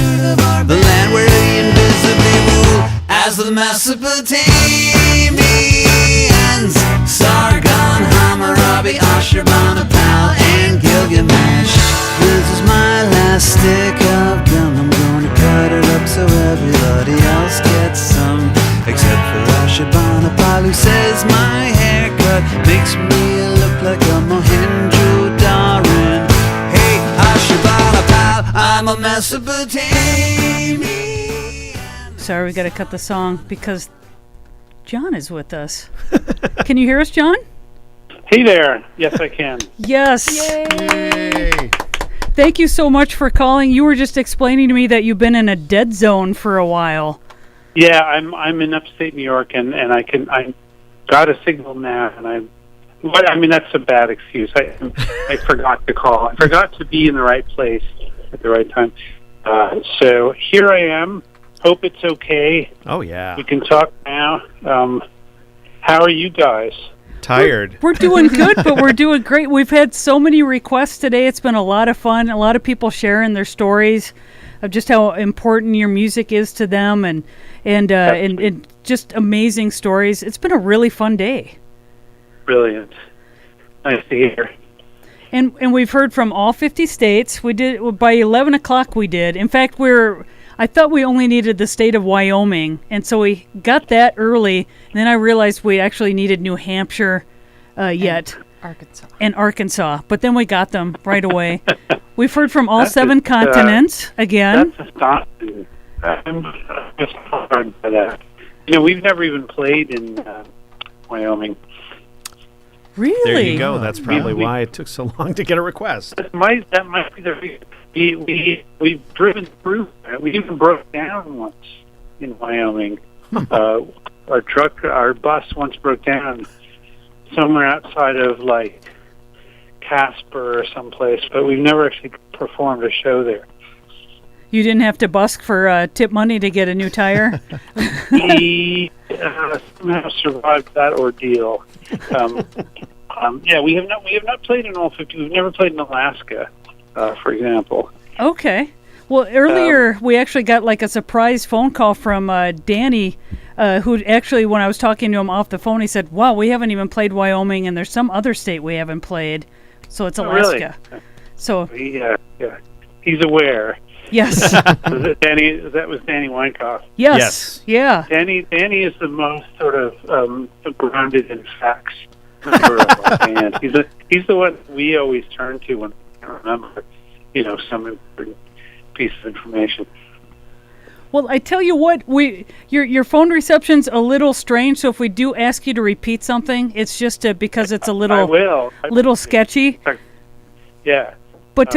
the land where we invisibly rule as the Mesopotamians, Sargon, Hammurabi, Ashurbanipal, and Gilgamesh. This is my last stick of gum. I'm gonna cut it up so everybody else gets some, except for Ashurbanipal, who says my haircut makes me look like a Mohenjo-Daran. Hey, Ashurbanipal, I'm a Mesopotamian. Sorry, we got to cut the song because John is with us. Can you hear us, John? Hey there. Yes, I can. Yes. Yay! Thank you so much for calling. You were just explaining to me that you've been in a dead zone for a while. Yeah, I'm in upstate New York, and I got a signal now, and that's a bad excuse. I forgot to call. I forgot to be in the right place at the right time. So here I am. Hope it's okay. Oh, yeah. We can talk now. How are you guys? Tired. We're doing good, but we're doing great. We've had so many requests today. It's been a lot of fun. A lot of people sharing their stories of just how important your music is to them, and just amazing stories. It's been a really fun day. Brilliant. Nice to hear. And we've heard from all 50 states. We did by 11 o'clock. We did. In fact, I thought we only needed the state of Wyoming, and so we got that early. And then I realized we actually needed New Hampshire yet. And Arkansas. But then we got them right away. We've heard from all 7 continents again. That's astonishing. I'm just hard by that. We've never even played in Wyoming. Really? There you go. That's probably why it took so long to get a request. That might be the reason. We've driven through. We even broke down once in Wyoming. Our bus once broke down somewhere outside of like Casper or someplace, but we've never actually performed a show there. You didn't have to busk for tip money to get a new tire? We somehow survived that ordeal. Yeah, we have not played in all 50. We've never played in Alaska, for example. Okay. Well, earlier we actually got like a surprise phone call from Danny, who actually, when I was talking to him off the phone, he said, "Wow, we haven't even played Wyoming, and there's some other state we haven't played." So it's Alaska. Really? So yeah, he's aware. Yes. That was Danny Weinkoff. Yes. Yeah. Danny is the most sort of grounded in facts member of our band. He's the one we always turn to when we can't remember, some important piece of information. Well, I tell you what, your phone reception's a little strange. So if we do ask you to repeat something, it's just because it's a little sketchy. Yeah. But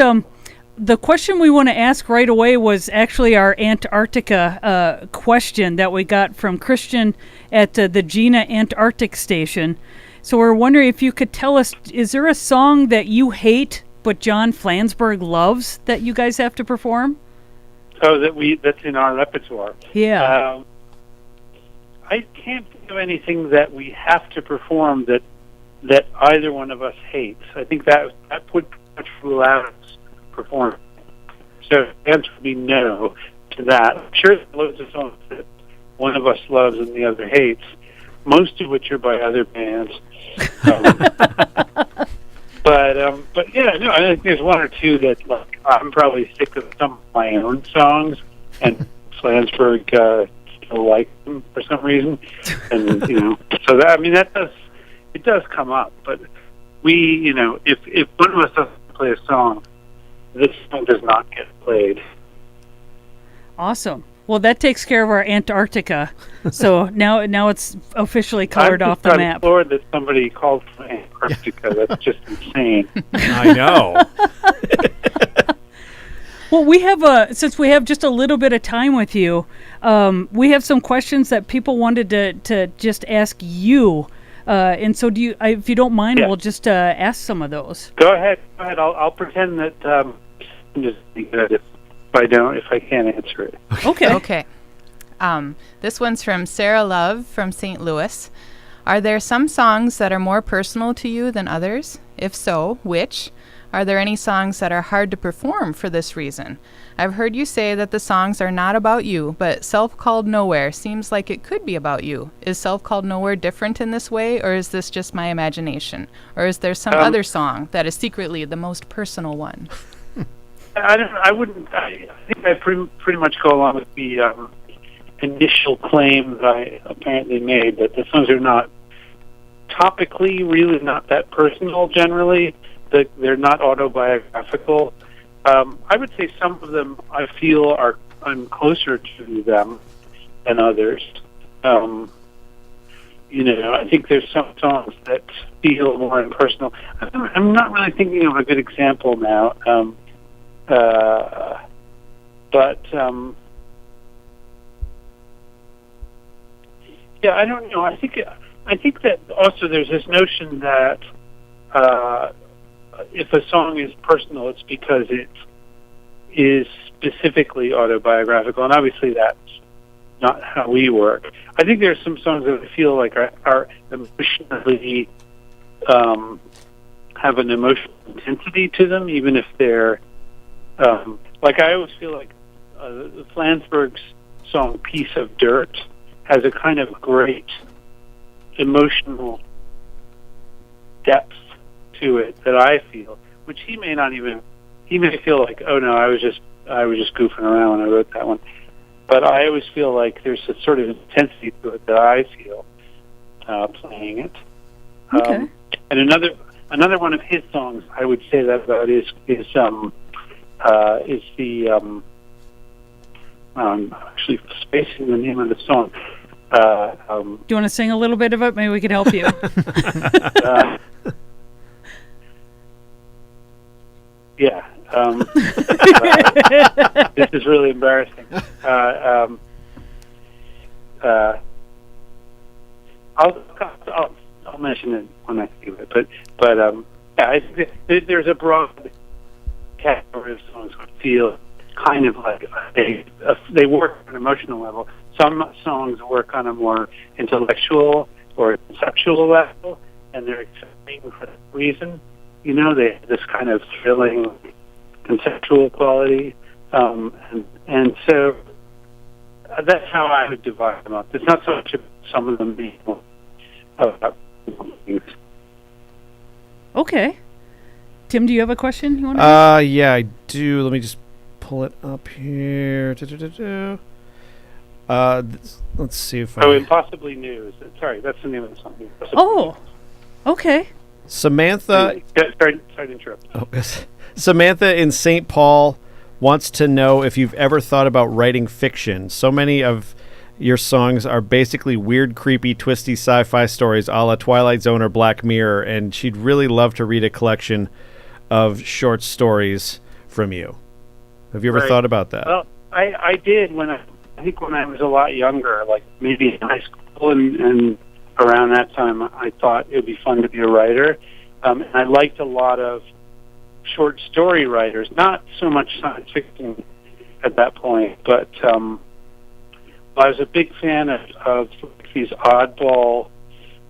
the question we want to ask right away was actually our Antarctica question that we got from Christian at the Gina Antarctic Station. So we're wondering if you could tell us, is there a song that you hate but John Flansburgh loves that you guys have to perform? Oh, that's in our repertoire. Yeah. I can't think of anything that we have to perform that either one of us hates. I think that would pretty much rule out performing. So the answer would be no to that. I'm sure there's loads of songs that one of us loves and the other hates, most of which are by other bands. But yeah, no, I think there's one or two that like I'm probably sick of some of my own songs, and Flansburgh still like them for some reason, and so that it does come up. But we, if one of us doesn't play a song, this song does not get played. Awesome. Well, that takes care of our Antarctica. So now it's officially colored off the map. I'm floored that somebody called from Antarctica. That's just insane. I know. Well, we have since we have just a little bit of time with you, we have some questions that people wanted to just ask you. And so, if you don't mind, we'll just ask some of those. Go ahead. I'll pretend that I'm just good if I can't answer it. Okay. Okay. This one's from Sarah Love from St. Louis. Are there some songs that are more personal to you than others? If so, which? Are there any songs that are hard to perform for this reason? I've heard you say that the songs are not about you, but Self-Called Nowhere seems like it could be about you. Is Self-Called Nowhere different in this way, or is this just my imagination? Or is there some other song that is secretly the most personal one? I think I pretty much go along with the initial claim that I apparently made, that the songs are not topically really not that personal generally, that they're not autobiographical. I would say some of them I feel I'm closer to them than others. I think there's some songs that feel more impersonal. I'm not really thinking of a good example now. Yeah, I don't know. I think that also there's this notion that if a song is personal, it's because it is specifically autobiographical, and obviously that's not how we work. I think there's some songs that I feel like are emotionally have an emotional intensity to them, even if they're like I always feel like Flansburgh's song "Piece of Dirt" has a kind of great emotional depth to it that I feel, which he may feel like, oh no, I was just goofing around when I wrote that one. But I always feel like there's a sort of intensity to it that I feel playing it. Okay. And another one of his songs I would say that about is the I'm actually spacing the name of the song. Do you want to sing a little bit of it? Maybe we could help you. Yeah. This is really embarrassing. I'll mention it when I think of it. But yeah, I think there's a broad category of songs that feel kind of like they work on an emotional level. Some songs work on a more intellectual or conceptual level, and they're exciting for that reason. They have this kind of thrilling conceptual quality, and so that's how I would divide them up. It's not so much some of them being about things. Okay. Tim, do you have a question you want to yeah, I do. Let me just pull it up here. Let's see if Impossibly New. Sorry, that's the name of the song. Oh, okay. Samantha. Sorry to interrupt. Oh, Samantha in St. Paul wants to know if you've ever thought about writing fiction. So many of your songs are basically weird, creepy, twisty sci-fi stories a la Twilight Zone or Black Mirror, and she'd really love to read a collection of short stories from you. Have you ever thought about that? Well, I did when I was a lot younger, like maybe in high school, and around that time I thought it would be fun to be a writer. And I liked a lot of short story writers, not so much science fiction at that point. But I was a big fan of these oddball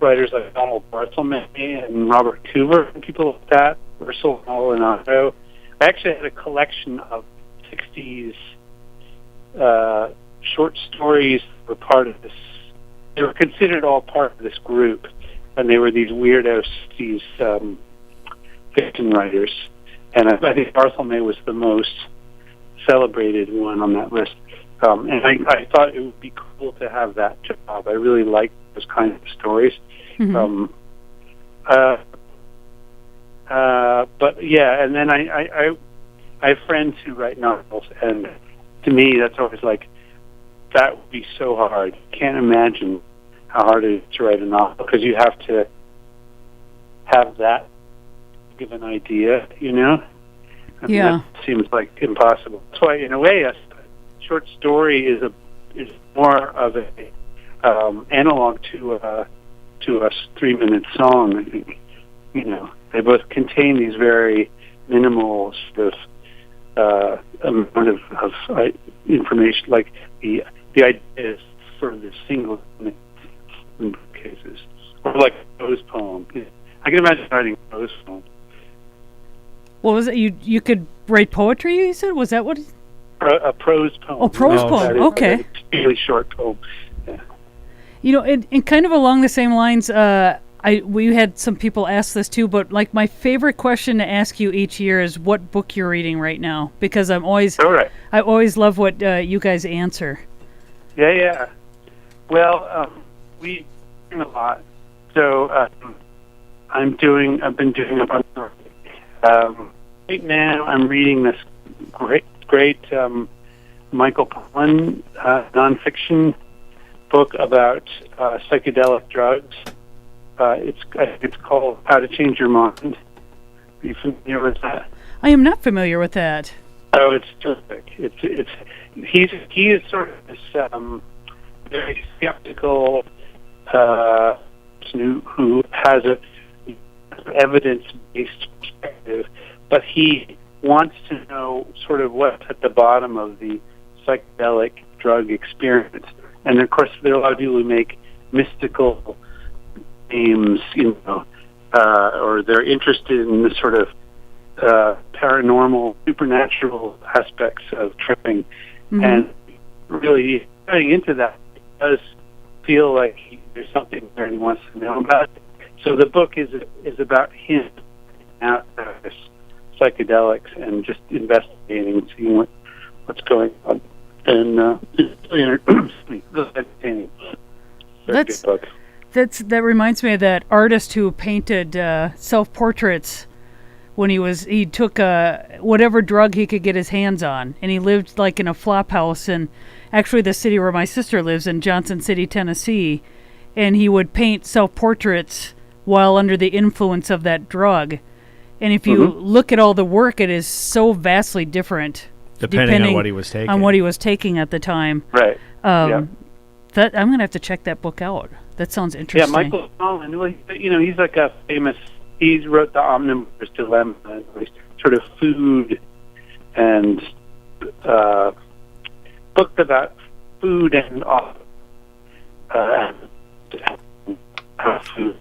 writers like Donald Barthelme and Robert Coover and people like that, Ursula Maldonado. I actually had a collection of 60s short stories that were part of this. They were considered all part of this group, and they were these weirdo 60s fiction writers. And I think Barthelme was the most celebrated one on that list. And I thought it would be cool to have that job. I really liked those kinds of stories. Mm-hmm. But yeah, and then I have friends who write novels, and to me, that's always like, that would be so hard. Can't imagine how hard it is to write a novel, because you have to have that give an idea, you know? I mean, Yeah. that seems like impossible. That's why, in a way, a short story is more of a analog to a 3-minute song. I think, you know, they both contain these very minimal sort of amount of information, like the ideas for the single in cases, or like a prose poem. I can imagine writing a prose poem. What was it? You could write poetry, you said? Was that what? A prose poem. Oh, prose poem. Okay. Really short poem. Yeah. You know, and kind of along the same lines, we had some people ask this too, but like my favorite question to ask you each year is what book you're reading right now, because I always love what you guys answer. Yeah. Well, we do a lot. So I've been doing a bunch of right now I'm reading this great Michael Pollan nonfiction book about psychedelic drugs. I think it's called How to Change Your Mind. Are you familiar with that? I am not familiar with that. Oh, it's terrific. He is sort of this very skeptical person who has a evidence-based perspective, but he wants to know sort of what's at the bottom of the psychedelic drug experience. And of course, there are a lot of people who make mystical claims, you know, or they're interested in the sort of paranormal, supernatural aspects of tripping. Mm-hmm. And really getting into that, it does feel like there's something there he wants to know about it. So the book is about him out there, psychedelics, and just investigating and seeing what's going on. And it's really entertaining. Very good book. That reminds me of that artist who painted self-portraits when he took whatever drug he could get his hands on, and he lived like in a flop house in actually the city where my sister lives, in Johnson City, Tennessee, and he would paint self-portraits while under the influence of that drug. And if you look at all the work, it is so vastly different depending on what he was taking. On what he was taking at the time. Right. That I'm gonna have to check that book out. That sounds interesting. Yeah, Michael Pollan. Well, you know, he's like a famous. He wrote the Omnivore's Dilemma, sort of food and book about food and how food,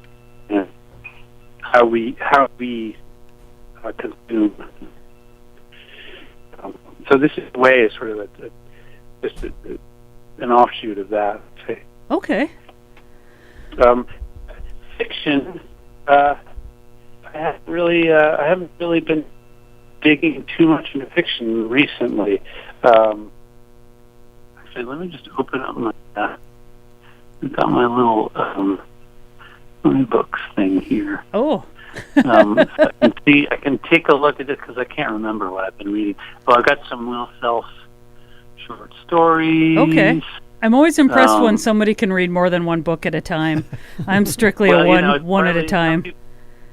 how we consume. So this is a way is sort of just an offshoot of that. I'd say. Okay. Fiction. I haven't really been digging too much into fiction recently. Actually, let me just open up my. I've got my little books thing here. Oh. I can take a look at this because I can't remember what I've been reading. Well, I've got some Will Self short stories. Okay. I'm always impressed when somebody can read more than one book at a time. I'm strictly one at a time.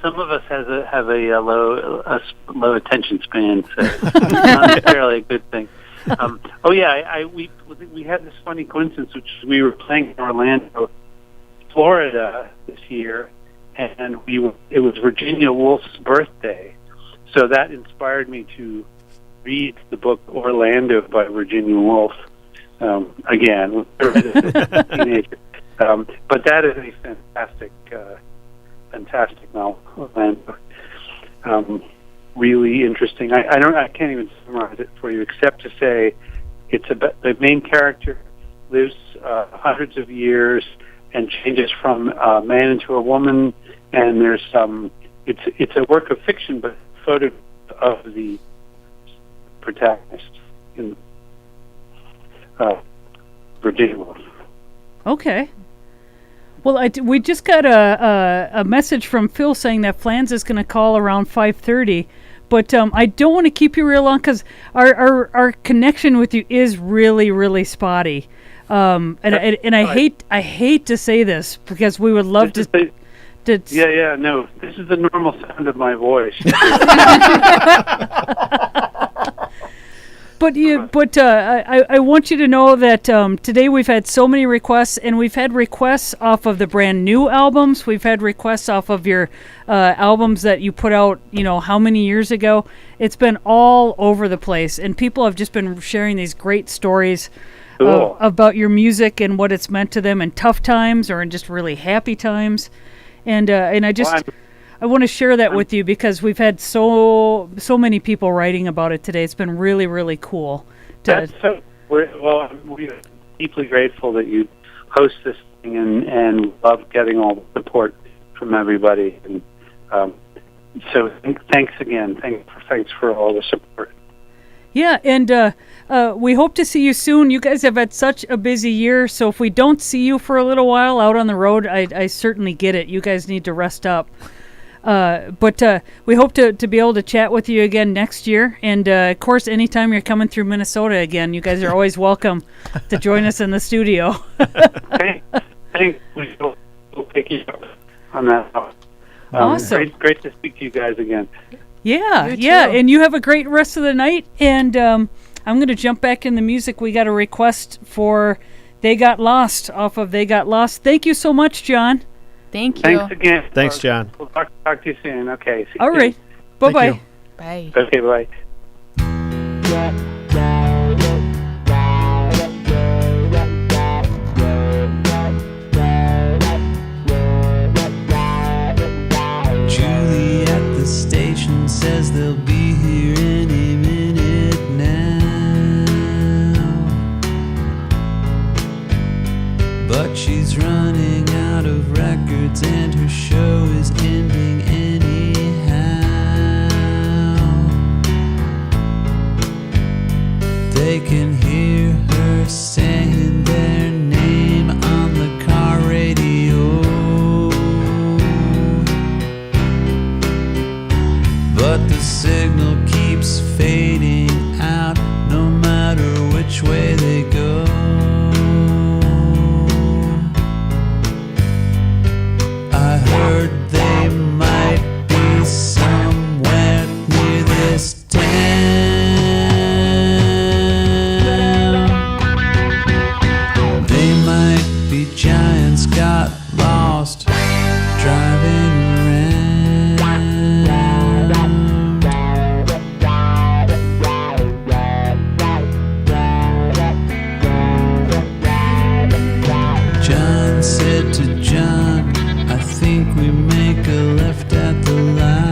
Some of us have a low attention span, so it's not necessarily a good thing. We had this funny coincidence, which we were playing in Orlando, Florida this year, and it was Virginia Woolf's birthday, so that inspired me to read the book Orlando by Virginia Woolf again. Teenager. But that is a fantastic novel, Orlando. Really interesting. I can't even summarize it for you, except to say it's about the main character lives hundreds of years and changes from a man into a woman, and there's it's a work of fiction, but photo of the protagonist in Virginia Woolf. Okay. Well, we just got a message from Phil saying that Flans is going to call around 5:30, but I don't want to keep you real long because our connection with you is really, really spotty. And I hate to say this because we would love to. No, this is the normal sound of my voice. But I want you to know that today we've had so many requests, and we've had requests off of the brand new albums. We've had requests off of your albums that you put out, how many years ago. It's been all over the place, and people have just been sharing these great stories about your music and what it's meant to them in tough times or in just really happy times. And I just... I want to share that with you because we've had so many people writing about it today. It's been really, really cool. We're deeply grateful that you host this thing and love getting all the support from everybody. And so thanks again. Thanks for all the support. Yeah, and we hope to see you soon. You guys have had such a busy year, so if we don't see you for a little while out on the road, I certainly get it. You guys need to rest up. But we hope to be able to chat with you again next year. And, of course, anytime you're coming through Minnesota again, you guys are always welcome to join us in the studio. Thanks. We'll pick you up on that. Awesome. Great to speak to you guys again. Yeah. And you have a great rest of the night. And I'm going to jump back in the music. We got a request for They Got Lost off of They Got Lost. Thank you so much, John. Thank you. Thanks again. Thanks, John. We'll talk to you soon. Okay. All right. Bye-bye. Bye. Okay, bye. Julie at the station says they'll be here any minute now, but she's running out of records and her show is ending anyhow. They can hear her saying their name on the car radio, but the signal keeps fading out no matter which way they go. I heard they might be somewhere near this town. They might be giants got lost driving around. John said to John, I think we make a left at the light.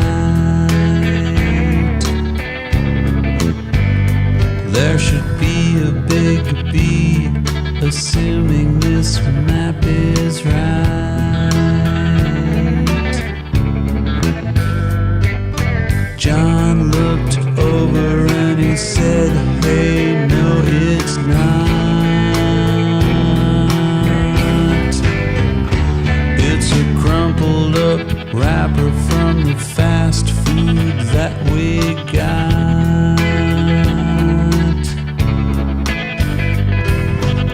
There should be a big B, assuming this map is right. John looked over and he said, hey, no, it's not. It's a crumpled up wrapper from the fast food that we got.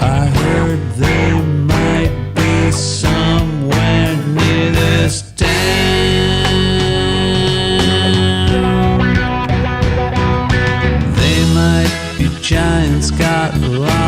I heard they might be somewhere near this town. They might be giants got lost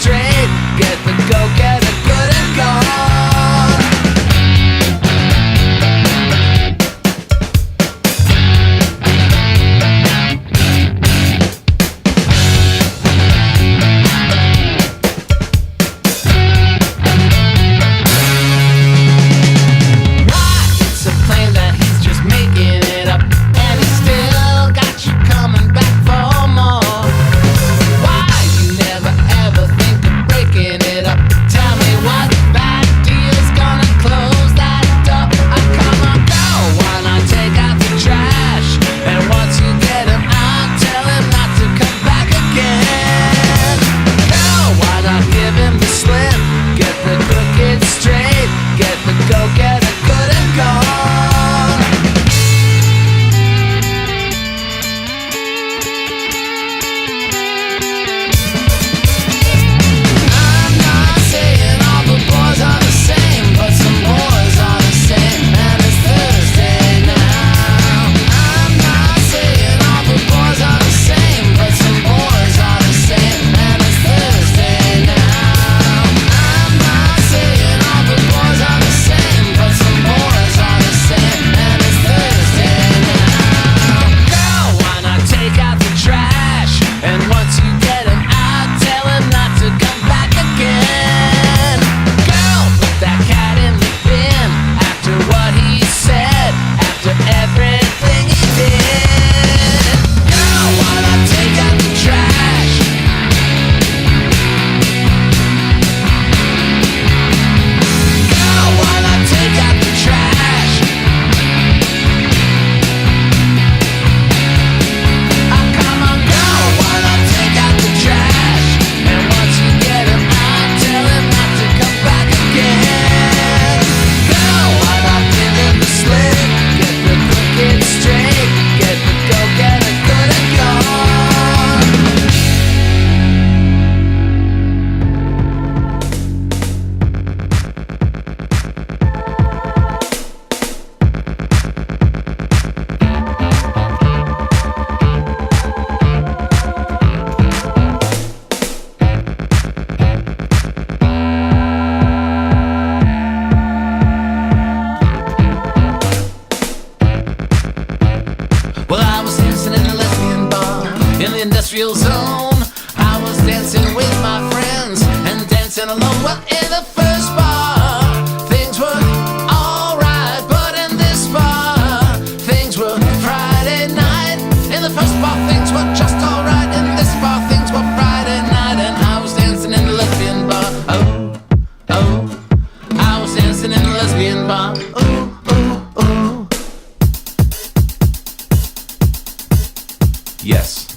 straight, get the go-getter good and gone. It's a claim that he's just making it up, and he still got you coming back for more. Why you never ever think of breaking it up? Tell me what bad deal's gonna close that door. Come on, girl, why not take out the trash? And once you get him out, tell him not to come back again. Girl, why not give him the slip? Get the crooked straight, get the go-getter good and gone. I'm not saying all the boys are the same, but some boys are the same, and it's Thursday now. I'm not saying all the boys are the same, but some boys are the same, and it's Thursday now. I'm not saying all the boys are the same, but some boys are the same, and it's Thursday now. Girl, why not take out the trash? And once you get him out, tell him not to come back again. Girl, put that cat in the bin after what he said, after everything he did. Girl, why not take out the trash? Girl, why not take out the trash? Come on, girl, why not take out the trash? And once you get him out, tell him not to come back again. Girl, why not give him the slip? Get the crooked straight, get the go-getter good and gone. Well, I was dancing in a lesbian bar in the industrial zone. I was dancing with my friends and dancing alone. Well, in the first bar, things were alright, but in this bar, things were Friday night. In the first bar, things were just alright. In this bar, things were Friday night, and I was dancing in the lesbian bar. Oh, oh, I was dancing in the lesbian bar. Ooh, ooh, ooh. Yes.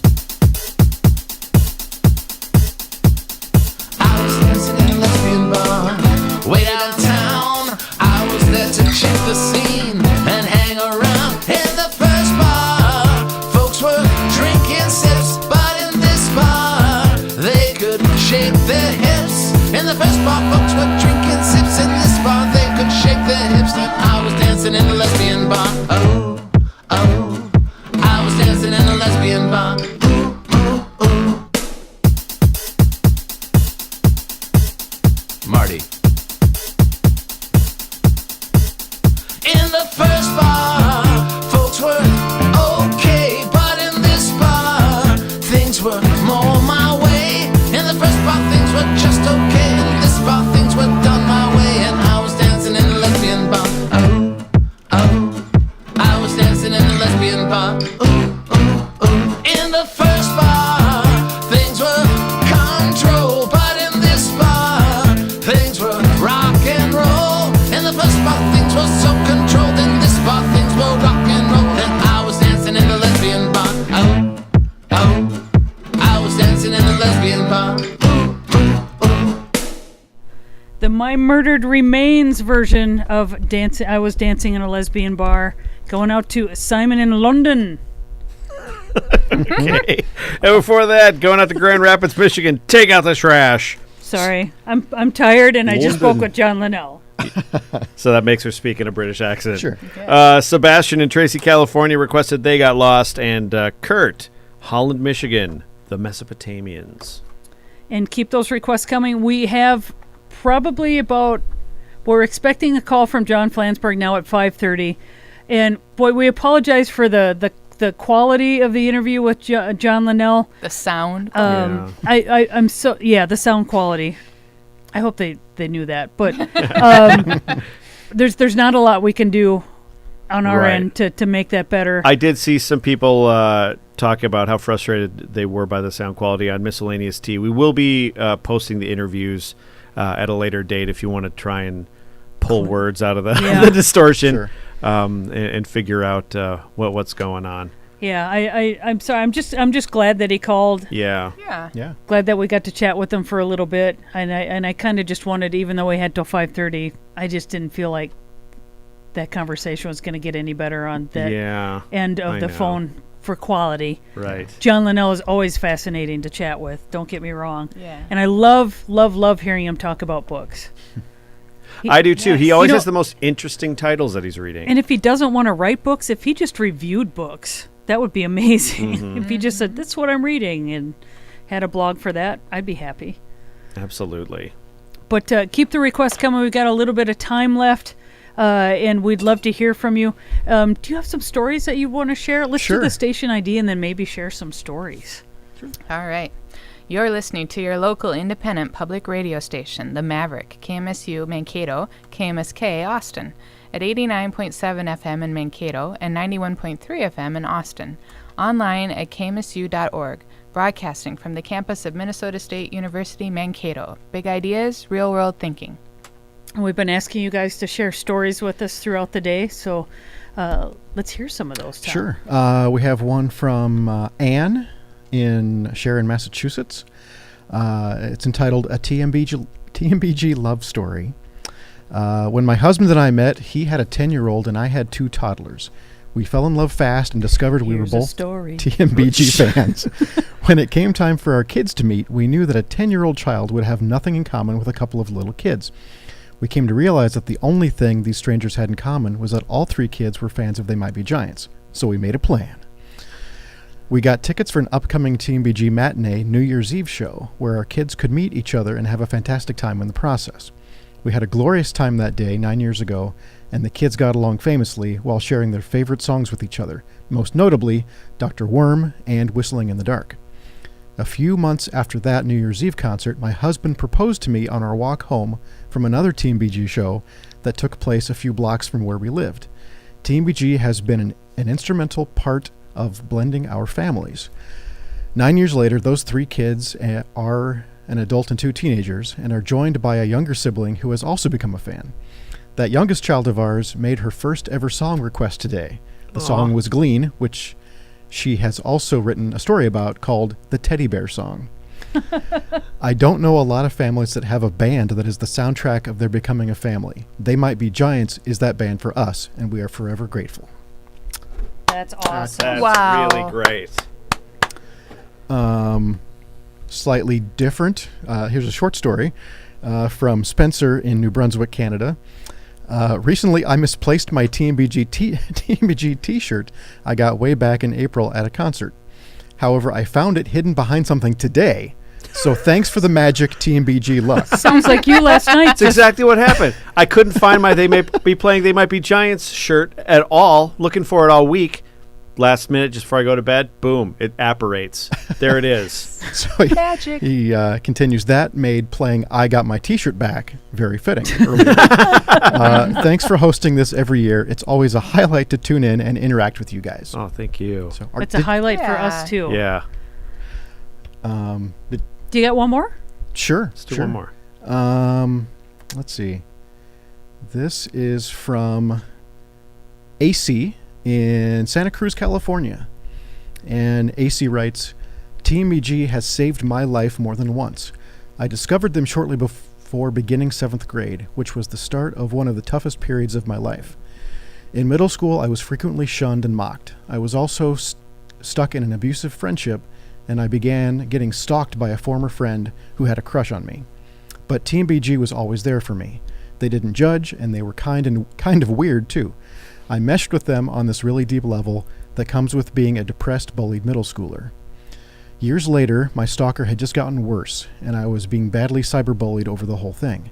I was dancing in a lesbian bar way downtown. I was there to check the scene and hang around. In the first bar, folks were drinking sips, but in this bar, they could shake their hips. In the first bar, folks were drinking sips. In this bar, they could shake their hips. And I was dancing in a lesbian bar. Oh, oh, I was dancing in a lesbian bar. Marty. In the first bar, folks were okay, but in this bar, things were more my way. In the first bar, things were just okay. In this bar, things were done my way, and I was dancing in a lesbian bar. Oh, oh, I was dancing in a lesbian bar. Ooh, ooh, ooh. In the first bar, things were control, but in this bar, things were rock and roll. In the first bar, things were so controlled. In this bar, things were rock and roll. And I was dancing in a lesbian bar. Oh, oh, I was dancing in a lesbian bar. The My Murdered Remains version of dancing. I was dancing in a lesbian bar. Going out to Simon in London. Okay. And before that, going out to Grand Rapids, Michigan, take out the trash. Sorry, I'm tired, and I just spoke with John Linnell. So that makes her speak in a British accent. Sure. Sebastian in Tracy, California requested They Got Lost, and Kurt, Holland, Michigan, the Mesopotamians. and keep those requests coming. We have probably we're expecting a call from John Flansburgh now at 5:30. And boy, we apologize for the quality of the interview with John Linnell. The sound. I'm so the sound quality. I hope they knew that, but there's not a lot we can do on our end to make that better. I did see some people talk about how frustrated they were by the sound quality on Miscellaneous Tea. We will be posting the interviews at a later date if you want to try and pull words out of the distortion. Sure. And figure out what's going on. Yeah, I'm sorry. I'm just glad that he called. Yeah. Glad that we got to chat with him for a little bit, and I kind of just wanted, even though we had till 5:30, I just didn't feel like that conversation was going to get any better on that end of the phone for quality. Right. John Linnell is always fascinating to chat with. Don't get me wrong. Yeah. And I love hearing him talk about books. I do too. He always has the most interesting titles that he's reading. And if he doesn't want to write books, if he just reviewed books, that would be amazing. Mm-hmm. If he just said, "That's what I'm reading," and had a blog for that, I'd be happy. Absolutely. But keep the requests coming. We've got a little bit of time left, and we'd love to hear from you. Do you have some stories that you want to share? Let's do the station ID and then maybe share some stories. All right. You're listening to your local independent public radio station, The Maverick, KMSU Mankato, KMSK Austin, at 89.7 FM in Mankato and 91.3 FM in Austin. Online at kmsu.org, broadcasting from the campus of Minnesota State University, Mankato. Big ideas, real-world thinking. We've been asking you guys to share stories with us throughout the day, so let's hear some of those, Tom. Sure. We have one from Anne in Sharon, Massachusetts. It's entitled A TMBG Love Story. When my husband and I met, he had a 10-year-old and I had 2 toddlers. We fell in love fast and discovered we were both TMBG fans. When it came time for our kids to meet, we knew that a 10-year-old child would have nothing in common with a couple of little kids. We came to realize that the only thing these strangers had in common was that all 3 kids were fans of They Might Be Giants. So we made a plan. We got tickets for an upcoming TMBG matinee New Year's Eve show where our kids could meet each other and have a fantastic time in the process. We had a glorious time that day 9 years ago, and the kids got along famously while sharing their favorite songs with each other, most notably Dr. Worm and Whistling in the Dark. A few months after that New Year's Eve concert, my husband proposed to me on our walk home from another TMBG show that took place a few blocks from where we lived. TMBG has been an instrumental part of blending our families. 9 years later, those 3 kids are an adult and 2 teenagers and are joined by a younger sibling who has also become a fan. That youngest child of ours made her first ever song request today. The song was Glean, which she has also written a story about called The Teddy Bear Song. I don't know a lot of families that have a band that is the soundtrack of their becoming a family. They Might Be Giants is that band for us, and we are forever grateful. That's awesome. That's really great. Slightly different. Here's a short story from Spencer in New Brunswick, Canada. Recently, I misplaced my TMBG t-shirt I got way back in April at a concert. However, I found it hidden behind something today. So thanks for the magic, TMBG luck. Sounds like you last night. That's exactly what happened. I couldn't find my They Might Be Giants shirt at all. Looking for it all week. Last minute, just before I go to bed, boom, it apparates. There it is. So Magic. He continues, that made playing I Got My T-Shirt Back very fitting. Thanks for hosting this every year. It's always a highlight to tune in and interact with you guys. Oh, thank you. So It's a highlight for us, too. Yeah. Do you got one more? Sure. Let's do one more. Let's see. This is from AC in Santa Cruz, California. And AC writes, TMBG has saved my life more than once. I discovered them shortly before beginning 7th grade, which was the start of one of the toughest periods of my life. In middle school, I was frequently shunned and mocked. I was also stuck in an abusive friendship, and I began getting stalked by a former friend who had a crush on me. But TMBG was always there for me. They didn't judge, and they were kind of weird, too. I meshed with them on this really deep level that comes with being a depressed, bullied middle schooler. Years later, my stalker had just gotten worse, and I was being badly cyberbullied over the whole thing.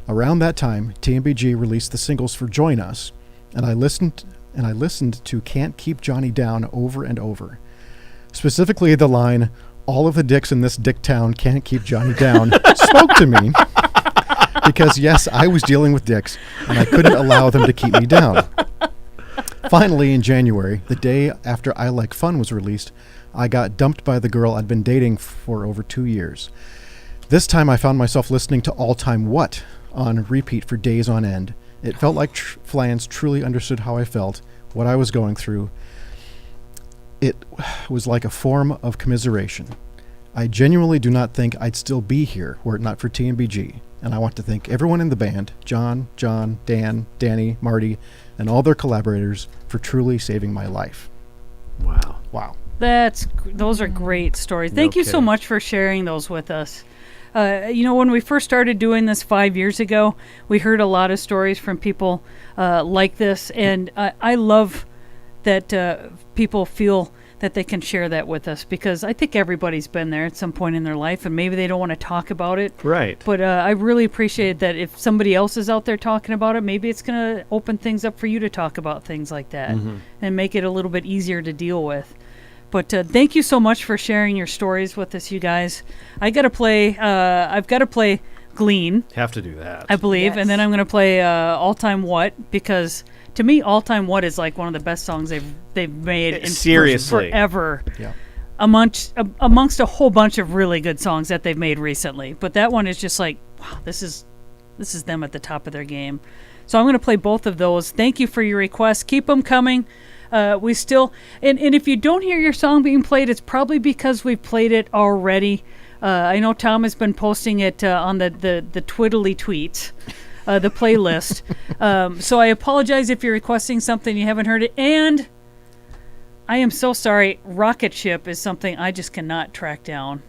Around that time, TMBG released the singles for Join Us, and I listened to Can't Keep Johnny Down over and over. Specifically the line, all of the dicks in this dick town can't keep Johnny down, spoke to me. Because yes, I was dealing with dicks, and I couldn't allow them to keep me down. Finally, in January, the day after I Like Fun was released, I got dumped by the girl I'd been dating for over 2 years. This time I found myself listening to All Time What on repeat for days on end. It felt like Flans truly understood how I felt, what I was going through. It was like a form of commiseration. I genuinely do not think I'd still be here were it not for TMBG, and I want to thank everyone in the band, John, Dan, Danny, Marty, and all their collaborators for truly saving my life. Wow. Wow. Those are great stories. Thank you so kidding. much for sharing those with us. When we first started doing this 5 years ago, we heard a lot of stories from people like this, and I love that people feel that they can share that with us, because I think everybody's been there at some point in their life, and maybe they don't want to talk about it. Right. But I really appreciate that if somebody else is out there talking about it, maybe it's going to open things up for you to talk about things like that and make it a little bit easier to deal with. But thank you so much for sharing your stories with us, you guys. I've got to play Glean. Have to do that. I believe, and then I'm going to play All Time What, because to me, All Time What is like one of the best songs they've made in Seriously. forever. Yeah. Amongst a whole bunch of really good songs that they've made recently. But that one is just like, wow, this is them at the top of their game. So I'm going to play both of those. Thank you for your requests. Keep them coming. We still, and if you don't hear your song being played, it's probably because we've played it already. I know Tom has been posting it on the twiddly tweets, the playlist. So I apologize if you're requesting something you haven't heard it. And I am so sorry. Rocket Ship is something I just cannot track down.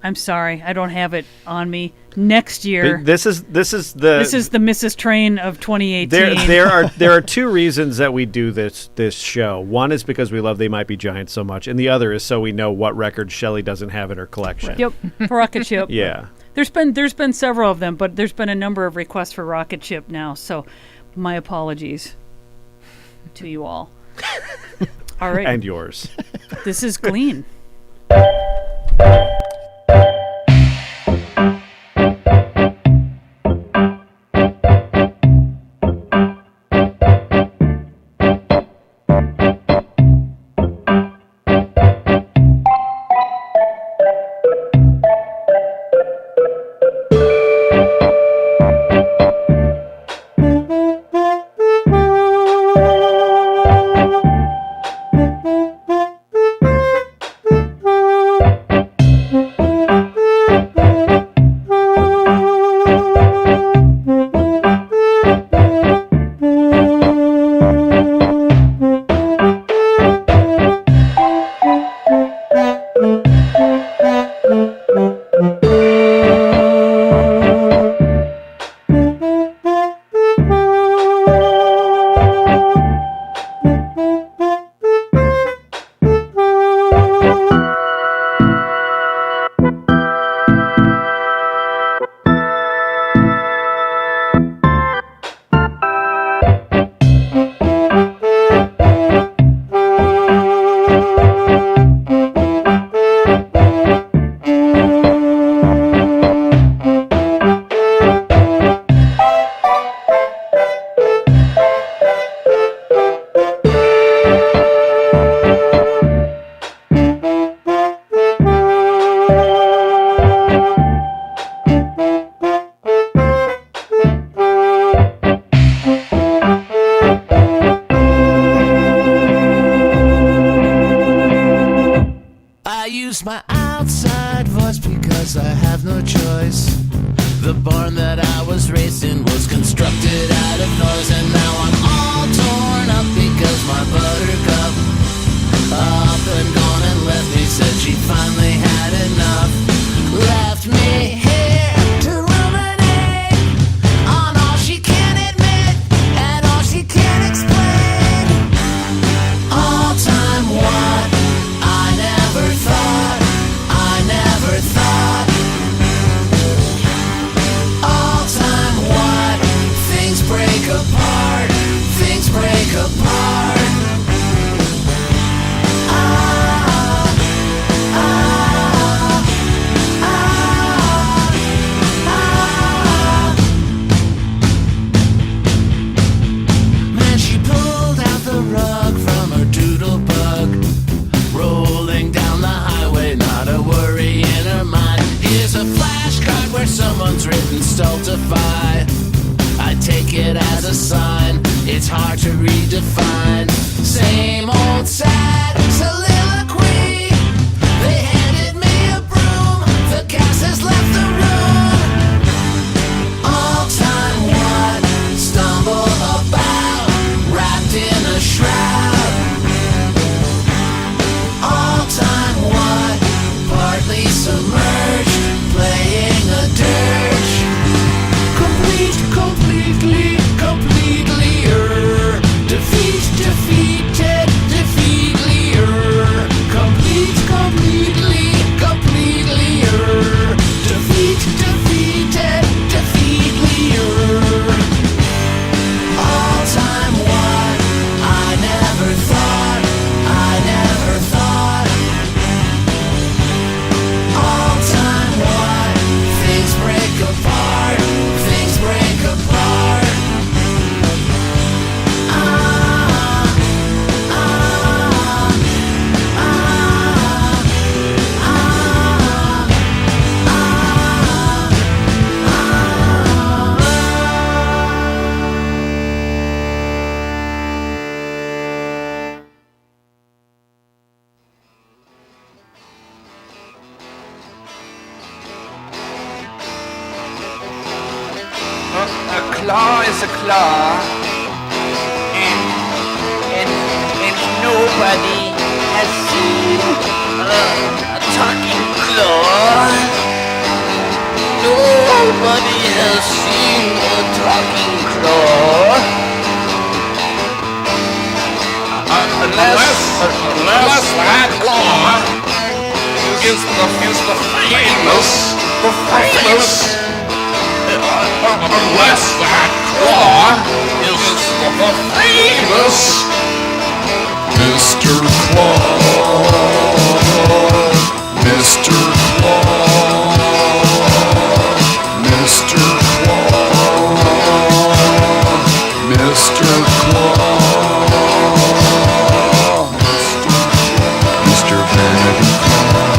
I'm sorry, I don't have it on me. Next year, This is the Mrs. Train of 2018. There are two reasons that we do this show. One is because we love They Might Be Giants so much, and the other is so we know what records Shelley doesn't have in her collection. Yep, Rocket Ship. Yeah. There's been several of them, but there's been a number of requests for Rocket Ship now. So, my apologies to you all. All right, And yours. This is Glean. someone's written stultify. I take it as a sign, it's hard to redefine. Same old sad soliloquy. They handed me a broom, the gas has left the room. All time what? Stumble about, wrapped in a shroud. All time what? Partly submerged, playing a dirge. Completely, defeated, defeatlier. Completely, defeated, defeatlier. All time what? I never thought. All time what? Things break apart. A claw is a claw, and nobody has seen a talking claw. Nobody has seen a talking claw. Unless that claw is the famous. Unless that claw is the famous Mr. Claw, Mr. Claw, Mr. Claw, Mr. Claw, Mr. Vanity Claw,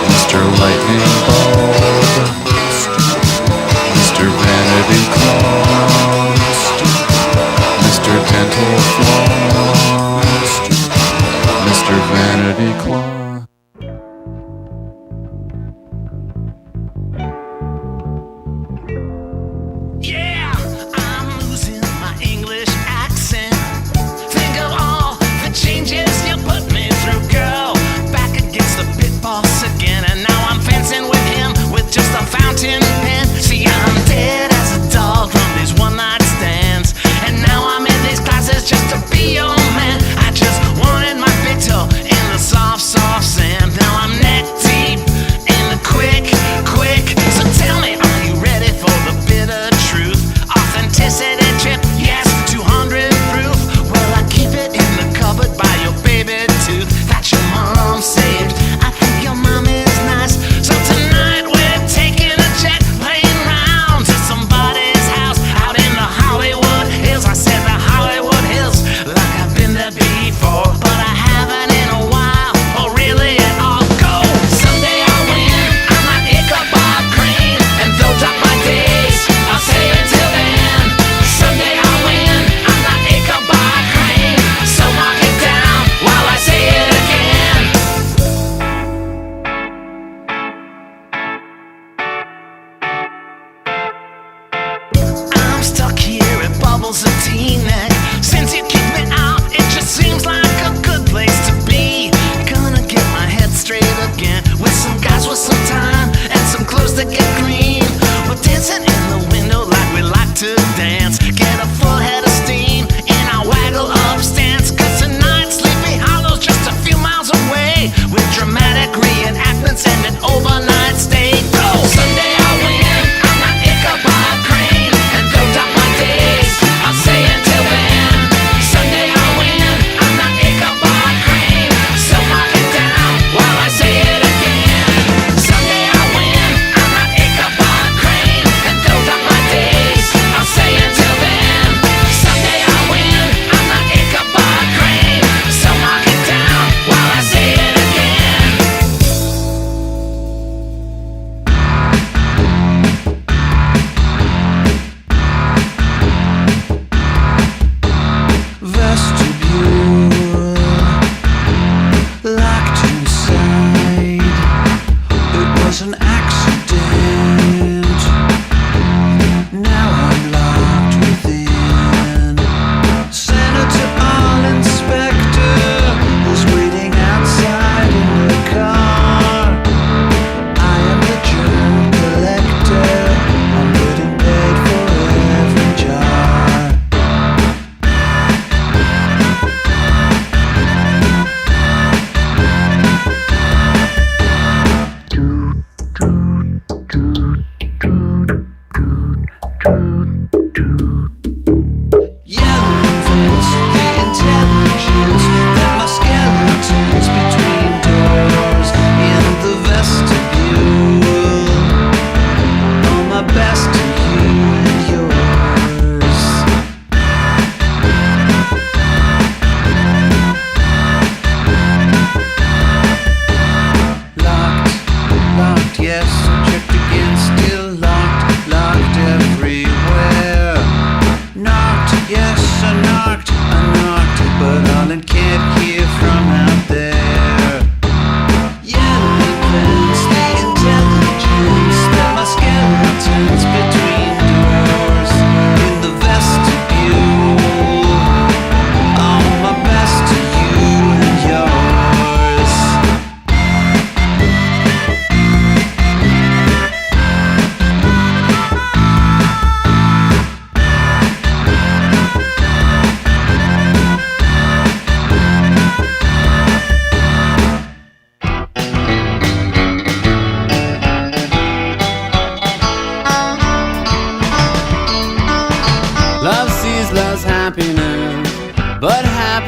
Mr. Lightning Bulb, Mr. Vanity Claus, Mr. Dental Floss, Mr. Vanity Claus. Yeah, I'm losing my English accent. Think of all the changes you put me through, girl. Back against the pit boss again, and now I'm fencing with him with just a fountain pen. See, I'm dead as a dog from these one-night stands, and now I'm in these classes just to be your man. I just wanted my big toe in the soft, soft sand. Now I'm neck deep in the quick. So tell me, are you ready for the bitter truth? Authenticity trip, yes, 200 proof. Well, I keep it in the cupboard by your baby tooth that your mom saved. I think your mom is nice, so tonight we're taking a jet plane round to somebody's house out in the Hollywood Hills. I said the Hollywood Hills, like I've been there before, but I haven't in a while, or really at all. Go! Someday I'll win, I'm not Ichabod Crane, and those are my days, I'll say until then. Someday I'll win, I'm not Ichabod Crane, so mark it down while I say it again. I'm stuck here at Bubbles and T-Neck. Since you kicked me out, it just seems like a good place to be. Gonna get my head straight again with some guys with some time and some clothes that get green. We're dancing in the window like we like to dance. Get a full head of steam in our waggle up stance. Cause tonight Sleepy Hollow's just a few miles away, with dramatic reenactments and an overnight stay. Go! Someday I'll win, I'm not Ichabod Crane, and those are my days, I'll say until then.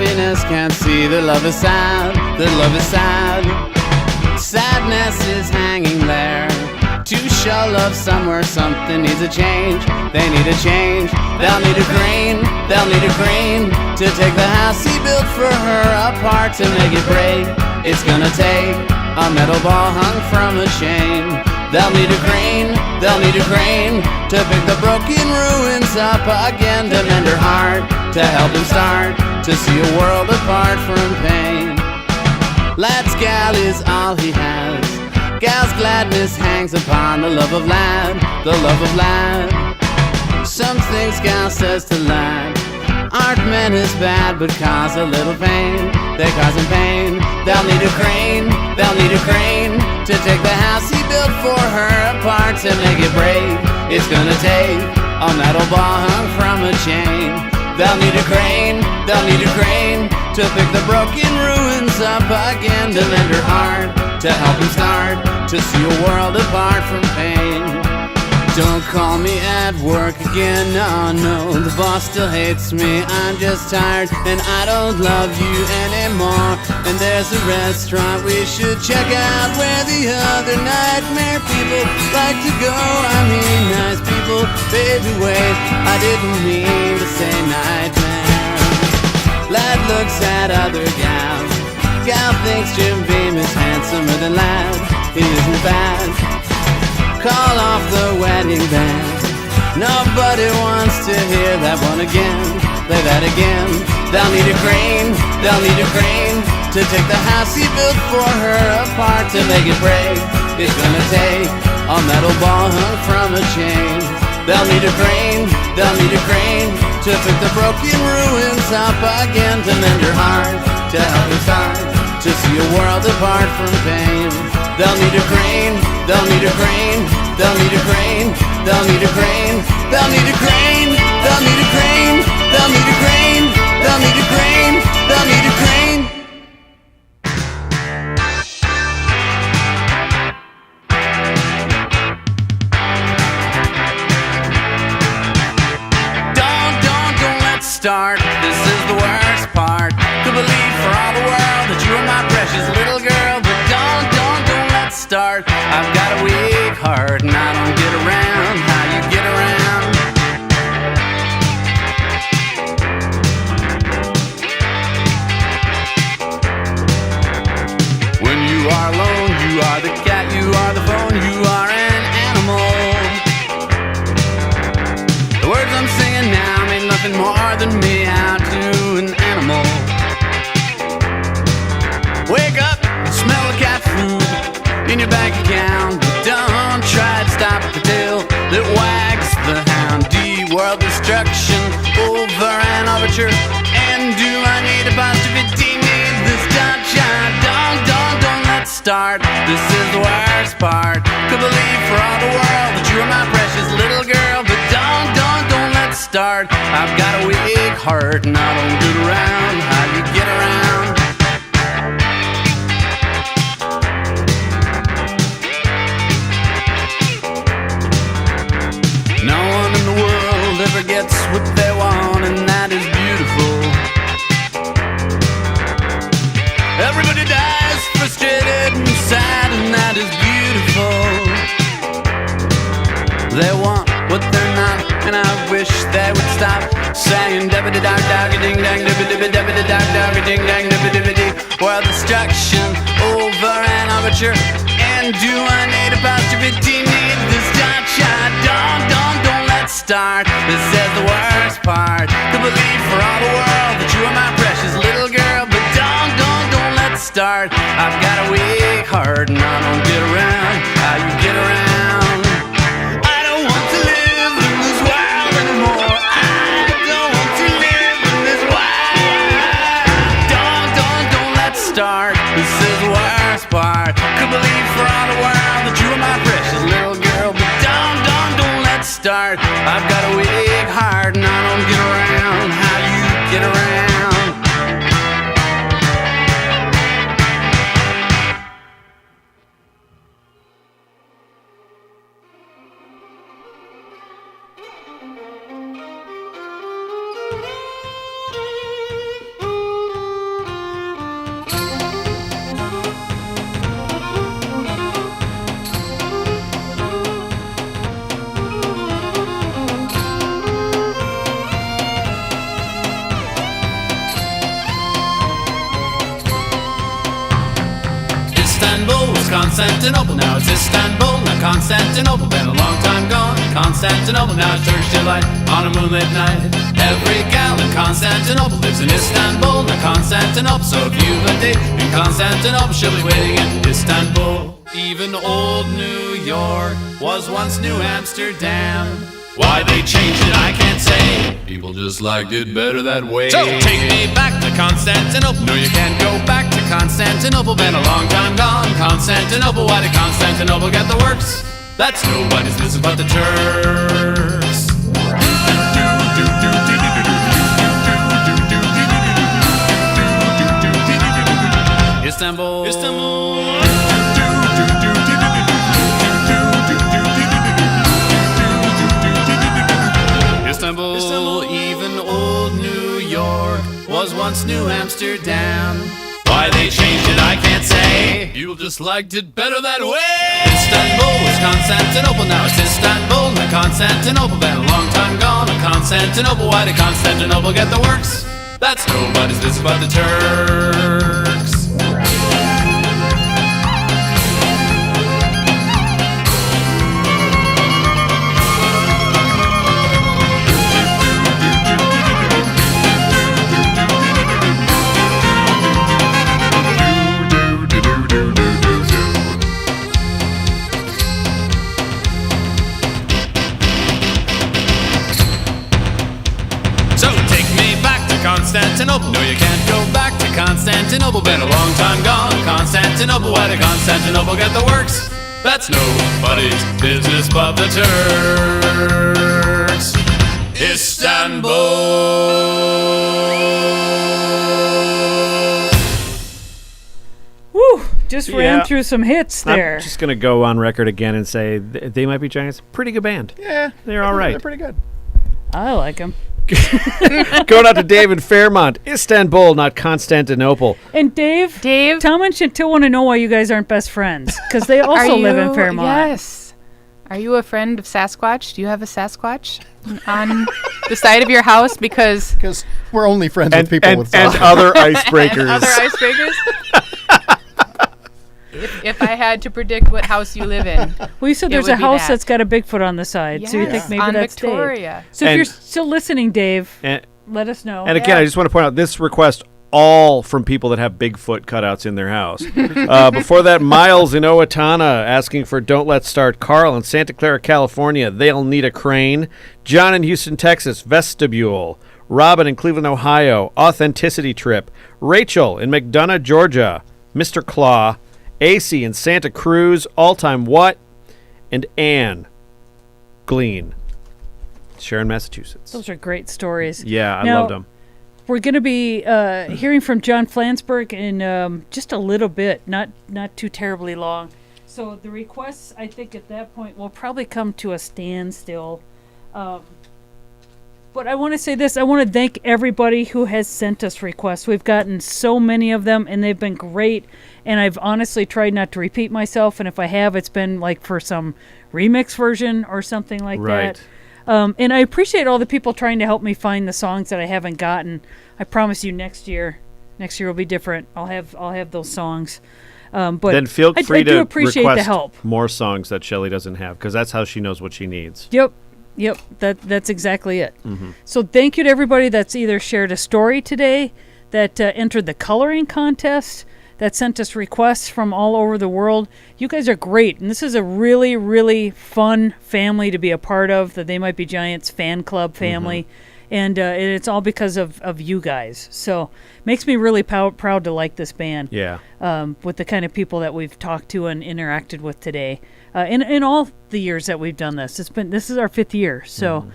happiness can't see that love is sad, that love is sad. Sadness is hanging there. To show love somewhere, something needs a change. They need a change. They'll need a crane, they'll need a crane to take the house he built for her apart to make it break. It's gonna take a metal ball hung from a chain. They'll need a crane, they'll need a crane to pick the broken ruins up again, to mend her heart, to help him start to see a world apart from pain. Lad's gal is all he has. Gal's gladness hangs upon the love of lad, the love of lad. Some things gal says to lad aren't meant as bad, but cause a little pain. They cause him pain. They'll need a crane, they'll need a crane to take the house he built for her apart to make it break. It's gonna take a metal ball hung from a chain. They'll need a crane, they'll need a crane to pick the broken ruins up again, to mend her heart, to help him start to see a world apart from pain. Don't call me at work again, no, no, the boss still hates me. I'm just tired and I don't love you anymore. And there's a restaurant we should check out where the other nightmare people like to go. I mean nice people, baby wait, I didn't mean to say nightmare. Lad looks at other gals. Gal thinks Jim Beam is handsomer than Lad. He isn't bad. Call off the wedding band. Nobody wants to hear that one again. Play that again. They'll need a crane, they'll need a crane to take the house he built for her apart to make it break. It's gonna take a metal ball hung from a chain. They'll need a crane, they'll need a crane to pick the broken ruins up again, to mend her heart, to help her start to see a world apart from pain. They'll need a crane, they'll need a crane, they'll need a crane, they'll need a crane, they'll need a crane, they'll need a crane, they'll need a crane, they'll need a crane, they'll need a crane. Don't let's start. This is the worst part. Could believe for all the world that you are my precious little girl, but don't let's start. I've got a weak heart and I don't get around how you get around. When you are alone, you are the cat, you are the phone, you are an animal. The words I'm singing now mean nothing more than me out to an animal. Wake up and smell the cat food in your bank account, but don't try to stop the tail that wags the hound. D-world destruction over an overture. And do I need a positivity? Need this touch-on? Don't let's start. This is the worst part. Could believe for all the world that you are my precious little girl, but don't let's start. I've got a weak heart and I don't get around how you get around. They want what they're not, and I wish they would stop saying dibby dog doggy ding dang dibby dibby dibby dog doggy ding dang dibby dibby dee. Well, destruction over an armature. And do I need apostrophe T? Need this dot shot? Don't let's start. This is the worst part. To believe for all the world that you are my precious little girl, but don't let's start. I've got a weak heart and I don't get around how you get around. I don't want to live in this world anymore. I don't want to live in this world. Don't let's start. This is the worst part. Could believe for all the world that you are my precious little girl, but don't let's start. I've got a weak heart and I don't get around how you get around. Constantinople, now it's Istanbul, not Constantinople, been a long time gone. Constantinople, now it's Turkish delight on a moonlit night. Every gal in Constantinople lives in Istanbul, not Constantinople. So if you've a date in Constantinople, she'll be waiting in Istanbul. Even old New York was once New Amsterdam. Why they changed it, I can't say. People just liked it better that way. So take me back to Constantinople. No, you can't go back to Constantinople. Been a long time gone. Constantinople, why did Constantinople get the works? That's nobody's business but the Turks. Istanbul, Istanbul. Istanbul, even old New York was once New Amsterdam. Why they changed it, I can't say. People just liked it better that way. Istanbul was Constantinople, now it's Istanbul, not Constantinople. Been a long time gone, Constantinople. Why did Constantinople get the works? That's nobody's business but the Turks. Constantinople, no you can't go back to Constantinople. Been a long time gone, Constantinople. Why did Constantinople get the works? That's nobody's business but the Turks. Istanbul. Woo! Just ran through some hits there. I'm just gonna go on record again and say They Might Be Giants. Pretty good band. Yeah, they're all right. They're pretty good. I like them. Going out to Dave in Fairmont. Istanbul, not Constantinople. And Dave, Tom and Chantil want to know why you guys aren't best friends, because they also live in Fairmont. Yes. Are you a friend of Sasquatch? Do you have a Sasquatch on the side of your house? Because we're only friends with people with and other icebreakers. And other icebreakers? If I had to predict what house you live in. Well, you said there's a house that's got a Bigfoot on the side, yes, so you think maybe on that's Victoria. Dave. So if you're still listening, Dave, let us know. And again, I just want to point out this request all from people that have Bigfoot cutouts in their house. Before that, Miles in Owatonna asking for Don't Let's Start. Carl in Santa Clara, California, They'll Need a Crane. John in Houston, Texas, Vestibule. Robin in Cleveland, Ohio, Authenticity Trip. Rachel in McDonough, Georgia, Mr. Claw. AC in Santa Cruz, All Time What, and Anne Glean, Sharon, Massachusetts. Those are great stories. Yeah, I now, loved them. We're going to be hearing from John Flansburgh in just a little bit, not too terribly long. So the requests, I think, at that point will probably come to a standstill. But I want to say this. I want to thank everybody who has sent us requests. We've gotten so many of them, and they've been great. And I've honestly tried not to repeat myself. And if I have, it's been like for some remix version or something like that. And I appreciate all the people trying to help me find the songs that I haven't gotten. I promise you next year will be different. I'll have those songs. But then feel free I do to appreciate request the help. more songs that Shelley doesn't have, because that's how she knows what she needs. Yep, that's exactly it. Mm-hmm. So thank you to everybody that's either shared a story today, that entered the coloring contest, that sent us requests from all over the world. You guys are great, and this is a really, really fun family to be a part of, the They Might Be Giants fan club family. And it's all because of you guys. So makes me really proud to like this band. Yeah. With the kind of people that we've talked to and interacted with today. In all the years that we've done this. This is our 5th year. So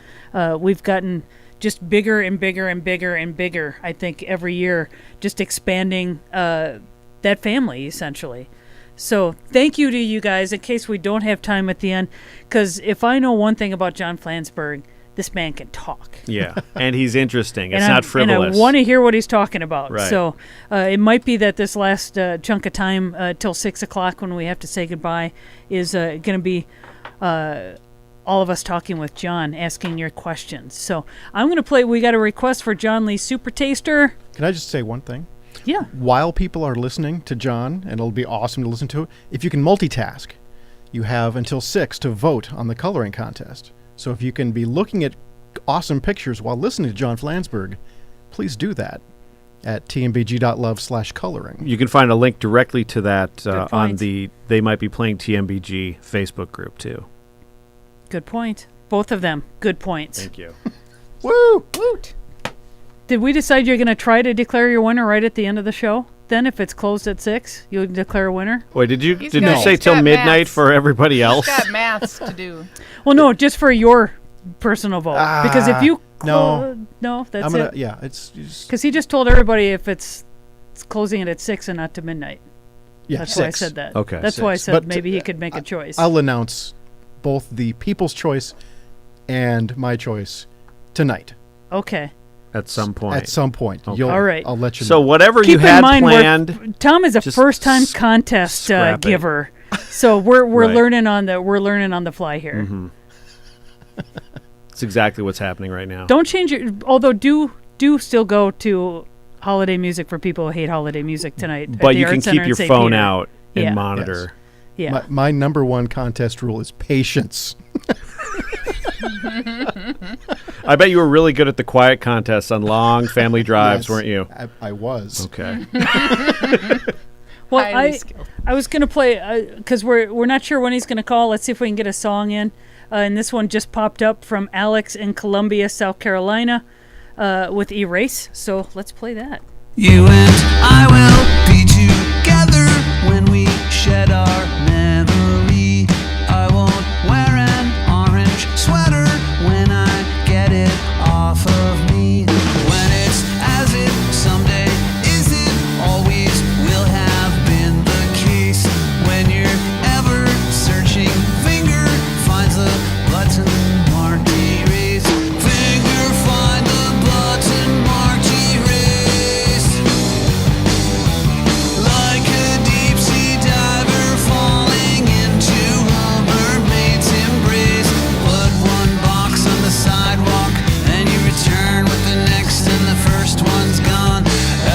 we've gotten just bigger and bigger and bigger and bigger, I think, every year, just expanding that family, essentially. So thank you to you guys, in case we don't have time at the end. Because if I know one thing about John Flansburgh, this man can talk. Yeah, and he's interesting. It's not frivolous. And I want to hear what he's talking about. Right. So it might be that this last chunk of time till 6 o'clock when we have to say goodbye is going to be all of us talking with John, asking your questions. So I'm going to play. We got a request for John Lee's Super Taster. Can I just say one thing? Yeah. While people are listening to John, and it'll be awesome to listen to, if you can multitask, you have until 6 to vote on the coloring contest. So if you can be looking at awesome pictures while listening to John Flansburgh, please do that at tmbg.love/coloring. You can find a link directly to that on the They Might Be Playing TMBG Facebook group, too. Good point. Both of them. Good points. Thank you. Woo! Woot! Did we decide you're going to try to declare your winner right at the end of the show? Then if it's closed at 6, you'll declare a winner? Wait, didn't you say till midnight for everybody else? He's got maths to do. Well, no, just for your personal vote. Because if you... No, that's it. Yeah, it's... Because he just told everybody if it's closing it at 6 and not to midnight. Yeah, That's 6. why I said that. Okay. That's 6. why I said But, maybe he could make a choice. I'll announce both the People's Choice and my choice tonight. Okay. At some point. At some point. Okay. All right. I'll let you know. So whatever Keep you had in mind, planned... Tom is a just first-time contest scrap it. giver. So we're Right. learning on the fly here. Mm-hmm. It's exactly what's happening right now. Don't change it. Although do still go to holiday music for people who hate holiday music tonight. at But the you can Arts Center keep in your St. phone Peter. out and Yeah. monitor. Yeah. My number one contest rule is patience. I bet you were really good at the quiet contests on long family drives, Yes, weren't you? I was. Okay. Well, Highly I was gonna play because we're not sure when he's gonna call. Let's see if we can get a song in. And this one just popped up from Alex in Columbia, South Carolina, with Erase. So let's play that. You and I will be together when we shed our memory. I won't wear an orange sweater when I get it off of me. When it's as if someday is it always will have been the case. When you're ever searching, finger finds the button marked erase. Finger find the button marked erase. Like a deep sea diver falling into a mermaid's embrace. Put one box on the sidewalk, then you return with the next, and the first one's gone.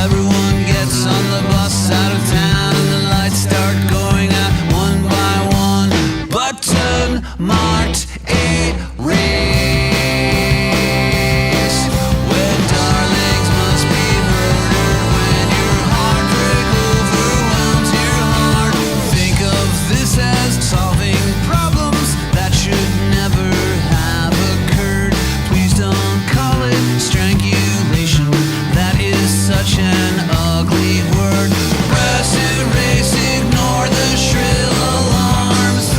Everyone gets on the bus out of town, and the lights start going out one by one. Button marked erase. When darlings must be murdered, when your heartbreak overwhelms your heart. Think of this as solving problems that should never have occurred. Please don't call it strangulation. That is such an ugly word. Press erase, ignore the shrill alarms.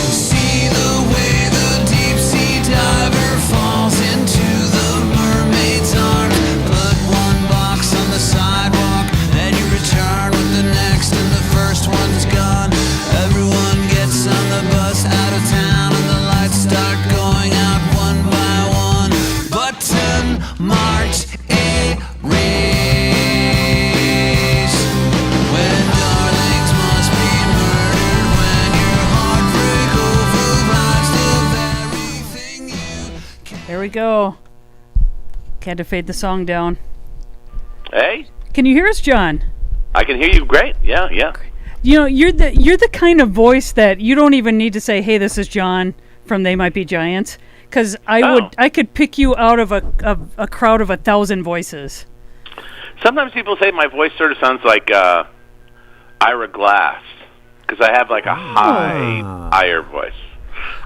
See the way the deep sea diver falls into the mermaid's arms. Put one box on the sidewalk, then you return with the next, and the first one's gone. Everyone gets on the bus out of town, and the lights start going out one by we go. Had to fade the song down. Hey, Can you hear us, John? I can hear you great. Yeah, yeah. You know, you're the kind of voice that you don't even need to say, "Hey, this is John from They Might Be Giants," because I could pick you out of a crowd of 1,000 voices. Sometimes people say my voice sort of sounds like Ira Glass because I have like a higher voice.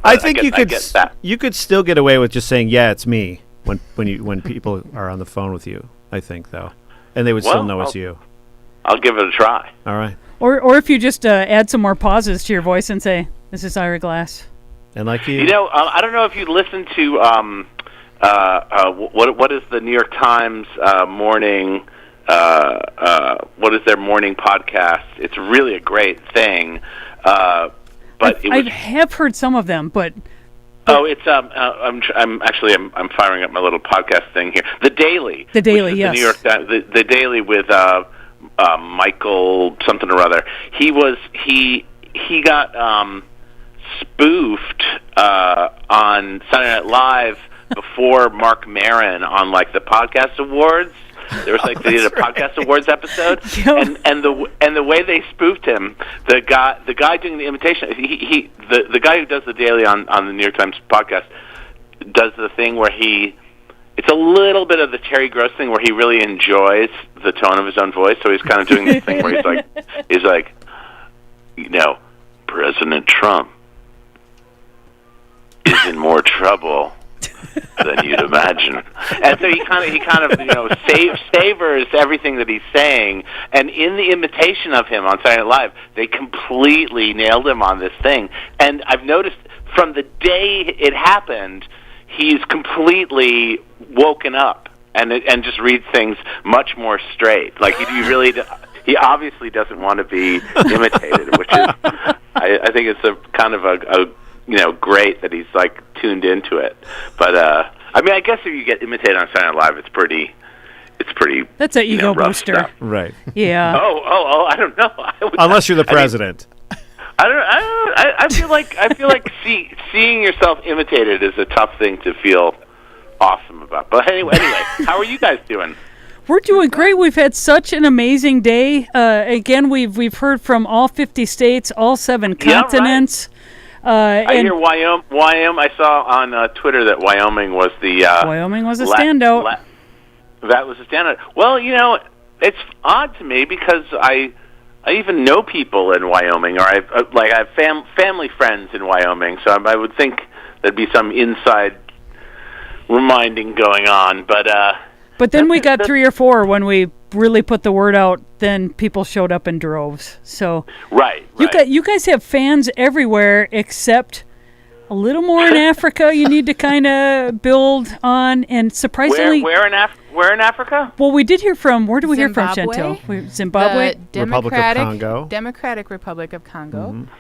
I think I get that. you could still get away with just saying, "Yeah, it's me," when people are on the phone with you. I think though, and they would still know it's you. I'll give it a try. All right. Or if you just add some more pauses to your voice and say, "This is Ira Glass." And like you, You know, I don't know if you listen to what is the New York Times morning. What is their morning podcast? It's really a great thing. But I have heard some of them, but oh, it's I'm firing up my little podcast thing here. The Daily. The Daily, which is yes. The New York Times. The Daily with Michael something or other. He got spoofed on Saturday Night Live before Mark Maron on like the podcast awards. There was like they did a podcast awards episode, and the way they spoofed him, the guy doing the imitation, the guy who does the Daily on the New York Times podcast does the thing where it's a little bit of the Terry Gross thing where he really enjoys the tone of his own voice, so he's kind of doing this thing where he's like, you know, President Trump is in more trouble than you'd imagine. And so he kind of you know savors everything that he's saying, and in the imitation of him on Saturday Night Live, they completely nailed him on this thing. And I've noticed from the day it happened, he's completely woken up and just reads things much more straight. Like he obviously doesn't want to be imitated, which is I think it's a kind of a you know, great that he's like tuned into it. But I mean, I guess if you get imitated on Saturday Night Live, it's pretty. That's an ego rough booster, stuff. Right? Yeah. Oh! I don't know. Unless you're the president. I feel like seeing yourself imitated is a tough thing to feel awesome about. But anyway, how are you guys doing? We're doing great. We've had such an amazing day. Again, we've heard from all 50 states, all 7 continents. I hear Wyoming. I saw on Twitter that Wyoming was a standout. That was a standout. Well, you know, it's odd to me because I even know people in Wyoming, or I have family friends in Wyoming, so I would think there'd be some inside reminding going on. But then we got 3 or 4 when we really put the word out. Then people showed up in droves. So right. You guys have fans everywhere except a little more in Africa. You need to kind of build on, and surprisingly, where in Africa? Well, we did hear from. Where did we hear from, Zimbabwe? Chantel? Zimbabwe, Democratic Republic of Congo. Mm-hmm.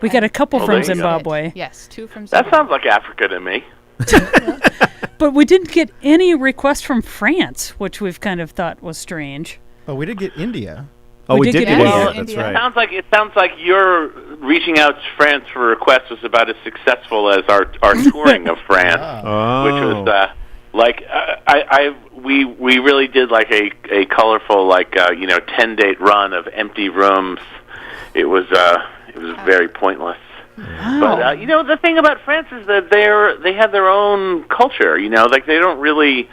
We got a couple from Zimbabwe. Yes, 2 from Zimbabwe. That sounds like Africa to me. But we didn't get any requests from France, which we've kind of thought was strange. Oh, we did get India. Oh, we did get India. Well, That's right. It sounds like your reaching out to France for requests was about as successful as our touring of France, which was we really did like a colorful 10-date run of empty rooms. It was very pointless. Wow. But you know, the thing about France is that they have their own culture. You know, like they don't really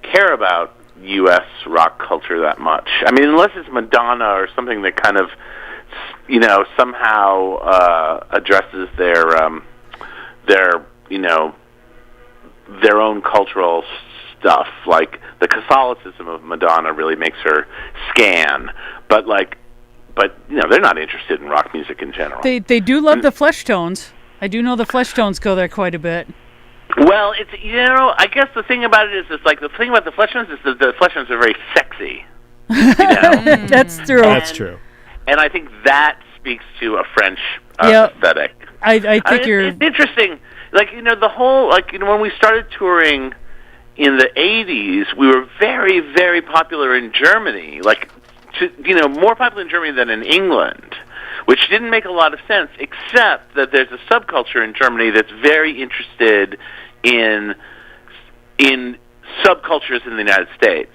care about U.S. rock culture that much. I mean, unless it's Madonna or something that kind of, you know, somehow addresses their own cultural stuff. Like the Catholicism of Madonna really makes her scan, but you know, they're not interested in rock music in general. They do love the Flesh Tones. I do know the Flesh Tones go there quite a bit. Well, it's, you know, I guess the thing about it is, it's like the thing about the Flesh Tones is that the Flesh Tones are very sexy. You know? That's true. That's true. And I think that speaks to a French aesthetic. I think it's interesting. Like, you know, the whole, like, you know, when we started touring in the 80s, we were very, very popular in Germany. Like, you know, more popular in Germany than in England, which didn't make a lot of sense, except that there's a subculture in Germany that's very interested in subcultures in the United States,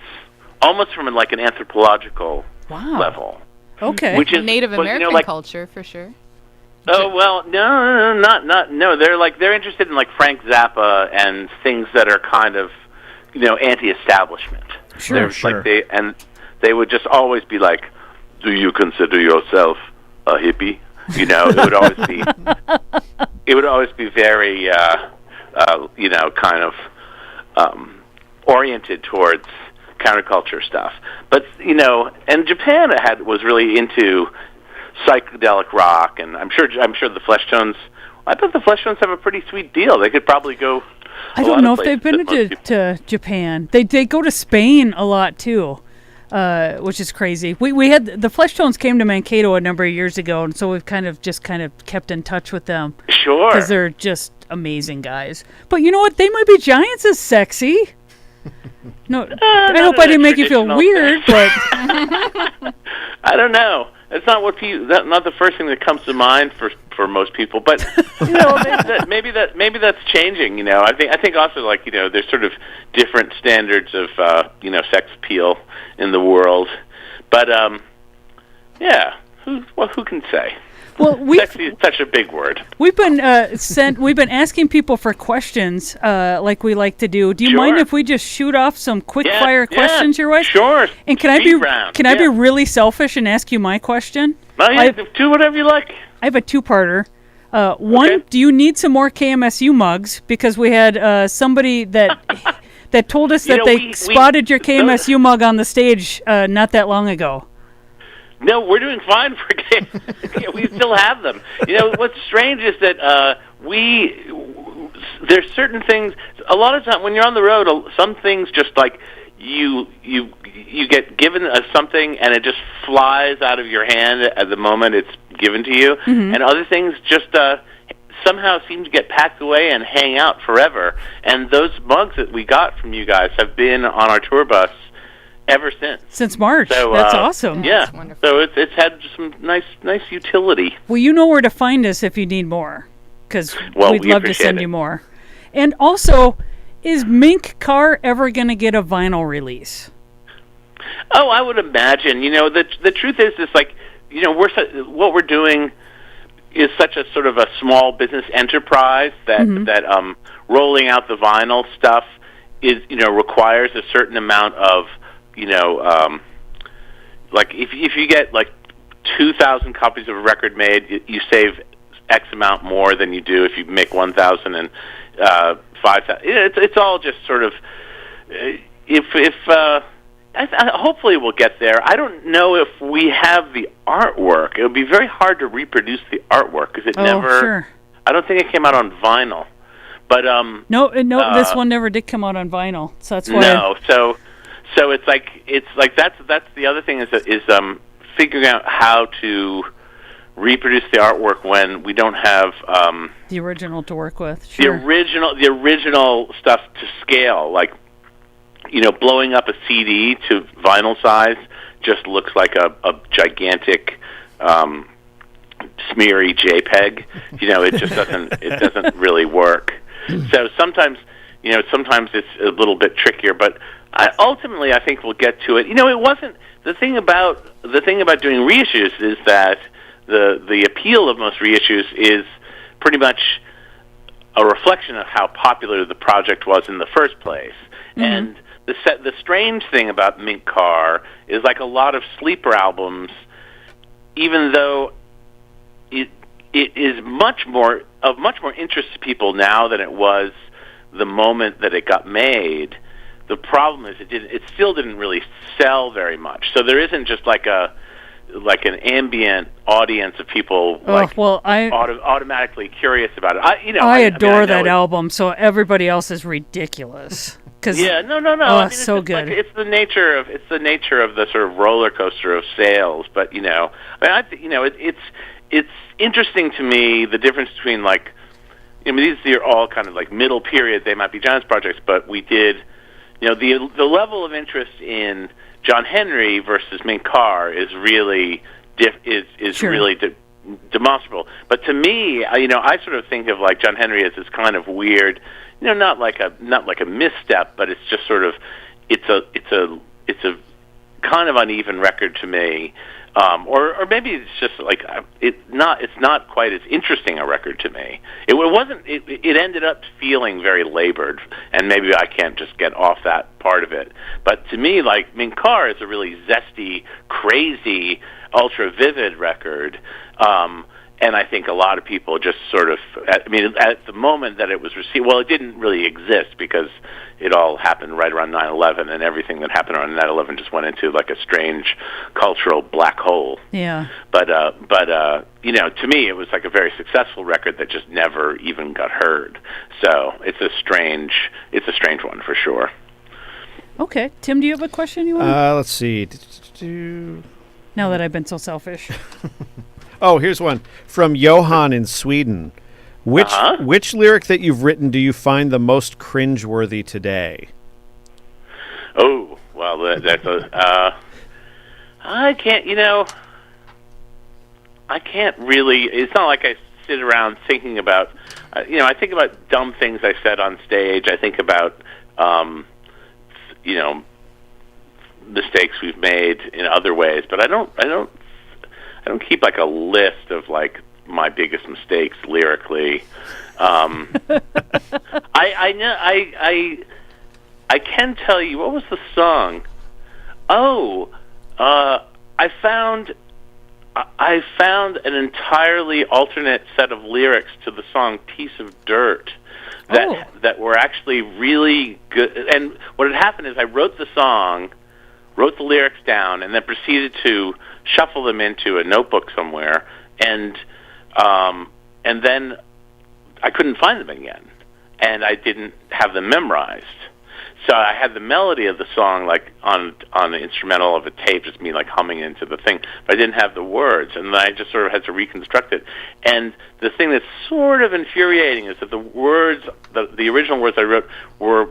almost from like an anthropological level. Okay. Which is Native American like, culture for sure. Oh well, no. They're interested in like Frank Zappa and things that are kind of, anti-establishment. Sure. Like they would just always be like, "Do you consider yourself a hippie?" It would always be very, kind of oriented towards counterculture stuff. But and Japan was really into psychedelic rock, and I'm sure the Fleshtones. I thought the Fleshtones have a pretty sweet deal. They could probably go. I don't know if they've been to Japan. They go to Spain a lot too, which is crazy. We had the Fleshtones came to Mankato a number of years ago, and so we've kind of kept in touch with them. Sure, because they're just amazing guys. But you know what? They might be giants as sexy. No, I hope I didn't make you feel weird, but I don't know. It's not not the first thing that comes to mind for most people, but maybe that's changing. I think also like there's sort of different standards of sex appeal in the world, but who can say? Well, sexy is such a big word. We've been We've been asking people for questions, like we like to do. Do you mind if we just shoot off some quick fire questions your way? Sure. And can I be really selfish and ask you my question? Do whatever you like. I have a two-parter. One, do you need some more KMSU mugs? Because we had somebody that told us that they spotted your KMSU mug on the stage not that long ago. No, we're doing fine for games. We still have them. What's strange is that there's certain things. A lot of times when you're on the road, some things just like you get given something and it just flies out of your hand at the moment it's given to you, and other things just somehow seem to get packed away and hang out forever. And those mugs that we got from you guys have been on our tour bus ever since March. So, that's awesome. Yeah, so it's had some nice utility. Well, you know where to find us if you need more, because we'd love to send you more. And also, is Mink Car ever going to get a vinyl release? Oh, I would imagine. The truth is like what we're doing is such a sort of a small business enterprise that rolling out the vinyl stuff is requires a certain amount of like if you get like 2,000 copies of a record made, you save X amount more than you do if you make 1,000 and 5,000. It's all just sort of hopefully we'll get there. I don't know if we have the artwork. It would be very hard to reproduce the artwork because Sure. I don't think it came out on vinyl. But no, this one never did come out on vinyl, so that's why. No, so it's like that's the other thing is figuring out how to reproduce the artwork when we don't have the original to work with. Sure. The original stuff to scale, like blowing up a CD to vinyl size just looks like a gigantic smeary JPEG. It just doesn't really work. So sometimes it's a little bit trickier, but ultimately I think we'll get to it. It wasn't the thing about doing reissues is that the appeal of most reissues is pretty much a reflection of how popular the project was in the first place. And the strange thing about Mink Car is like a lot of sleeper albums, even though it is much more interest to people now than it was the moment that it got made. The problem is it still didn't really sell very much. So there isn't just like an ambient audience of people automatically curious about it. I adore that album. So everybody else is ridiculous. No. Oh, it's so good. It's the nature of the sort of roller coaster of sales. But it's interesting to me the difference between these are all kind of like middle period. They might be Giants projects, but we did. The level of interest in John Henry versus Mink Car is really demonstrable. But to me, I sort of think of like John Henry as this kind of weird, not like a misstep, but it's just sort of it's a kind of uneven record to me. Or maybe it's just like it's not quite as interesting a record to me. It wasn't. It ended up feeling very labored, and maybe I can't just get off that part of it. But to me, like Minkar is a really zesty, crazy, ultra vivid record. And I think a lot of people just sort of, at the moment that it was received, well, it didn't really exist because it all happened right around 9/11, and everything that happened around 9/11 just went into like a strange cultural black hole. Yeah. But to me, it was like a very successful record that just never even got heard. So it's a strange one for sure. Okay, Tim, do you have a question you want? Let's see. Now that I've been so selfish. Oh, here's one from Johan in Sweden. Which lyric that you've written do you find the most cringeworthy today? Oh, well, that's I can't really. It's not like I sit around thinking about. I think about dumb things I said on stage. I think about, mistakes we've made in other ways. But I don't keep like a list of like my biggest mistakes lyrically. I can tell you, what was the song? Oh, I found an entirely alternate set of lyrics to the song "Piece of Dirt" that were actually really good. And what had happened is I wrote the song, wrote the lyrics down, and then proceeded to shuffle them into a notebook somewhere, and then I couldn't find them again, and I didn't have them memorized. So I had the melody of the song like on the instrumental of a tape, just me like humming into the thing, but I didn't have the words, and then I just sort of had to reconstruct it. And the thing that's sort of infuriating is that the words, the original words I wrote were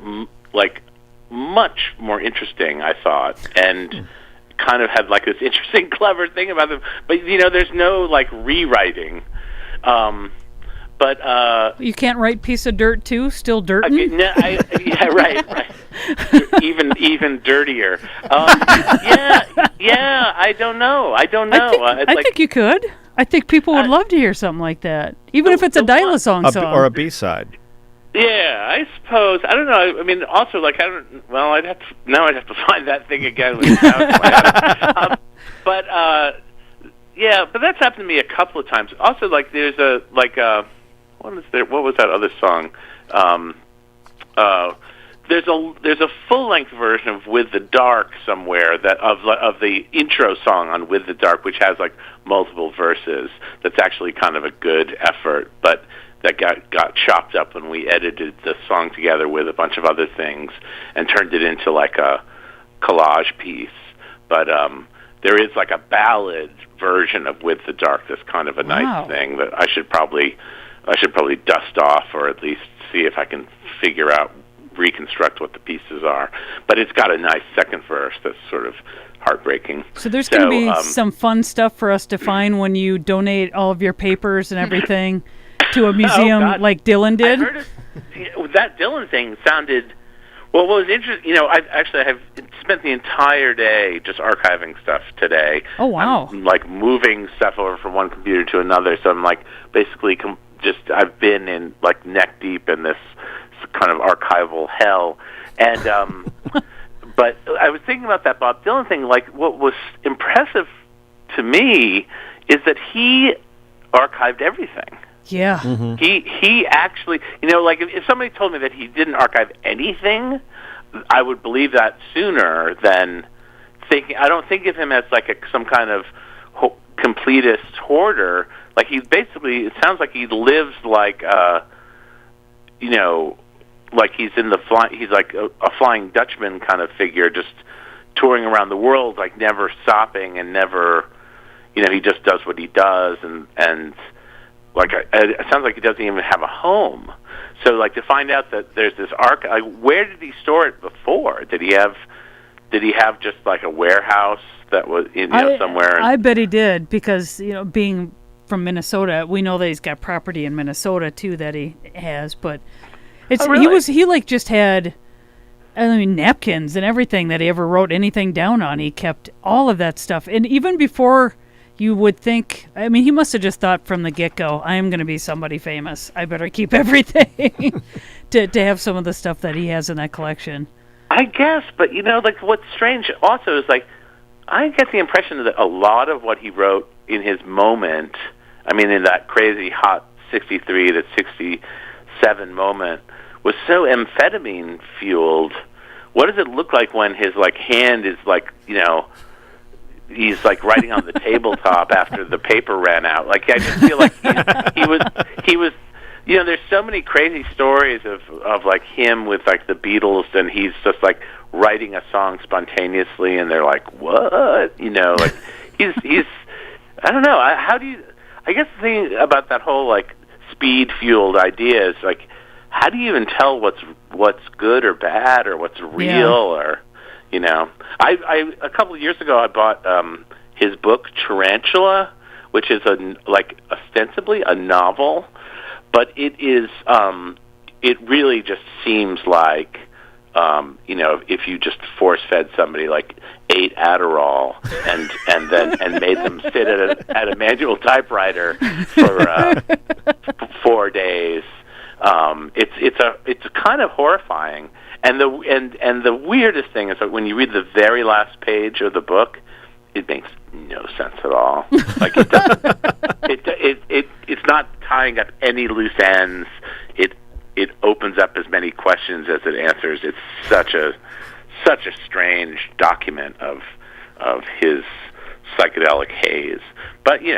like much more interesting, I thought, and kind of had like this interesting, clever thing about them. But there's no like rewriting. But you can't write "piece of dirt" too. Still dirtin'? Yeah, right. even dirtier. I don't know. I think you could. I think people would love to hear something like that, even if it's a Dial-A-Song song or a B-side. Yeah, I suppose. I don't know. I mean, also, like, I'd have to find that thing again. But that's happened to me a couple of times. Also, like, there's what was that other song? There's a full-length version of "With the Dark" somewhere of the intro song on "With the Dark," which has like multiple verses. That's actually kind of a good effort, but that got chopped up when we edited the song together with a bunch of other things and turned it into like a collage piece. But there is like a ballad version of "With the Dark" that's kind of a nice thing that I should probably dust off, or at least see if I can reconstruct what the pieces are. But it's got a nice second verse that's sort of heartbreaking. So there's going to be some fun stuff for us to find when you donate all of your papers and everything to a museum like Dylan did. That Dylan thing sounded. Well, what was interesting, I have spent the entire day just archiving stuff today. Oh, wow. I'm, like, moving stuff over from one computer to another, so I'm, like, basically I've been in, like, neck deep in this kind of archival hell. And, but I was thinking about that Bob Dylan thing, like, what was impressive to me is that he archived everything. Yeah. Mm-hmm. He actually, like if somebody told me that he didn't archive anything, I would believe that sooner than thinking. I don't think of him as like some kind of completist hoarder. Like he basically, it sounds like he lives like, like he's he's like a Flying Dutchman kind of figure, just touring around the world, like never stopping and never, he just does what he does and. Like it sounds like he doesn't even have a home. So, like to find out that there's this where did he store it before? Did he have just like a warehouse that was somewhere? I bet he did because being from Minnesota. We know that he's got property in Minnesota too that he has, but it's Oh, really? he like just had, I mean, napkins and everything that he ever wrote anything down on. He kept all of that stuff, and even before you would think, I mean, he must have just thought from the get-go, I am going to be somebody famous. I better keep everything to have some of the stuff that he has in that collection. I guess, but like what's strange also is like I get the impression that a lot of what he wrote in his moment, I mean, in that crazy hot 63 to 67 moment, was so amphetamine fueled. What does it look like when his like hand is like he's like writing on the tabletop after the paper ran out? Like I just feel like he was. There's so many crazy stories of like him with like the Beatles, and he's just like writing a song spontaneously, and they're like, "What?" Like he's. I don't know. I guess the thing about that whole like speed fueled idea is like, how do you even tell what's good or bad or what's real or I a couple of years ago I bought his book Tarantula, which is ostensibly a novel. But it is, it really just seems like, if you just force-fed somebody like 8 Adderall and made them sit at a manual typewriter for 4 days, it's kind of horrifying. And the weirdest thing is that when you read the very last page of the book, it makes no sense at all. Like it doesn't. It's not tying up any loose ends. It opens up as many questions as it answers. It's such a strange document of his psychedelic haze. But you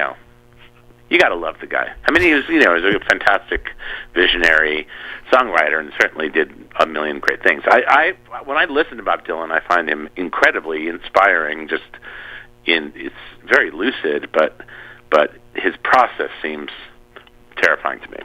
got to love the guy. I mean, he was a fantastic visionary songwriter and certainly did a million great things. When I listen to Bob Dylan, I find him incredibly inspiring. It's very lucid, but his process seems terrifying to me.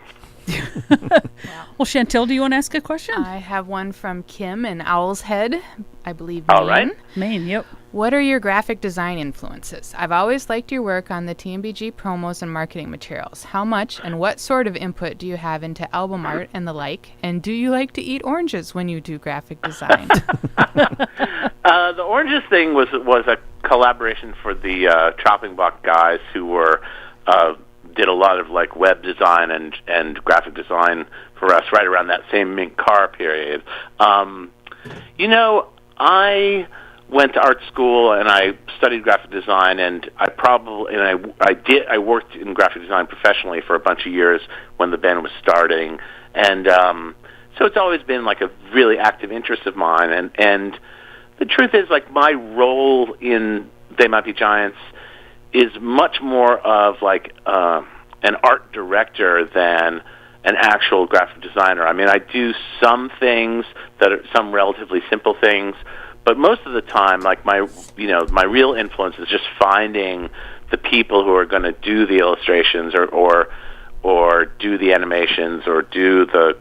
Well, Chantel, do you want to ask a question? I have one from Kim in Owl's Head, I believe. All right. Maine, yep. What are your graphic design influences? I've always liked your work on the TMBG promos and marketing materials. How much and what sort of input do you have into album art and the like? And do you like to eat oranges when you do graphic design? The oranges thing was a collaboration for the chopping block guys who were did a lot of like web design and graphic design for us right around that same Mint Car period. I went to art school and I studied graphic design, and I worked in graphic design professionally for a bunch of years when the band was starting, and so it's always been like a really active interest of mine. And the truth is, like, my role in They Might Be Giants is much more of like an art director than an actual graphic designer. I mean, I do some things that are some relatively simple things, but most of the time, like my real influence is just finding the people who are going to do the illustrations or do the animations or do the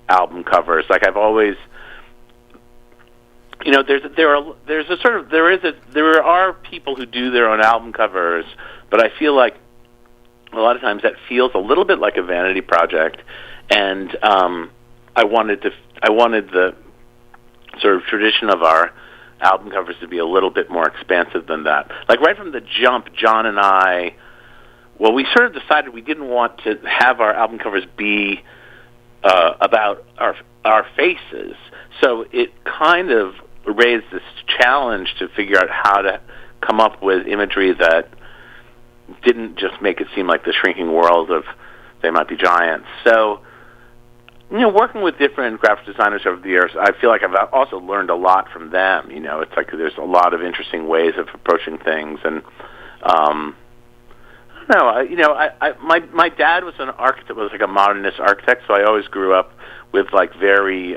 album covers. Like I've always, there are people who do their own album covers, but I feel like a lot of times that feels a little bit like a vanity project, and I wanted the sort of tradition of our album covers to be a little bit more expansive than that. Like right from the jump, John and I, we sort of decided we didn't want to have our album covers be about our faces, so it kind of raised this challenge to figure out how to come up with imagery that didn't just make it seem like the shrinking world of They Might Be Giants. So, working with different graphic designers over the years, I feel like I've also learned a lot from them. It's like there's a lot of interesting ways of approaching things, and I don't know. My dad was an architect, was like a modernist architect, so I always grew up with like very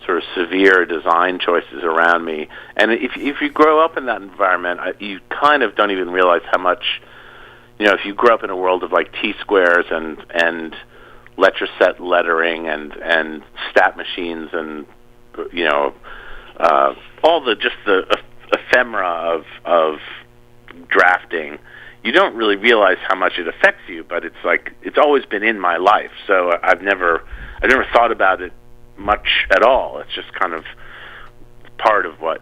sort of severe design choices around me. And if you grow up in that environment, you kind of don't even realize how much, if you grow up in a world of like T-squares and letter-set lettering and stat machines and, all the ephemera of drafting, you don't really realize how much it affects you, but it's like it's always been in my life. So I've never thought about it much at all. It's just kind of part of what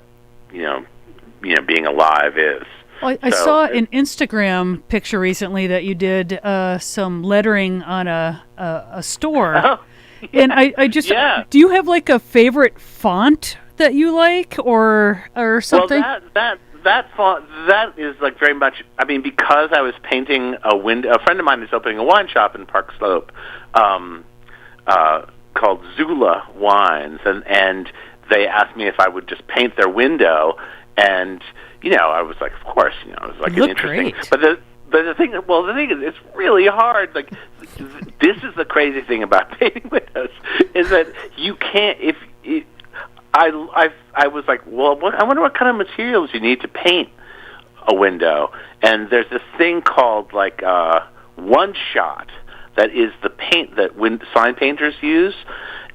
being alive is. Well, I saw an Instagram picture recently that you did some lettering on a store. Oh, yeah. And I just do you have like a favorite font that you like or something? Well, that font, that is like very much. I mean, because I was painting a window. A friend of mine is opening a wine shop in Park Slope, called Zula Wines, and they asked me if I would just paint their window, and I was like, of course, it was like an interesting. Great. But the thing is, it's really hard. Like, this is the crazy thing about painting windows is that you can't. I was like, well, I wonder what kind of materials you need to paint a window, and there's this thing called like one shot that is the paint that sign painters use,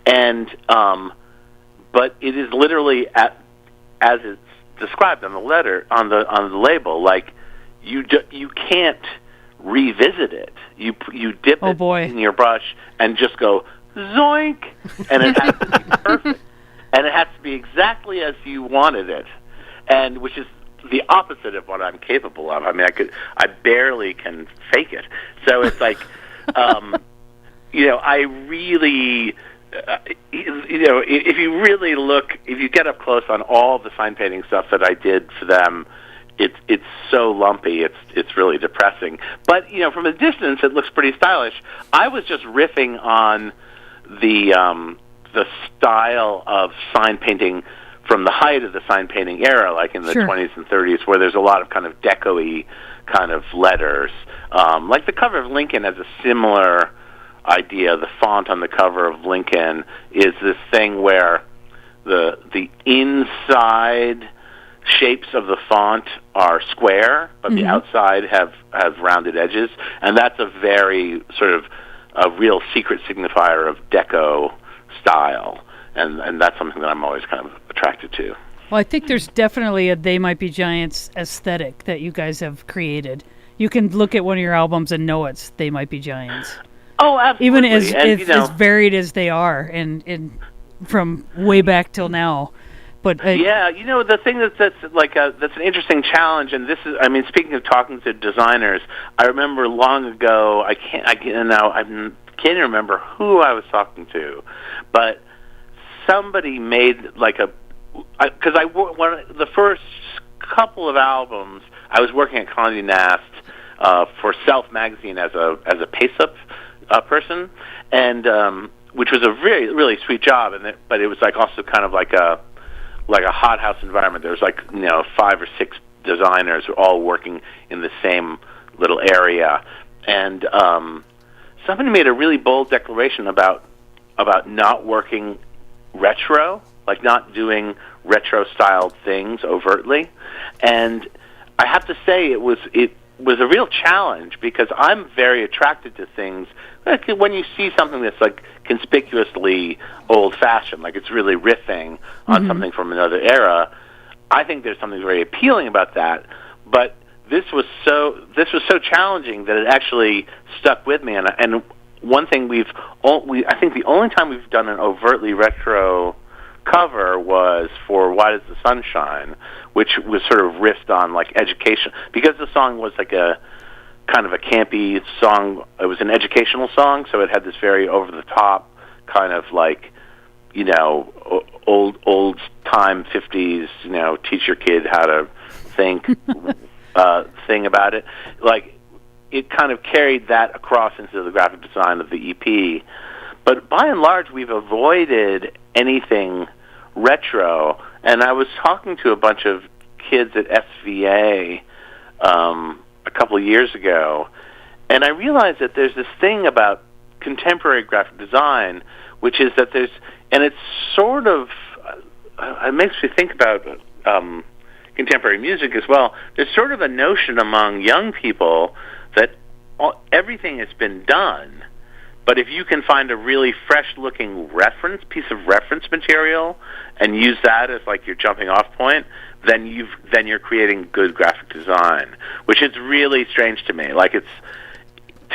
and but it is literally as it's described on the letter on the label. Like you can't revisit it. You dip it in your brush and just go zoink, and it has to be perfect, and it has to be exactly as you wanted it, and which is the opposite of what I'm capable of. I mean, I barely can fake it. So it's like, I really. If you really look, if you get up close on all the sign painting stuff that I did for them, it's so lumpy. It's really depressing. But from a distance, it looks pretty stylish. I was just riffing on the style of sign painting from the height of the sign painting era, like in the 20s and 30s, where there's a lot of kind of deco-y kind of letters. Like the cover of Lincoln has a similar idea. The font on the cover of Lincoln is this thing where the inside shapes of the font are square, but the outside have rounded edges, and that's a very sort of a real secret signifier of deco style, and that's something that I'm always kind of attracted to. Well, I think there's definitely a They Might Be Giants aesthetic that you guys have created. You can look at one of your albums and know it's They Might Be Giants. Oh, absolutely. Even as varied as they are, and from way back till now. But the thing that's an interesting challenge, and this is, I mean, speaking of talking to designers, I remember long ago, I can't even remember who I was talking to, but somebody made like because the first couple of albums, I was working at Condé Nast for Self magazine as a pace-up person, and which was a really, really sweet job, but it was like also kind of like a hothouse environment. There was 5 or 6 designers all working in the same little area, and somebody made a really bold declaration about not working retro, like not doing retro-styled things overtly, and I have to say it was a real challenge because I'm very attracted to things. Like when you see something that's like conspicuously old-fashioned, like it's really riffing on something from another era, I think there's something very appealing about that. But this was so challenging that it actually stuck with me. And one thing I think the only time we've done an overtly retro cover was for Why Does the Sun Shine, which was sort of riffed on like education, because the song was like a kind of a campy song. It was an educational song, so it had this very over the top kind of like old time 50s teach your kid how to think thing about it. Like it kind of carried that across into the graphic design of the EP. But by and large, we've avoided anything retro. And I was talking to a bunch of kids at SVA a couple of years ago, and I realized that there's this thing about contemporary graphic design, which is that it's sort of, it makes me think about contemporary music as well. There's sort of a notion among young people that everything has been done, but if you can find a really fresh-looking piece of reference material and use that as like your jumping-off point, then you're creating good graphic design, which is really strange to me. Like it's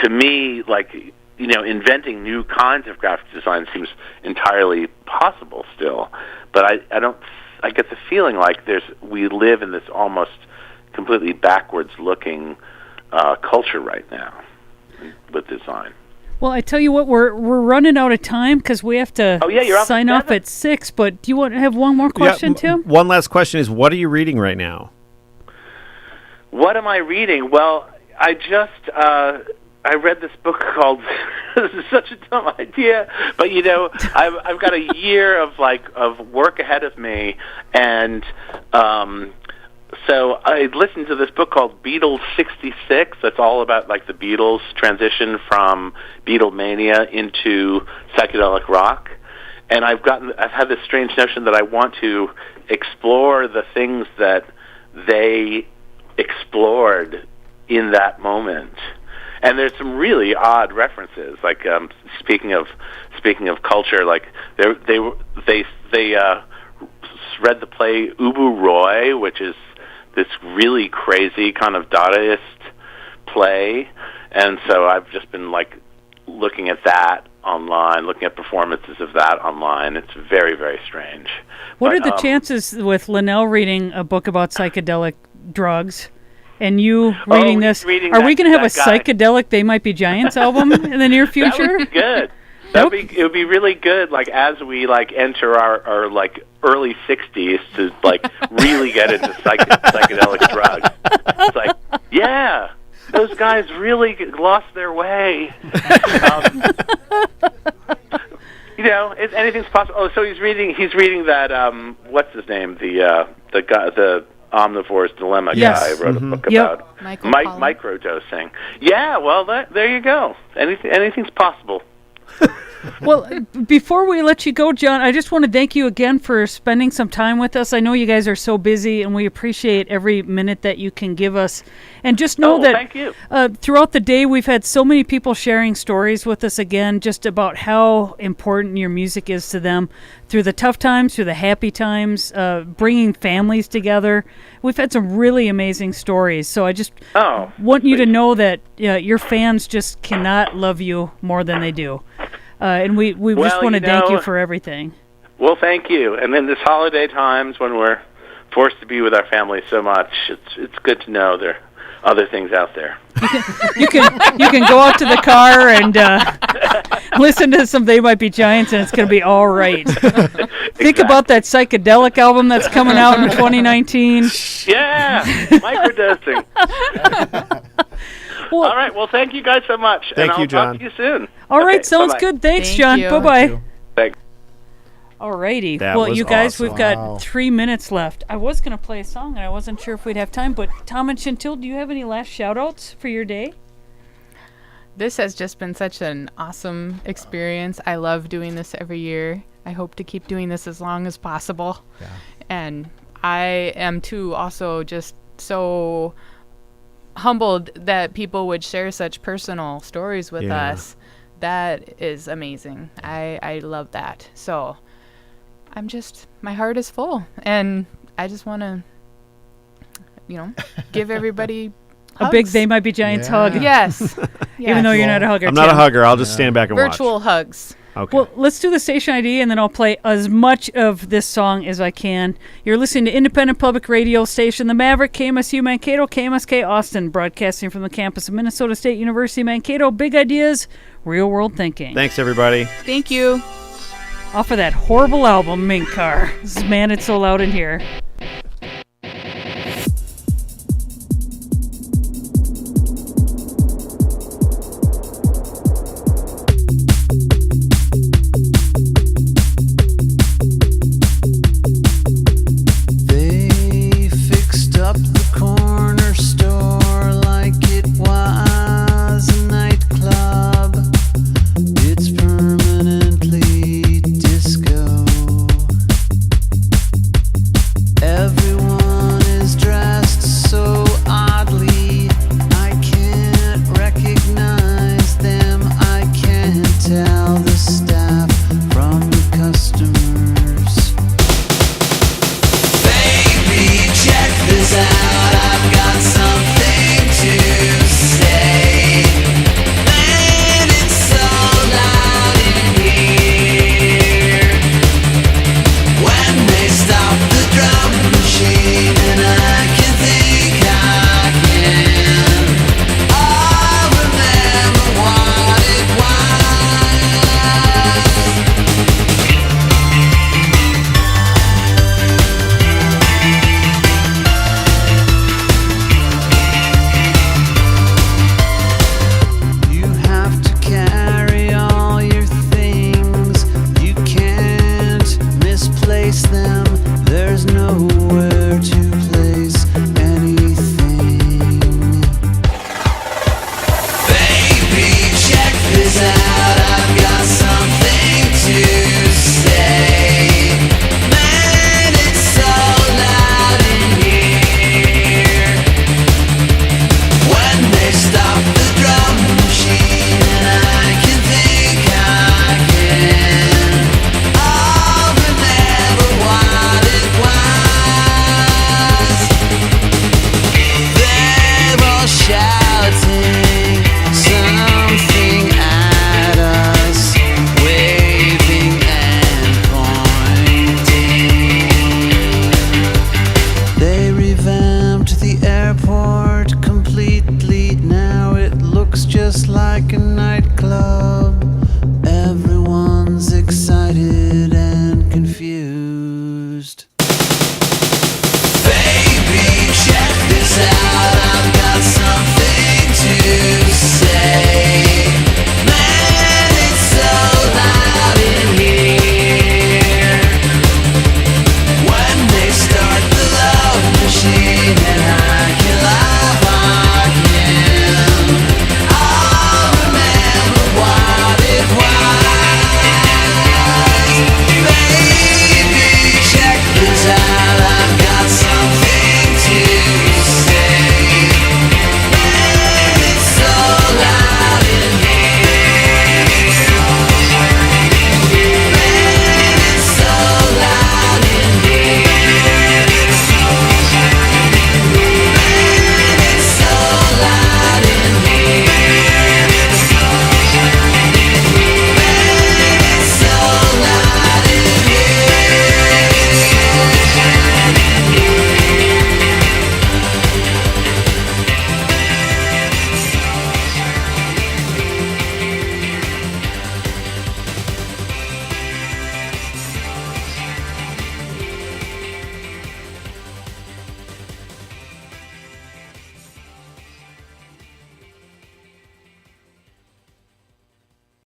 to me like inventing new kinds of graphic design seems entirely possible still, but I don't. I get the feeling like we live in this almost completely backwards looking culture right now with design. Well, I tell you what, we're running out of time because we have to sign off at 6. But do you want to have one more question, Tim? One last question is, what are you reading right now? What am I reading? Well, I just I read this book called. This is such a dumb idea, but I've got a year of work ahead of me, and so I listened to this book called Beatles '66. That's all about like the Beatles' transition from Beatlemania into psychedelic rock. And I've had this strange notion that I want to explore the things that they explored in that moment. And there's some really odd references, like speaking of culture, like they read the play Ubu Roy, which is this really crazy kind of Dadaist play, and so I've just been like looking at that online, looking at performances of that online. It's very, very strange. What are the chances with Linnell reading a book about psychedelic drugs and you reading this? Are we going to have a psychedelic They Might Be Giants album in the near future? That would be good. It would be really good, like as we like enter our like early 60s to like really get into psychedelic drugs. It's like, yeah, those guys really lost their way. Anything's possible. Oh, so he's reading that what's his name? The guy, the Omnivore's Dilemma guy wrote a book about microdosing. Yeah, well, there you go. Anything's possible. Well, before we let you go, John, I just want to thank you again for spending some time with us. I know you guys are so busy, and we appreciate every minute that you can give us. And just know that thank you. Throughout the day, we've had so many people sharing stories with us again, just about how important your music is to them through the tough times, through the happy times, bringing families together. We've had some really amazing stories. So I just want you to know that your fans just cannot love you more than they do. And we just want to thank you for everything. Well, thank you. And in this holiday times when we're forced to be with our families so much, it's good to know there are other things out there. You can go out to the car and listen to some They Might Be Giants, and it's going to be all right. Think about that psychedelic album that's coming out in 2019. Yeah, microdosing. Well, all right. Well, thank you guys so much. Thank you, John. I'll talk to you soon. All right. Sounds good. Thanks, John. Bye-bye. Thanks. All righty. That well, was you guys, awesome. we've got 3 minutes left. I was going to play a song, and I wasn't sure if we'd have time. But Tom and Chantil, do you have any last shout-outs for your day? This has just been such an awesome experience. I love doing this every year. I hope to keep doing this as long as possible. Yeah. And I am, too, also just so humbled that people would share such personal stories with us. That is amazing. I love that. So my heart is full, and I just want to, give everybody a big They Might Be Giants hug. Yes. Even though you're not a hugger. I'm not a hugger. I'll just stand back and watch. Virtual hugs. Okay. Well, let's do the station ID, and then I'll play as much of this song as I can. You're listening to Independent Public Radio Station, The Maverick, KMSU Mankato, KMSK Austin, broadcasting from the campus of Minnesota State University Mankato. Big ideas, real world thinking. Thanks, everybody. Thank you. Off of that horrible album, Mink Car. This is Man, It's So Loud in Here.